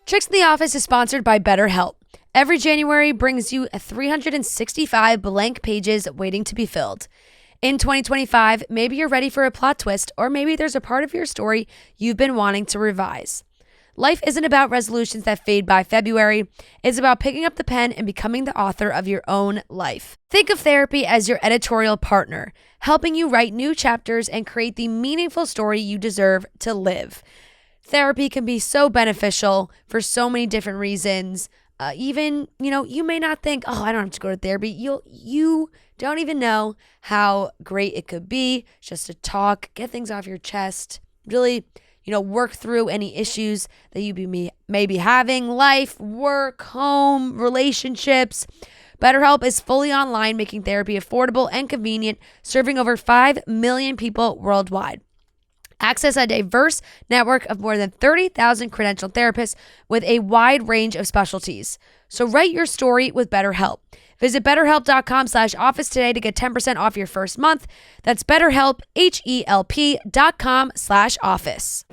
Chicks in the Office is sponsored by BetterHelp. Every January brings you 365 blank pages waiting to be filled. In 2025, maybe you're ready for a plot twist, or maybe there's a part of your story you've been wanting to revise. Life isn't about resolutions that fade by February. It's about picking up the pen and becoming the author of your own life. Think of therapy as your editorial partner, helping you write new chapters and create the meaningful story you deserve to live. Therapy can be so beneficial for so many different reasons. Even, you may not think, I don't have to go to therapy. You don't even know how great it could be just to talk, get things off your chest, really, work through any issues that you may be having, life, work, home, relationships. BetterHelp is fully online, making therapy affordable and convenient, serving over 5 million people worldwide. Access a diverse network of more than 30,000 credentialed therapists with a wide range of specialties. So write your story with BetterHelp. Visit BetterHelp.com/office today to get 10% off your first month. That's BetterHelp, HELP.com/office.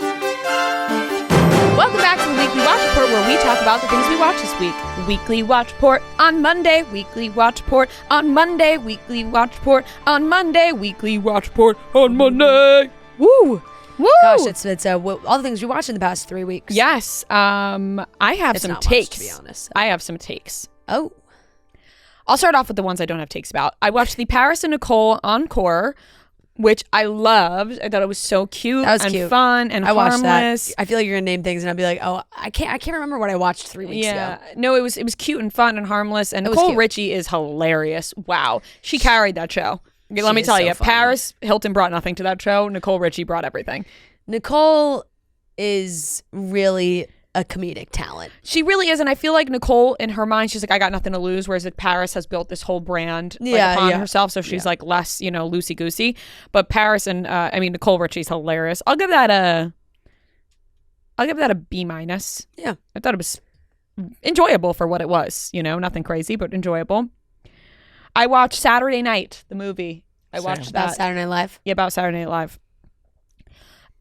Welcome back to the Weekly Watch Report, where we talk about the things we watched this week. Weekly Watch Report on Monday. Weekly Watch Report on Monday. Weekly Watch Report on Monday. Weekly Watch Report on Monday. Woo! Woo! Gosh, it's all the things we watched in the past 3 weeks. Yes. I have some takes. Much, to be honest. I have some takes. Oh. I'll start off with the ones I don't have takes about. I watched the Paris and Nicole Encore, which I loved. I thought it was so cute and fun and harmless. Watched that. I feel like you're gonna name things and I'll be like, I can't remember what I watched 3 weeks ago. No, it was cute and fun and harmless. And Nicole Richie is hilarious. Wow, she carried that show. Let me tell you, Paris Hilton brought nothing to that show. Nicole Richie brought everything. Nicole is really a comedic talent. She really is, and I feel like Nicole, in her mind, she's like, I got nothing to lose, whereas like Paris has built this whole brand upon herself, so she's like less, loosey-goosey. But Paris and, Nicole Richie's hilarious. I'll give that a B-. Yeah. I thought it was enjoyable for what it was, nothing crazy, but enjoyable. I watched Saturday Night, the movie. I watched that. About Saturday Night Live? Yeah, about Saturday Night Live.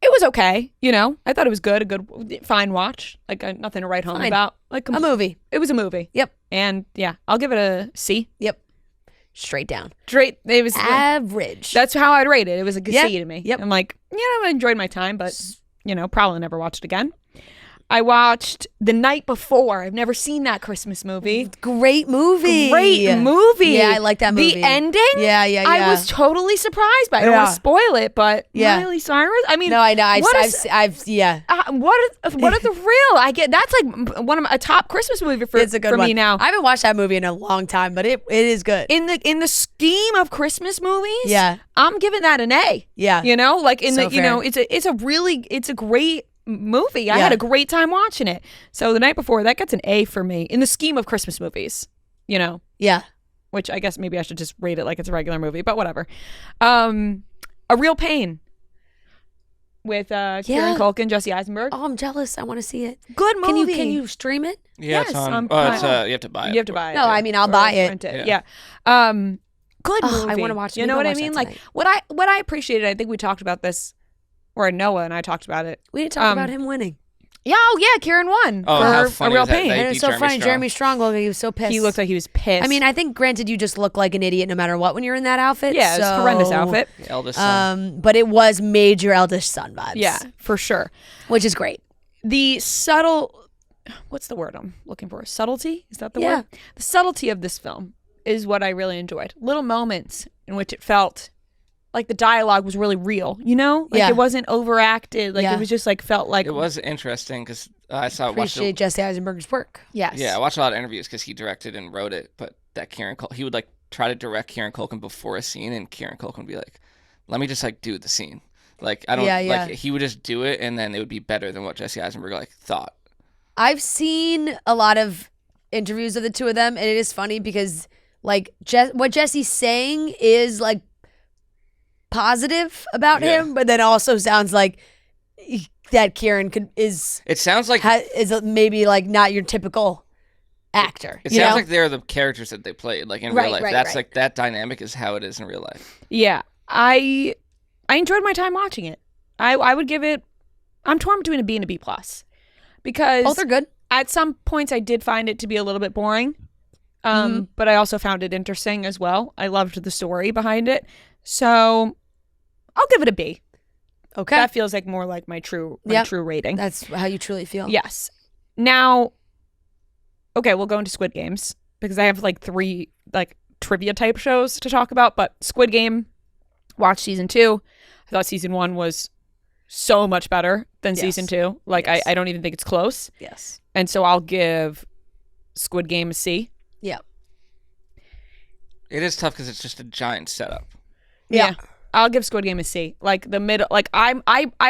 It was okay, I thought it was good, a good, fine watch. Like, nothing to write home about. Like a movie. It was a movie. Yep. And yeah, I'll give it a C. Yep. Straight down. It was average. That's how I'd rate it. It was a C to me. Yep. I'm like, I enjoyed my time, but, probably never watch it again. I watched The Night Before. I've never seen that Christmas movie. Great movie. Great movie. Yeah, I like that movie. The ending? Yeah. I was totally surprised by it. I don't want to spoil it, but Miley Cyrus? I mean, no, I know. I've what are the real? I get that's like one of a top Christmas movie for me now. I haven't watched that movie in a long time, but it is good. In the scheme of Christmas movies, yeah, I'm giving that an A. Yeah, like in so the it's a great movie. I had a great time watching it. So The Night Before, that gets an A for me in the scheme of Christmas movies. Yeah. Which I guess maybe I should just rate it like it's a regular movie, but whatever. A Real Pain with Kieran Culkin, Jesse Eisenberg. Oh, I'm jealous. I want to see it. Good movie. Can you stream it? Yeah, yes, it's on. You have to buy it. You have to buy it. No, I mean I'll buy it. Rent it. Yeah. Good movie. I want to watch it. You know what I mean? Like what I appreciated. I think we talked about this. Or Noah and I talked about it. We didn't talk about him winning. Yeah, Kieran won how for funny A Real was that? Pain. They And it was so funny. Jeremy Strong looked like he was so pissed. He looked like he was pissed. I mean, I think granted you just look like an idiot no matter what when you're in that outfit. Yeah, it's a horrendous outfit. The eldest son. But it was major eldest son vibes. Yeah, for sure. Which is great. The subtle, what's the word I'm looking for? Subtlety? Is that the word? The subtlety of this film is what I really enjoyed. Little moments in which it felt like the dialogue was really real, Like it wasn't overacted. Like it was just like felt like it was interesting because I appreciate Jesse Eisenberg's work. Yes. Yeah, I watched a lot of interviews because he directed and wrote it, but that he would like try to direct Kieran Culkin before a scene, and Kieran Culkin would be like, "Let me just like do the scene." Like I don't like he would just do it, and then it would be better than what Jesse Eisenberg like thought. I've seen a lot of interviews of the two of them, and it is funny because like what Jesse's saying is like positive about him, but then also sounds like that Kieran is. It sounds like is maybe like not your typical actor. It sounds like they're the characters that they played, like in real life. That's like that dynamic is how it is in real life. Yeah, I enjoyed my time watching it. I would give it. I'm torn between a B and a B plus because both are good. At some points, I did find it to be a little bit boring, but I also found it interesting as well. I loved the story behind it, so I'll give it a B. Okay, that feels like more like my true rating. That's how you truly feel. Yes. Now, okay, we'll go into Squid Games because I have like 3 like trivia type shows to talk about. But Squid Game, watched season 2. I thought season 1 was so much better than season 2. Like I don't even think it's close. Yes. And so I'll give Squid Game a C. Yeah. It is tough because it's just a giant setup. Yeah. I'll give Squid Game a C. Like the middle, like I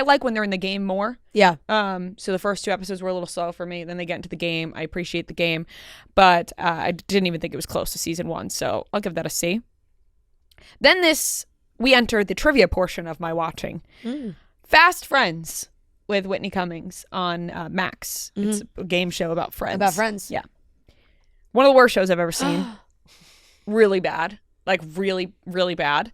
like when they're in the game more. Yeah. So the first 2 episodes were a little slow for me. Then they get into the game. I appreciate the game, but I didn't even think it was close to season 1. So I'll give that a C. Then we enter the trivia portion of my watching. Fast Friends with Whitney Cummings on Max. It's a game show about friends. About friends. Yeah. One of the worst shows I've ever seen. Really bad. Like really, really bad.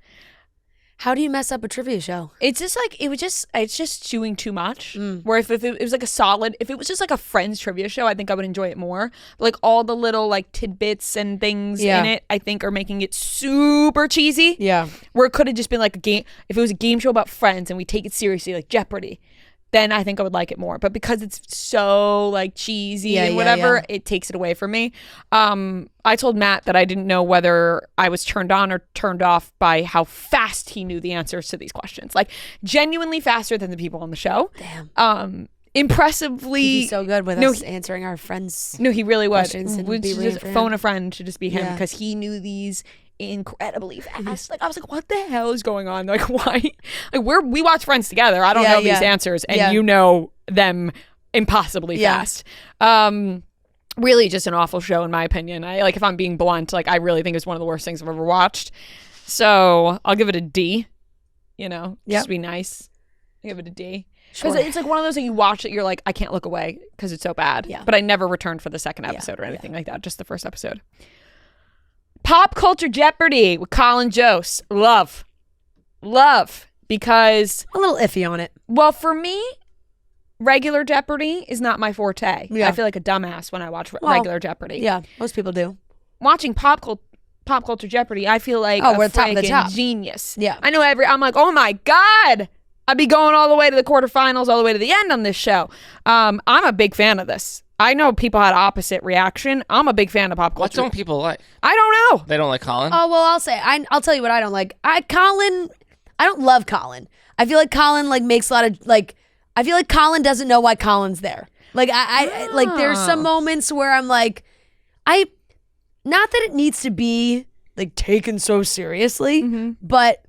How do you mess up a trivia show? It's just like it's just doing too much. Where if it was like if it was just like a Friends trivia show, I think I would enjoy it more. But like all the little like tidbits and things in it, I think are making it super cheesy. Yeah. Where it could have just been like a game. If it was a game show about friends and we take it seriously, like Jeopardy, then I think I would like it more. But because it's so like cheesy and whatever, it takes it away from me. I told Matt that I didn't know whether I was turned on or turned off by how fast he knew the answers to these questions. Like genuinely faster than the people on the show. Damn. Impressively. He's so good with us answering our friends. No, he really was. Would just phone a friend to just be him because he knew these incredibly fast. Like I was like, what the hell is going on? Like why? Like we watch Friends together. I don't know these answers, and you know them impossibly fast. Really, just an awful show in my opinion. I like if I'm being blunt, like I really think it's one of the worst things I've ever watched. So I'll give it a D. Just to be nice. I'll give it a D. Because it's like one of those that you watch it, you're like, I can't look away because it's so bad. Yeah. But I never returned for the second episode or anything like that. Just the first episode. Pop Culture Jeopardy with Colin Jost. Love. Because a little iffy on it. Well, for me, regular Jeopardy is not my forte. I feel like a dumbass when I watch regular Jeopardy. Yeah, most people do. Watching Pop Culture Jeopardy, I feel like we're top of the top. genius. Yeah. I know I'm like, oh my God. I'd be going all the way to the quarterfinals, all the way to the end on this show. I'm a big fan of this. I know people had opposite reaction. I'm a big fan of pop culture. What don't people like? I don't know. They don't like Colin? Oh, well, I'll tell you what I don't like. I don't love Colin. I feel like Colin makes a lot of I feel like Colin doesn't know why Colin's there. Like I like there's some moments where I'm like, not that it needs to be taken so seriously, but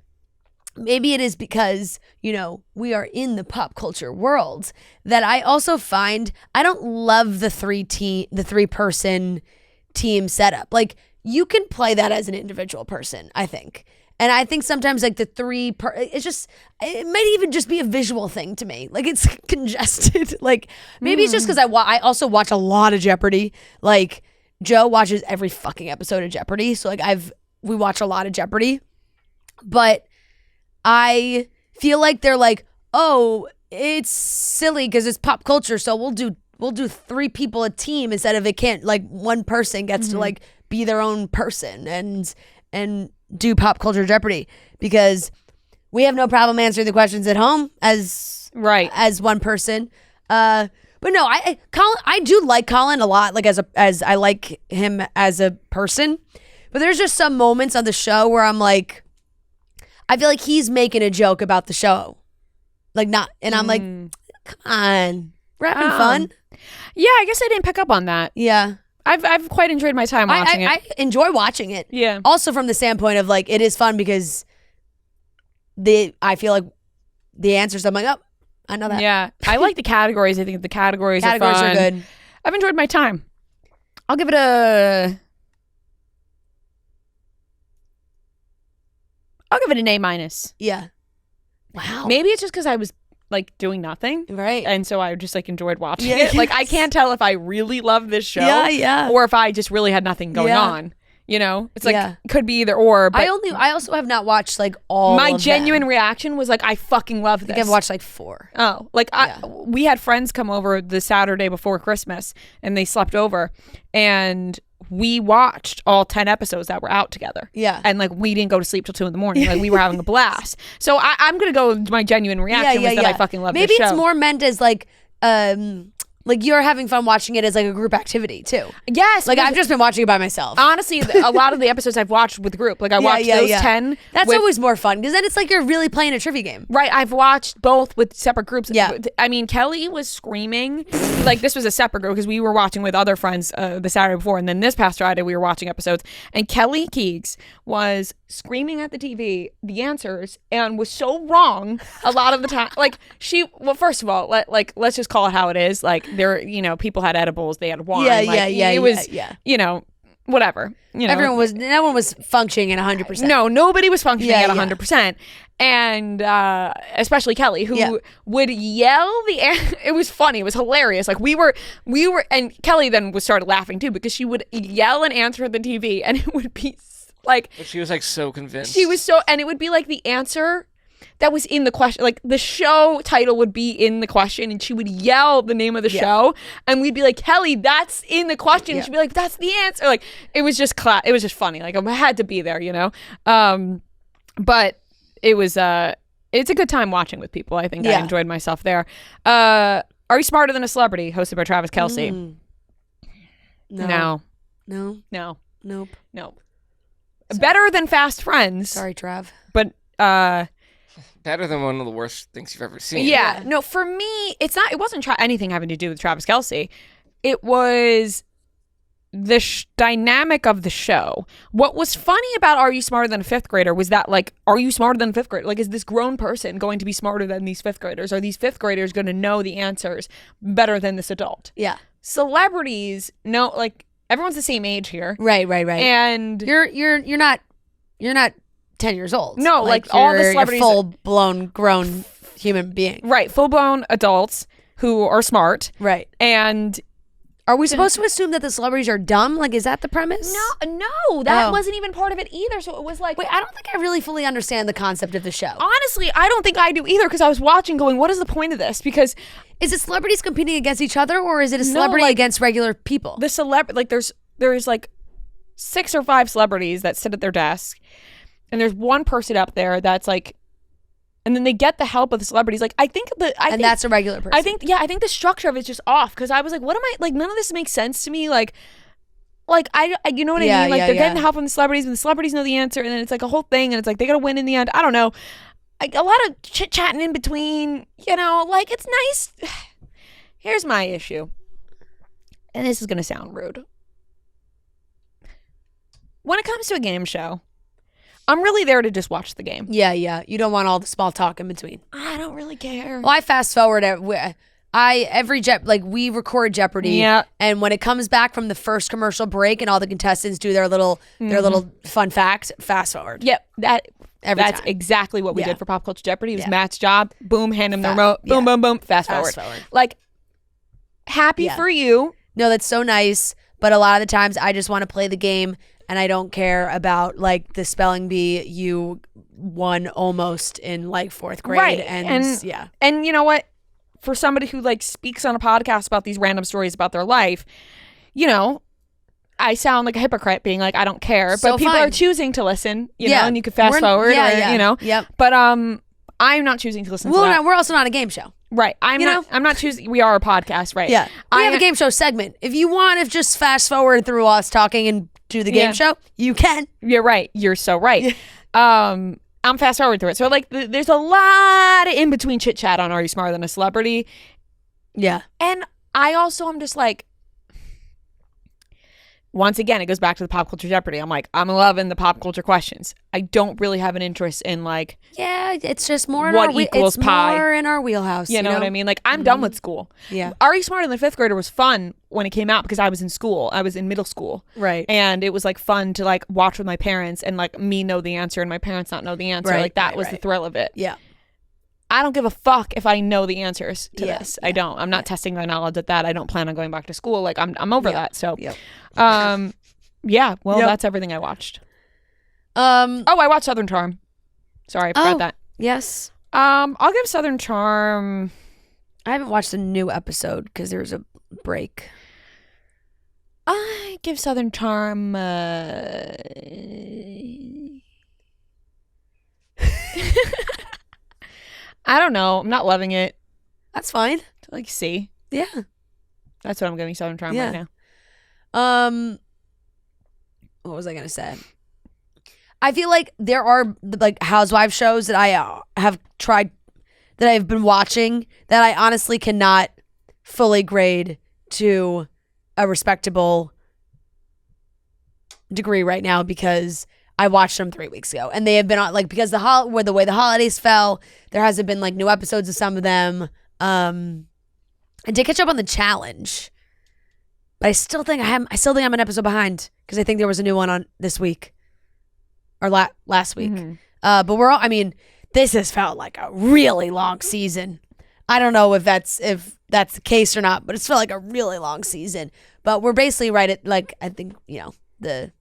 maybe it is because, we are in the pop culture world that I also find I don't love the three-person team setup. Like, you can play that as an individual person, I think. And I think sometimes it might even just be a visual thing to me. Like, it's congested. Maybe it's just because I also watch a lot of Jeopardy. Like, Joe watches every fucking episode of Jeopardy. So we watch a lot of Jeopardy. But I feel like they're like, oh, it's silly because it's pop culture, so we'll do three people a team instead of one person gets to be their own person and do pop culture Jeopardy, because we have no problem answering the questions at home as one person. But no, I do like Colin a lot, as I like him as a person. But there's just some moments on the show where I'm like, I feel like he's making a joke about the show. I'm like, come on, we're having fun. Yeah, I guess I didn't pick up on that. Yeah. I've quite enjoyed my time watching it. I enjoy watching it. Yeah. Also from the standpoint of it is fun because I feel like the answers, I'm like, oh, I know that. Yeah. I like the categories. I think the categories are fun. Categories are good. I've enjoyed my time. I'll give it an A-. Yeah. Wow. Maybe it's just because I was doing nothing. Right. And so I just enjoyed watching it. I can't tell if I really love this show. Yeah. Or if I just really had nothing going on. It's could be either or. But I also have not watched all. My of genuine them. reaction was I fucking love this. I think I've watched 4. Oh, we had friends come over the Saturday before Christmas and they slept over and we watched all 10 episodes that were out together. Yeah. And we didn't go to sleep till 2 a.m. We were having a blast. So I'm going to go with my genuine reaction was that I fucking love this show. Maybe it's more meant as you're having fun watching it as a group activity too. Yes. I've just been watching it by myself. Honestly, a lot of the episodes I've watched with group. I watched those 10. That's always more fun because then it's you're really playing a trivia game. Right. I've watched both with separate groups. Yeah. I mean, Kelly was screaming. This was a separate group because we were watching with other friends the Saturday before. And then this past Friday, we were watching episodes. And Kelly Keegs was screaming at the TV the answers and was so wrong a lot of the time. First of all, let's just call it how it is. There, people had edibles, they had wine. It was, whatever. No one was functioning at 100%. No, nobody was functioning at 100%. And especially Kelly, who would yell it was funny. It was hilarious. We were, and Kelly then started laughing too because she would yell an answer at the TV and it would be but she was so convinced. She was and it would be the answer that was in the question. The show title would be in the question and she would yell the name of the show and we'd be like, Kelly, that's in the question. And she'd be like, that's the answer. It was just it was just funny. I had to be there, but it was it's a good time watching with people. I think I enjoyed myself there. Are You Smarter Than a Celebrity, hosted by Travis Kelce? No. Nope. Sorry. Better than Fast Friends. Sorry, Trav. But better than one of the worst things you've ever seen. Yeah. No, for me, it wasn't anything having to do with Travis Kelce. It was the dynamic of the show. What was funny about Are You Smarter Than a Fifth Grader was that are you smarter than a fifth grader? Is this grown person going to be smarter than these fifth graders? Are these fifth graders going to know the answers better than this adult? Yeah. Celebrities, no, everyone's the same age here. Right. And you're not 10 years old. No, all the celebrities, full-blown grown human being. Right, full-blown adults who are smart. Right. And are we supposed to assume that the celebrities are dumb? Is that the premise? No, that wasn't even part of it either. So it was wait, I don't think I really fully understand the concept of the show. Honestly, I don't think I do either because I was watching going, what is the point of this? Because is it celebrities competing against each other or is it a celebrity against regular people? The there's 6 or 5 celebrities that sit at their desk and there's one person up there that's and then they get the help of the celebrities. Like I think that's a regular person. I think the structure of it's just off because I was like, what am I like? None of this makes sense to me. Like I you know what I mean? Like they're getting the help from the celebrities, and the celebrities know the answer, and then it's like a whole thing, and it's like they gotta win in the end. I don't know. Like a lot of chit chatting in between. You know, like it's nice. Here's my issue, and this is gonna sound rude. When it comes to a game show, I'm really there to just watch the game. Yeah. You don't want all the small talk in between. I don't really care. Well, I fast forward we record Jeopardy, and when it comes back from the first commercial break and all the contestants do their little fun facts, fast forward. Yep, that's time. Exactly what we did for Pop Culture Jeopardy. It was Matt's job. Boom, hand him the remote. Boom, boom, boom. Fast forward. Like, happy for you. No, that's so nice. But a lot of the times, I just want to play the game. And I don't care about like the spelling bee you won almost in like 4th grade. Right. And And you know what? For somebody who like speaks on a podcast about these random stories about their life, you know, I sound like a hypocrite being like, I don't care. So but people fine. are choosing to listen, you know, and you can fast forward or, you know. Yep. But I'm not choosing to listen to that. We're also not a game show. Right. I'm not choosing. We are a podcast, right? Yeah. We have a game show segment. If you want to just fast forward through us talking and do the game show, you can. You're right. You're so right. I'm fast forward through it. So like there's a lot of in between chit chat on Are You Smarter Than a Celebrity? Yeah. And I also am just like, once again, it goes back to the Pop Culture Jeopardy. I'm like, I'm loving the pop culture questions. I don't really have an interest in like, it's just more what equals pie. More in our wheelhouse. You know what I mean? Like I'm done with school. Yeah. Are You Smarter Than the 5th Grader was fun when it came out because I was in school. I was in middle school. Right. And it was like fun to like watch with my parents and like me know the answer and my parents not know the answer. Like that was the thrill of it. Yeah. I don't give a fuck if I know the answers to this. I don't. I'm not testing my knowledge at that. I don't plan on going back to school. Like I'm over that. So, that's everything I watched. I watched Southern Charm. Sorry, I forgot that. Yes. I'll give Southern Charm. I haven't watched a new episode because there was a break. I give Southern Charm. I don't know. I'm not loving it. That's fine. Like C. Yeah. That's what I'm giving Southern Charm right now. What was I gonna say? I feel like there are like housewife shows that I have tried, that I've been watching, that I honestly cannot fully grade to a respectable degree right now because I watched them 3 weeks ago, and they have been on like because the way the holidays fell, there hasn't been like new episodes of some of them. I did catch up on The Challenge, but I still think I'm an episode behind because I think there was a new one on this week or last week. Mm-hmm. But this has felt like a really long season. I don't know if that's the case or not, but it's felt like a really long season. But we're basically right at like I think the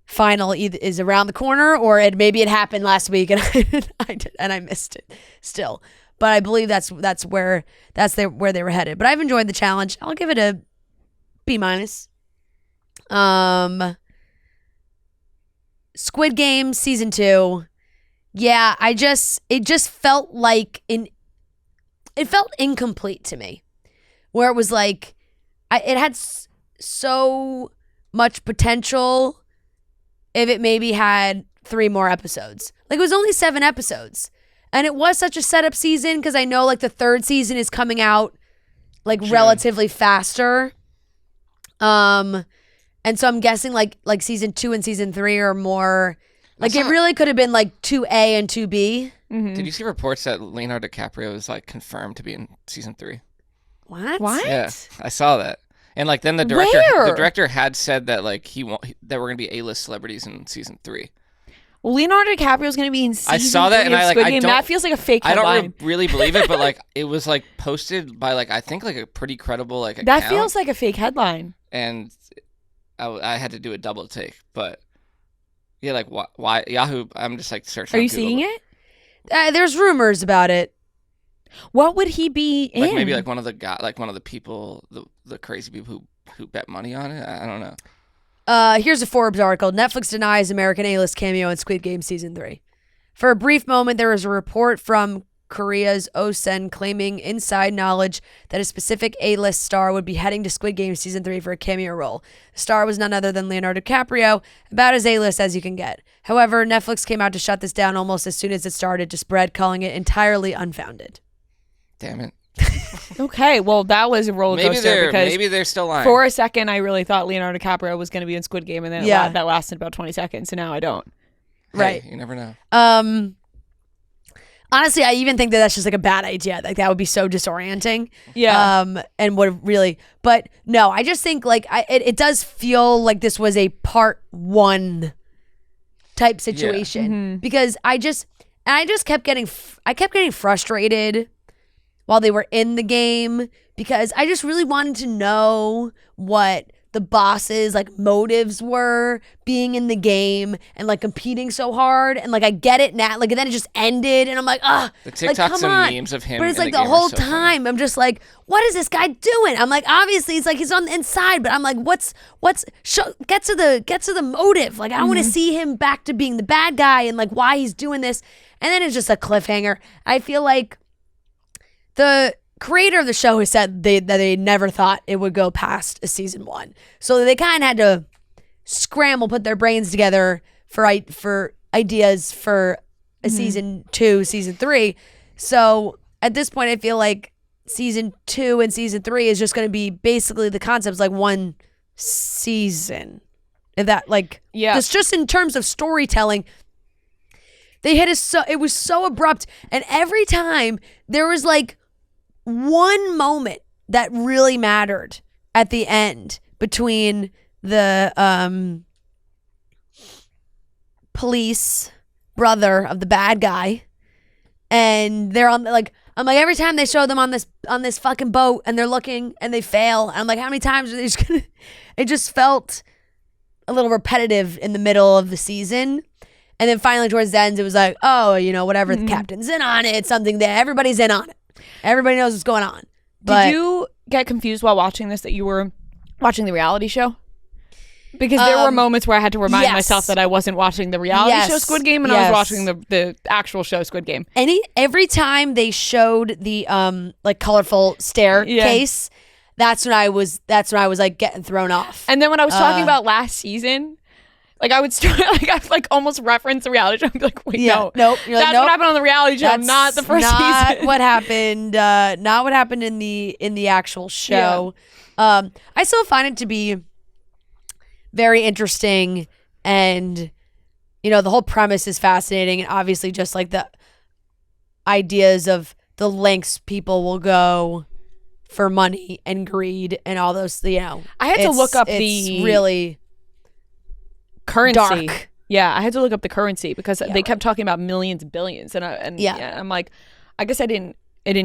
final either is around the corner or maybe it happened last week and I missed it still. But I believe that's where they were headed. But I've enjoyed The Challenge. I'll give it a B-. Squid Game season 2. Yeah, it just felt like it felt incomplete to me. Where it was like it had so much potential if it maybe had 3 more episodes. Like it was only 7 episodes. And it was such a setup season because I know like the 3rd season is coming out like relatively faster. And so I'm guessing like season 2 and season 3 are more like it really could have been like 2A and 2B. Mm-hmm. Did you see reports that Leonardo DiCaprio is like confirmed to be in season 3? What? Yeah, I saw that. And like then the director had said that like that we're gonna be A-list celebrities in season 3. Well, Leonardo DiCaprio is going to be in season 3 I saw that and I don't. That feels like a fake headline. I don't really believe it, but like it was like posted by like I think like a pretty credible like account. That feels like a fake headline. And I had to do a double take, but yeah, like why Yahoo? I'm just like searching. Are you seeing it? There's rumors about it. What would he be in? Like maybe like one of the people, the crazy people who bet money on it. I don't know. Here's a Forbes article. Netflix denies American A-list cameo in Squid Game season 3. For a brief moment, there was a report from Korea's Osen claiming inside knowledge that a specific A-list star would be heading to Squid Game Season 3 for a cameo role. The star was none other than Leonardo DiCaprio, about as A-list as you can get. However, Netflix came out to shut this down almost as soon as it started to spread, calling it entirely unfounded. Damn it. Okay, well, that was a roller coaster because maybe they're still lying. For a second, I really thought Leonardo DiCaprio was going to be in Squid Game, and then that lasted about 20 seconds, and now I don't. Hey, right. You never know. Honestly, I even think that that's just like a bad idea. Like that would be so disorienting. Yeah. And would really, but no, I just think like it does feel like this was a part 1 type situation because I just kept getting frustrated while they were in the game because I just really wanted to know what the boss's like motives were being in the game and like competing so hard, and like I get it now, like and then it just ended and I'm like, the TikToks and memes of him, but it's like the whole time I'm just like, what is this guy doing? I'm like, obviously it's like he's on the inside, but I'm like, get to the motive. Like I want to see him back to being the bad guy and like why he's doing this, and then it's just a cliffhanger. I feel like the creator of the show has said that they never thought it would go past a season 1. So they kind of had to scramble, put their brains together for ideas for a season 2, season 3. So at this point, I feel like season 2 and season 3 is just going to be basically the concepts like one season. If that it's just in terms of storytelling, they hit it was so abrupt. And every time there was like one moment that really mattered at the end between the police brother of the bad guy, and they're on I'm like every time they show them on this fucking boat and they're looking and they fail, I'm like, how many times are they just gonna? It just felt a little repetitive in the middle of the season. And then finally towards the end it was like, oh, whatever, the captain's in on it, it's something that everybody's in on it. Everybody knows what's going on. But did you get confused while watching this that you were watching the reality show? Because there were moments where I had to remind myself that I wasn't watting the reality show Squid Game and I was watching the actual show Squid Game. Every time they showed the colorful staircase, that's when I was like getting thrown off. And then when I was talking about last season, like I would start, I'd almost reference the reality show. I'd be like, wait, no, nope. That's what happened on the reality show, not the first season. What happened? Not what happened in the actual show. Yeah. I still find it to be very interesting, and the whole premise is fascinating, and obviously just like the ideas of the lengths people will go for money and greed and all those. I had to look up the really currency. Dark. Yeah, I had to look up the currency because they kept talking about millions and billions, and I'm like, I guess it didn't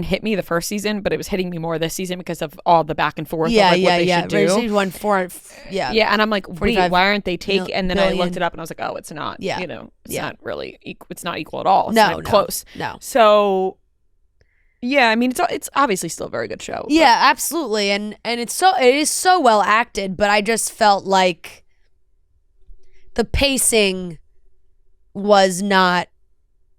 hit me the first season, but it was hitting me more this season because of all the back and forth of what they should do. Yeah, and I'm like, wait, why aren't they taking? And then I looked it up and I was like, oh, it's not. Yeah, it's not really. It's not equal at all. It's not close. No. So, yeah, I mean, it's obviously still a very good show. Yeah, absolutely, and it is so well acted, but I just felt like the pacing was not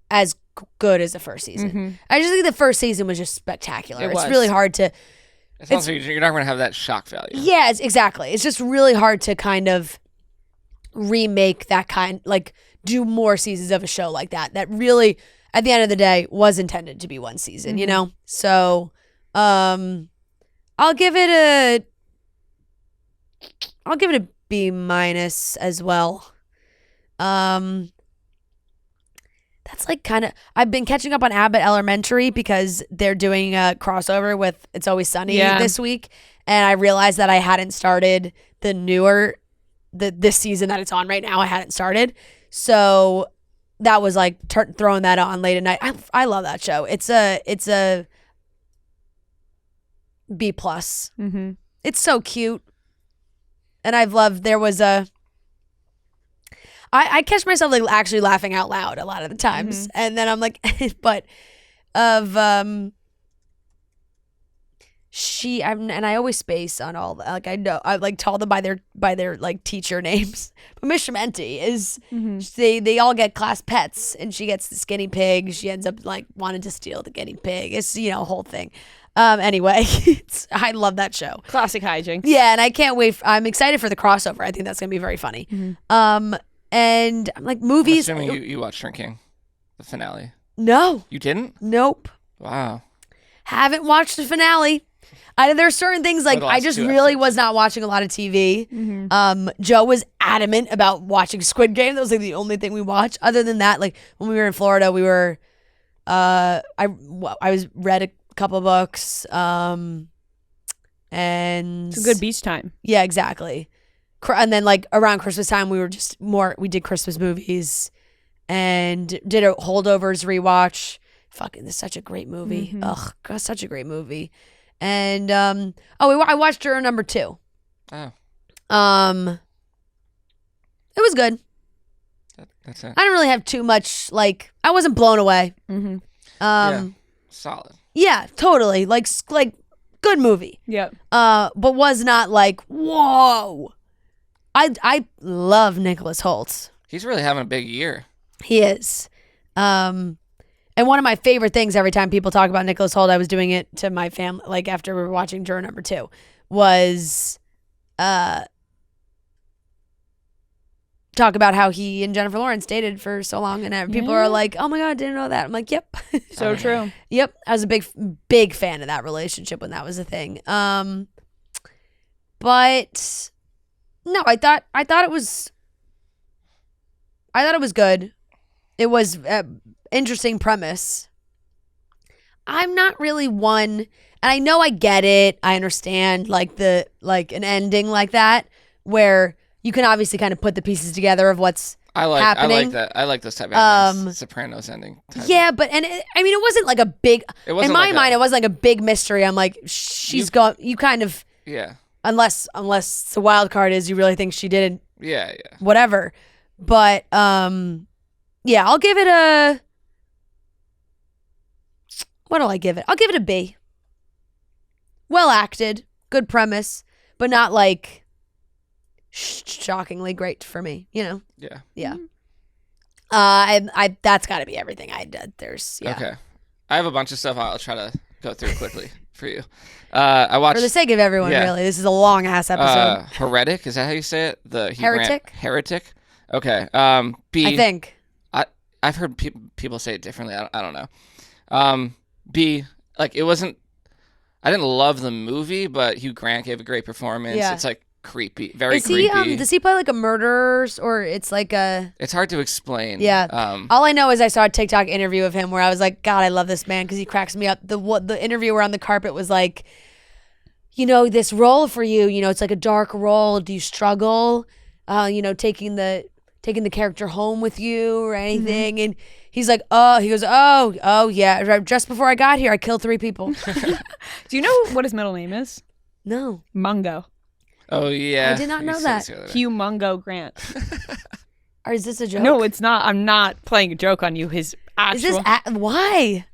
as good as the first season. I just think the first season was just spectacular. It's really hard to. It's also, you're not going to have that shock value. Yeah, exactly. It's just really hard to kind of remake that do more seasons of a show like that. That really, at the end of the day, was intended to be one season. So, I'll give it a B- as well. That's I've been catching up on Abbott Elementary because they're doing a crossover with It's Always Sunny this week, and I realized that I hadn't started this season that it's on right now. I hadn't started, so that was throwing that on late at night. I love that show. It's a B+. It's so cute, and I've loved. There was I catch myself actually laughing out loud a lot of the times, and then I'm like, but and I always space on all like I know I like call them by their like teacher names. But Miss Shementi is they all get class pets, and she gets this guinea pig. She ends up like wanting to steal the guinea pig. It's a whole thing. Anyway, I love that show. Classic hijinks. Yeah, and I can't wait. I'm excited for the crossover. I think that's gonna be very funny. And I'm like movies. I'm assuming you watched Shrinking, the finale. No, You didn't? nope. Wow. Haven't watched the finale. There's certain things like I just really was not watching a lot of TV. Joe was adamant about watching Squid Game. That was like the only thing we watched. Other than that, like when we were in Florida, we were I read a couple of books and It's a good beach time. Yeah, exactly. And then like around Christmas time, we did Christmas movies and did a Holdovers rewatch. Fucking, this is such a great movie. Ugh, God, such a great movie. And I watched Juror number 2. Oh. It was good. That's it. I didn't really have too much, like, I wasn't blown away. Yeah. Solid. Yeah, totally. Like good movie. Yeah. But was not like, whoa. I love Nicholas Hoult. He's really having a big year. He is. And one of my favorite things every time people talk about Nicholas Hoult, I was doing it to my family, like after we were watching Juror number 2, was talk about how he and Jennifer Lawrence dated for so long, and people are like, "Oh my God, I didn't know that." I'm like, "Yep." So true. Yep. I was a big fan of that relationship when that was a thing. But no, I thought it was good. It was interesting premise. I'm not really one, and I know I get it. I understand like an ending like that where you can obviously kind of put the pieces together of what's happening. I like that. I like this type of endings. Sopranos ending. Yeah, but it wasn't like a big. In my mind, it wasn't like a big mystery. I'm like, she's gone. You kind of. Yeah. Unless the wild card is you really think she did. Yeah. Whatever, but yeah, I'll give it a. What do I give it? I'll give it a B. Well acted, good premise, but not like shockingly great for me. Yeah. Yeah. I that's got to be everything I did. Okay. I have a bunch of stuff. I'll try to go through quickly for you. I watched for the sake of everyone. Really, this is a long ass episode. Heretic, is that how you say it? The Heretic. Heretic. Okay. B. I think. I've heard people say it differently. I don't know. B, like it wasn't. I didn't love the movie, but Hugh Grant gave a great performance. Yeah. It's like creepy, very creepy. Does he play like a murderer, or it's like a? It's hard to explain. Yeah. All I know is I saw a TikTok interview of him where I was like, God, I love this man because he cracks me up. The interviewer on the carpet was like, this role for you, it's like a dark role. Do you struggle, taking the character home with you or anything? Mm-hmm. And he's like, oh yeah. Just before I got here, I killed 3 people. Do you know what his middle name is? No. Mungo. Oh yeah. I did not know that. Hugh Mungo Grant. Or is this a joke? No, it's not. I'm not playing a joke on you. His actual. Why?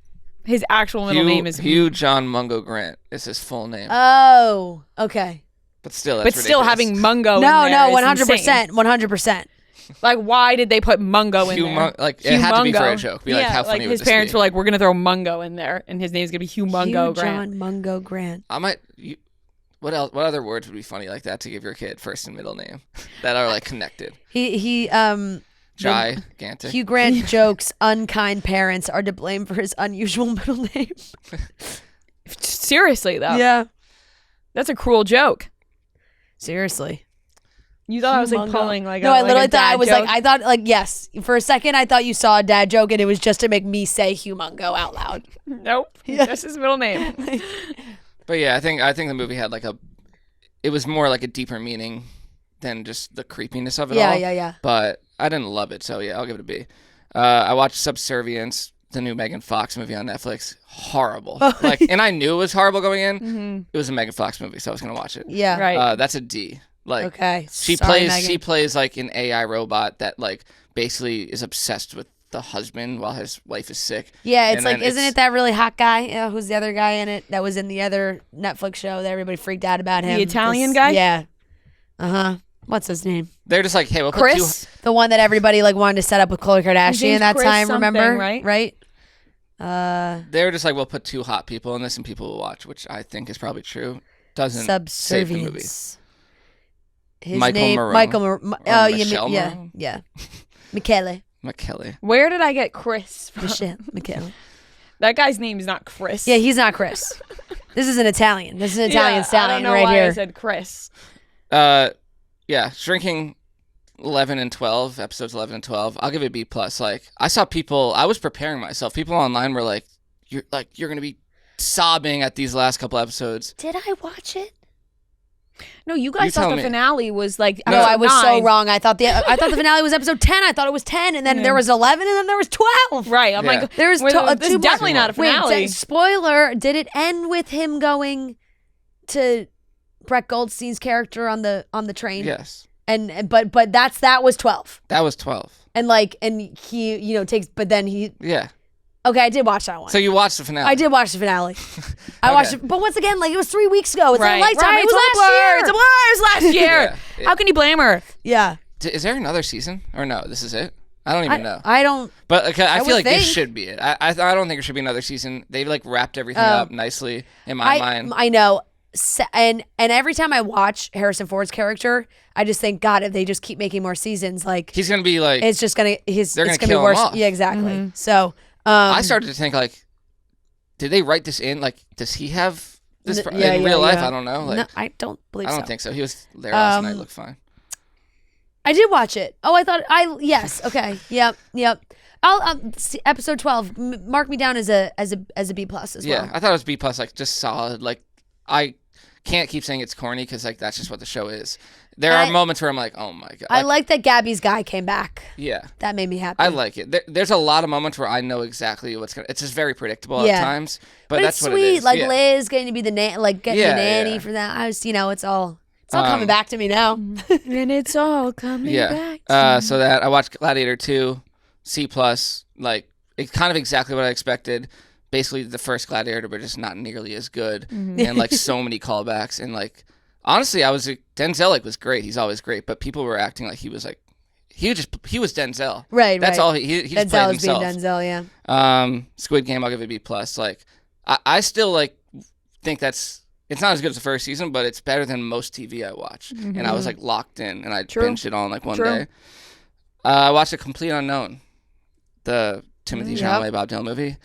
His actual middle name is Hugh John Mungo Grant. Is his full name. Oh, okay. But still, that's ridiculous. having Mungo. No, 100%, 100%. Like, why did they put Mungo in there? It had to be for a joke. How funny would his this parents be? were like, we're gonna throw Mungo in there, and his name's gonna be Hugh Mungo Grant. John Mungo Grant. What else? What other words would be funny like that to give your kid first and middle name that are like connected? Gigantic. Hugh Grant jokes unkind parents are to blame for his unusual middle name. Seriously though. Yeah. That's a cruel joke. Seriously. You thought I was like pulling like no, I literally thought I was joke? like, I thought like, yes. For a second, I thought you saw a dad joke and it was just to make me say Hugh Mungo out loud. Nope. Yeah. That's his middle name. But yeah, I think the movie had it was more like a deeper meaning than just the creepiness of it all. Yeah. But I didn't love it, so yeah, I'll give it a B. I watched Subservience, the new Megan Fox movie on Netflix. Horrible. And I knew it was horrible going in. Mm-hmm. It was a Megan Fox movie, so I was gonna watch it. Yeah. Right. That's a D. Okay. She plays like an AI robot that like basically is obsessed with the husband while his wife is sick. Yeah, it's like, isn't it that really hot guy? Who's the other guy in it that was in the other Netflix show that everybody freaked out about him? The Italian guy? Yeah. What's his name? They're just like, hey, we'll Chris? The one that everybody like wanted to set up with Khloe Kardashian that Chris time, remember? right? They were just like, we'll put 2 hot people in this and people will watch, which I think is probably true. Doesn't save the movie. His Michael name, Marone. Michael Marone. Oh, Michelle yeah, Marone? yeah. Michele. Where did I get Chris from? Michele. That guy's name is not Chris. Yeah, he's not Chris. This is an Italian. This is an Italian stallion I don't know right why here. I said Chris. Yeah, Shrinking 11 and 12, episodes 11 and 12. I'll give it a B+. Like, I saw people, I was preparing myself. People online were like, you're going to be sobbing at these last couple episodes. Did I watch it? No, you guys thought the finale was like No, I was 9. so wrong. I thought the finale was episode 10. I thought it was 10, and then there was 11, and then there was 12. Right. I'm like, there's this is definitely not a finale. Wait, spoiler, did it end with him going to Brett Goldstein's character on the train? Yes. And but that was 12. That was 12. And he takes, but then he. Yeah. Okay, I did watch that one. So you watched the finale. I did watch the finale. I watched it, but once again, it was 3 weeks ago. It's not Lifetime. Right. It was last year. It's a blur. It was last year. Yeah. How can you blame her? Yeah. Is there another season? Or no, this is it? I don't even know. I don't. But I feel like this think. should be it. I don't think there should be another season. They've wrapped everything up nicely in my mind. I know. And every time I watch Harrison Ford's character, I just think, God, if they just keep making more seasons, he's gonna be like, it's just gonna they're gonna be kill worse. him off. Yeah, exactly. Mm-hmm. So I started to think did they write this in? Does he have this in real life? I don't know. No, I don't believe so. I don't think so. He was there last night. Looked fine. I did watch it. Oh, I thought yes. Okay. Yep. I'll episode 12. Mark me down as a B+ as well. Yeah, I thought it was B+, just solid. I can't keep saying it's corny because that's just what the show is. There are moments where I'm like, oh my god. I like that Gabby's guy came back. Yeah, that made me happy. I like it. There's a lot of moments where I know exactly what's gonna. It's just very predictable at times, but that's it's what sweet. it is. Liz getting to be the getting the nanny for that. I was, it's all coming back to me now. And it's all coming back to me. So that I watched Gladiator 2, C+. It's kind of exactly what I expected. Basically, the first Gladiator, but just not nearly as good, and so many callbacks, and honestly, Denzel was great. He's always great, but people were acting like he was he was Denzel. Right. That's all he just played himself. Being Denzel, yeah. Squid Game, I'll give it a B+. I still think it's not as good as the first season, but it's better than most TV I watch. And I was locked in, and I binged it all in one day. I watched A Complete Unknown, the Timothy Chalamet Bob Dylan movie.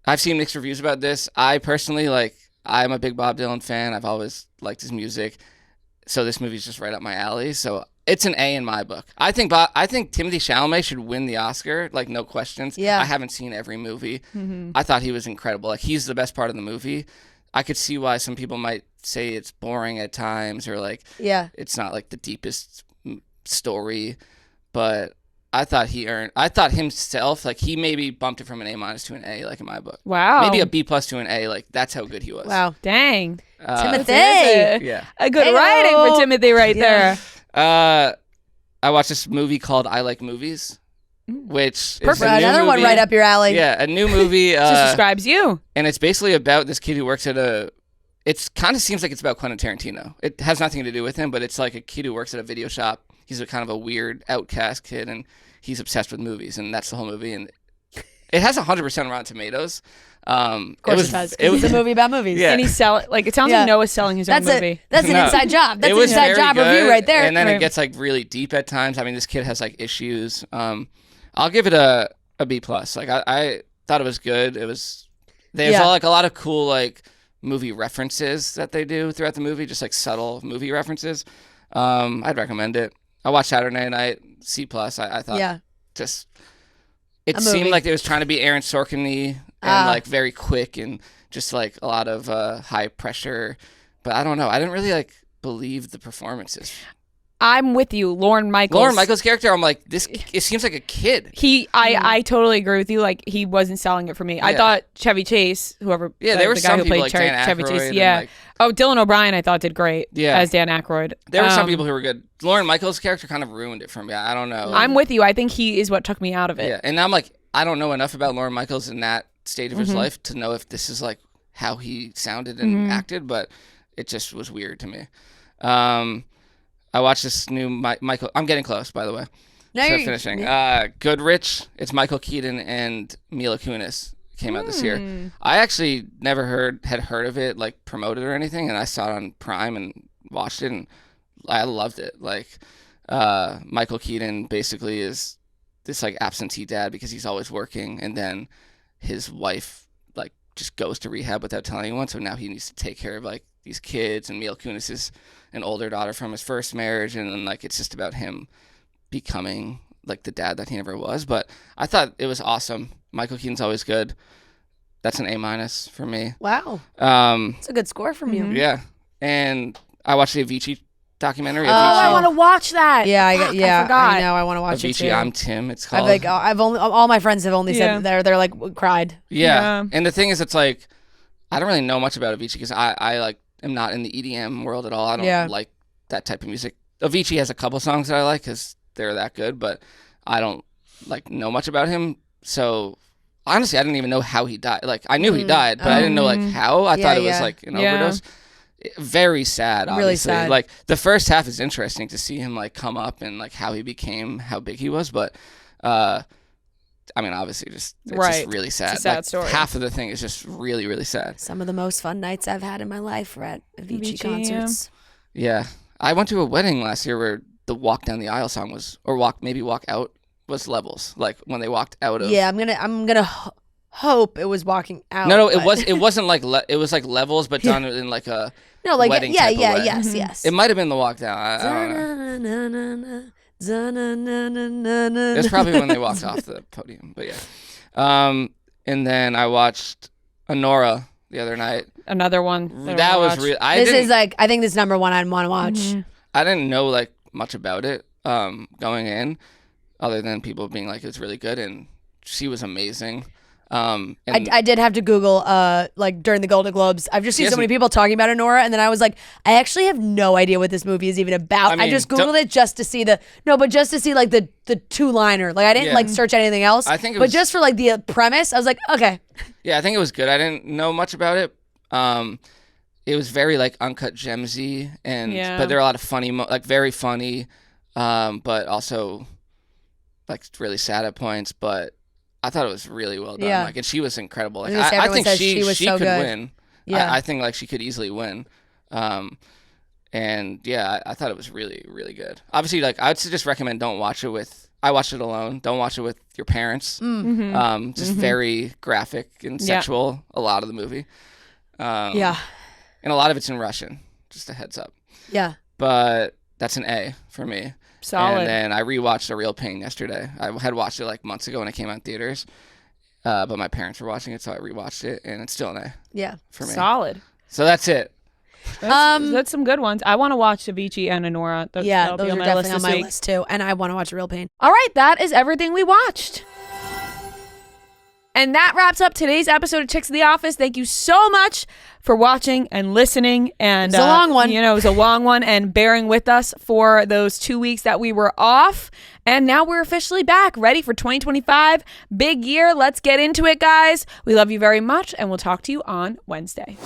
I've seen mixed reviews about this. I personally I'm a big Bob Dylan fan. I've always liked his music. So this movie's just right up my alley. So it's an A in my book. I think Timothy Chalamet should win the Oscar, no questions. Yeah. I haven't seen every movie. I thought he was incredible. He's the best part of the movie. I could see why some people might say it's boring at times or it's not the deepest story, but I thought himself, he maybe bumped it from an A- to an A, in my book. Wow. Maybe a B+ to an A. That's how good he was. Wow. Dang. Timothy. A good writing for Timothy right there. I watched this movie called I Like Movies, which is a new another movie. one right up your alley. Yeah, a new movie. Just describes you. And it's basically about this kid who works at it kind of seems like it's about Quentin Tarantino. It has nothing to do with him, but it's a kid who works at a video shop. He's a kind of a weird outcast kid, and he's obsessed with movies, and that's the whole movie. And it has 100% Rotten Tomatoes. Of course it has. It's a movie about movies. Yeah. And he's selling, it sounds like Noah's selling his own movie. That's an inside job. That's an inside job good, review right there. And then it gets really deep at times. I mean, this kid has issues. I'll give it a B+. I thought it was good. There's a lot of cool movie references that they do throughout the movie, just subtle movie references. I'd recommend it. I watched Saturday Night, C+. I thought just it seemed like it was trying to be Aaron Sorkin-y and very quick and just a lot of high pressure. But I don't know. I didn't really believe the performances. I'm with you, Lorne Michaels' character. I'm this. It seems like a kid. I totally agree with you. He wasn't selling it for me. I thought Chevy Chase, whoever, there were the guy some who people played Dan Chevy Aykroyd Chase, Oh, Dylan O'Brien, I thought did great. Yeah. As Dan Aykroyd. There were some people who were good. Lorne Michaels' character kind of ruined it for me. I don't know. I'm with you. I think he is what took me out of it. Yeah, and I'm like, I don't know enough about Lorne Michaels in that stage of his life to know if this is like how he sounded and acted, but it just was weird to me. I watched this new Michael. I'm getting close, by the way. No, So you're finishing. Goodrich. It's Michael Keaton and Mila Kunis. Came out this year. I actually never had heard of it like promoted or anything, and I saw it on Prime and watched it, and I loved it. Like Michael Keaton basically is this like absentee dad because he's always working, and then his wife like just goes to rehab without telling anyone, so now he needs to take care of like these kids, and Mila Kunis is an older daughter from his first marriage, and then like it's just about him becoming like the dad that he never was. But I thought it was awesome. Michael Keaton's always good. That's an A- for me. Wow. It's a good score from you. Yeah. And I watched the Avicii documentary. Oh, I want to watch that. Yeah, I forgot. I know. I want to watch it too. Avicii, I'm Tim. It's called. I've only all my friends have only said that they're like cried. Yeah. And the thing is, it's like I don't really know much about Avicii because I like am not in the EDM world at all. I don't like that type of music. Avicii has a couple songs that I like because they're that good, but I don't like know much about him. So honestly, I didn't even know how he died. Like I knew he died, but I didn't know like how. I thought it was like an overdose. Very sad, obviously. Really sad. Like the first half is interesting to see him like come up and like how he became how big he was, but I mean, obviously, it's just really sad. It's a sad story. Half of the thing is just really, really sad. Some of the most fun nights I've had in my life were at Avicii concerts. Yeah. I went to a wedding last year where the Walk Down the Aisle song was, or Walk Out was Levels. Like when they walked out of. Yeah, I'm gonna hope it was Walking Out. No, it wasn't like it was like Levels, but done in like a wedding type of way. Yes. It might have been the Walk Down. I don't know. It's probably when they walked off the podium, but yeah. And then I watched Anora the other night. Another one. That was real. This is like I think this number one I'd want to watch. I didn't know like much about it going in, other than people being like it's really good, and she was amazing. And I did have to Google like during the Golden Globes. I've just seen so many people talking about Anora, and then I was like, I actually have no idea what this movie is even about. I just Googled it just to see like the two-liner. Like I didn't like search anything else. I think, just for like the premise, I was like, okay. Yeah, I think it was good. I didn't know much about it. It was very like Uncut Gemsy, but there are a lot of funny, like very funny, but also like really sad at points, but. I thought it was really well done. Yeah. Like, and she was incredible. Like, I think she so could good. win. Yeah. I think like she could easily win. And yeah, I thought it was really, really good. Obviously, like I would just recommend don't watch it I watched it alone. Don't watch it with your parents. Just very graphic and sexual. A lot of the movie. And a lot of it's in Russian. Just a heads up. Yeah. But that's an A for me. Solid. And then I rewatched A Real Pain yesterday. I had watched it like months ago when it came out in theaters, but my parents were watching it, so I rewatched it, and it's still an A. Yeah, for me. Solid. So that's it. That's some good ones. I want to watch Avicii and Anora. Those are definitely on my list too, and I want to watch A Real Pain. All right, that is everything we watched. And that wraps up today's episode of Chicks in the Office. Thank you so much for watching and listening. And it was a long one. You know, it was a long one, and bearing with us for those 2 weeks that we were off. And now we're officially back, ready for 2025. Big year. Let's get into it, guys. We love you very much, and we'll talk to you on Wednesday.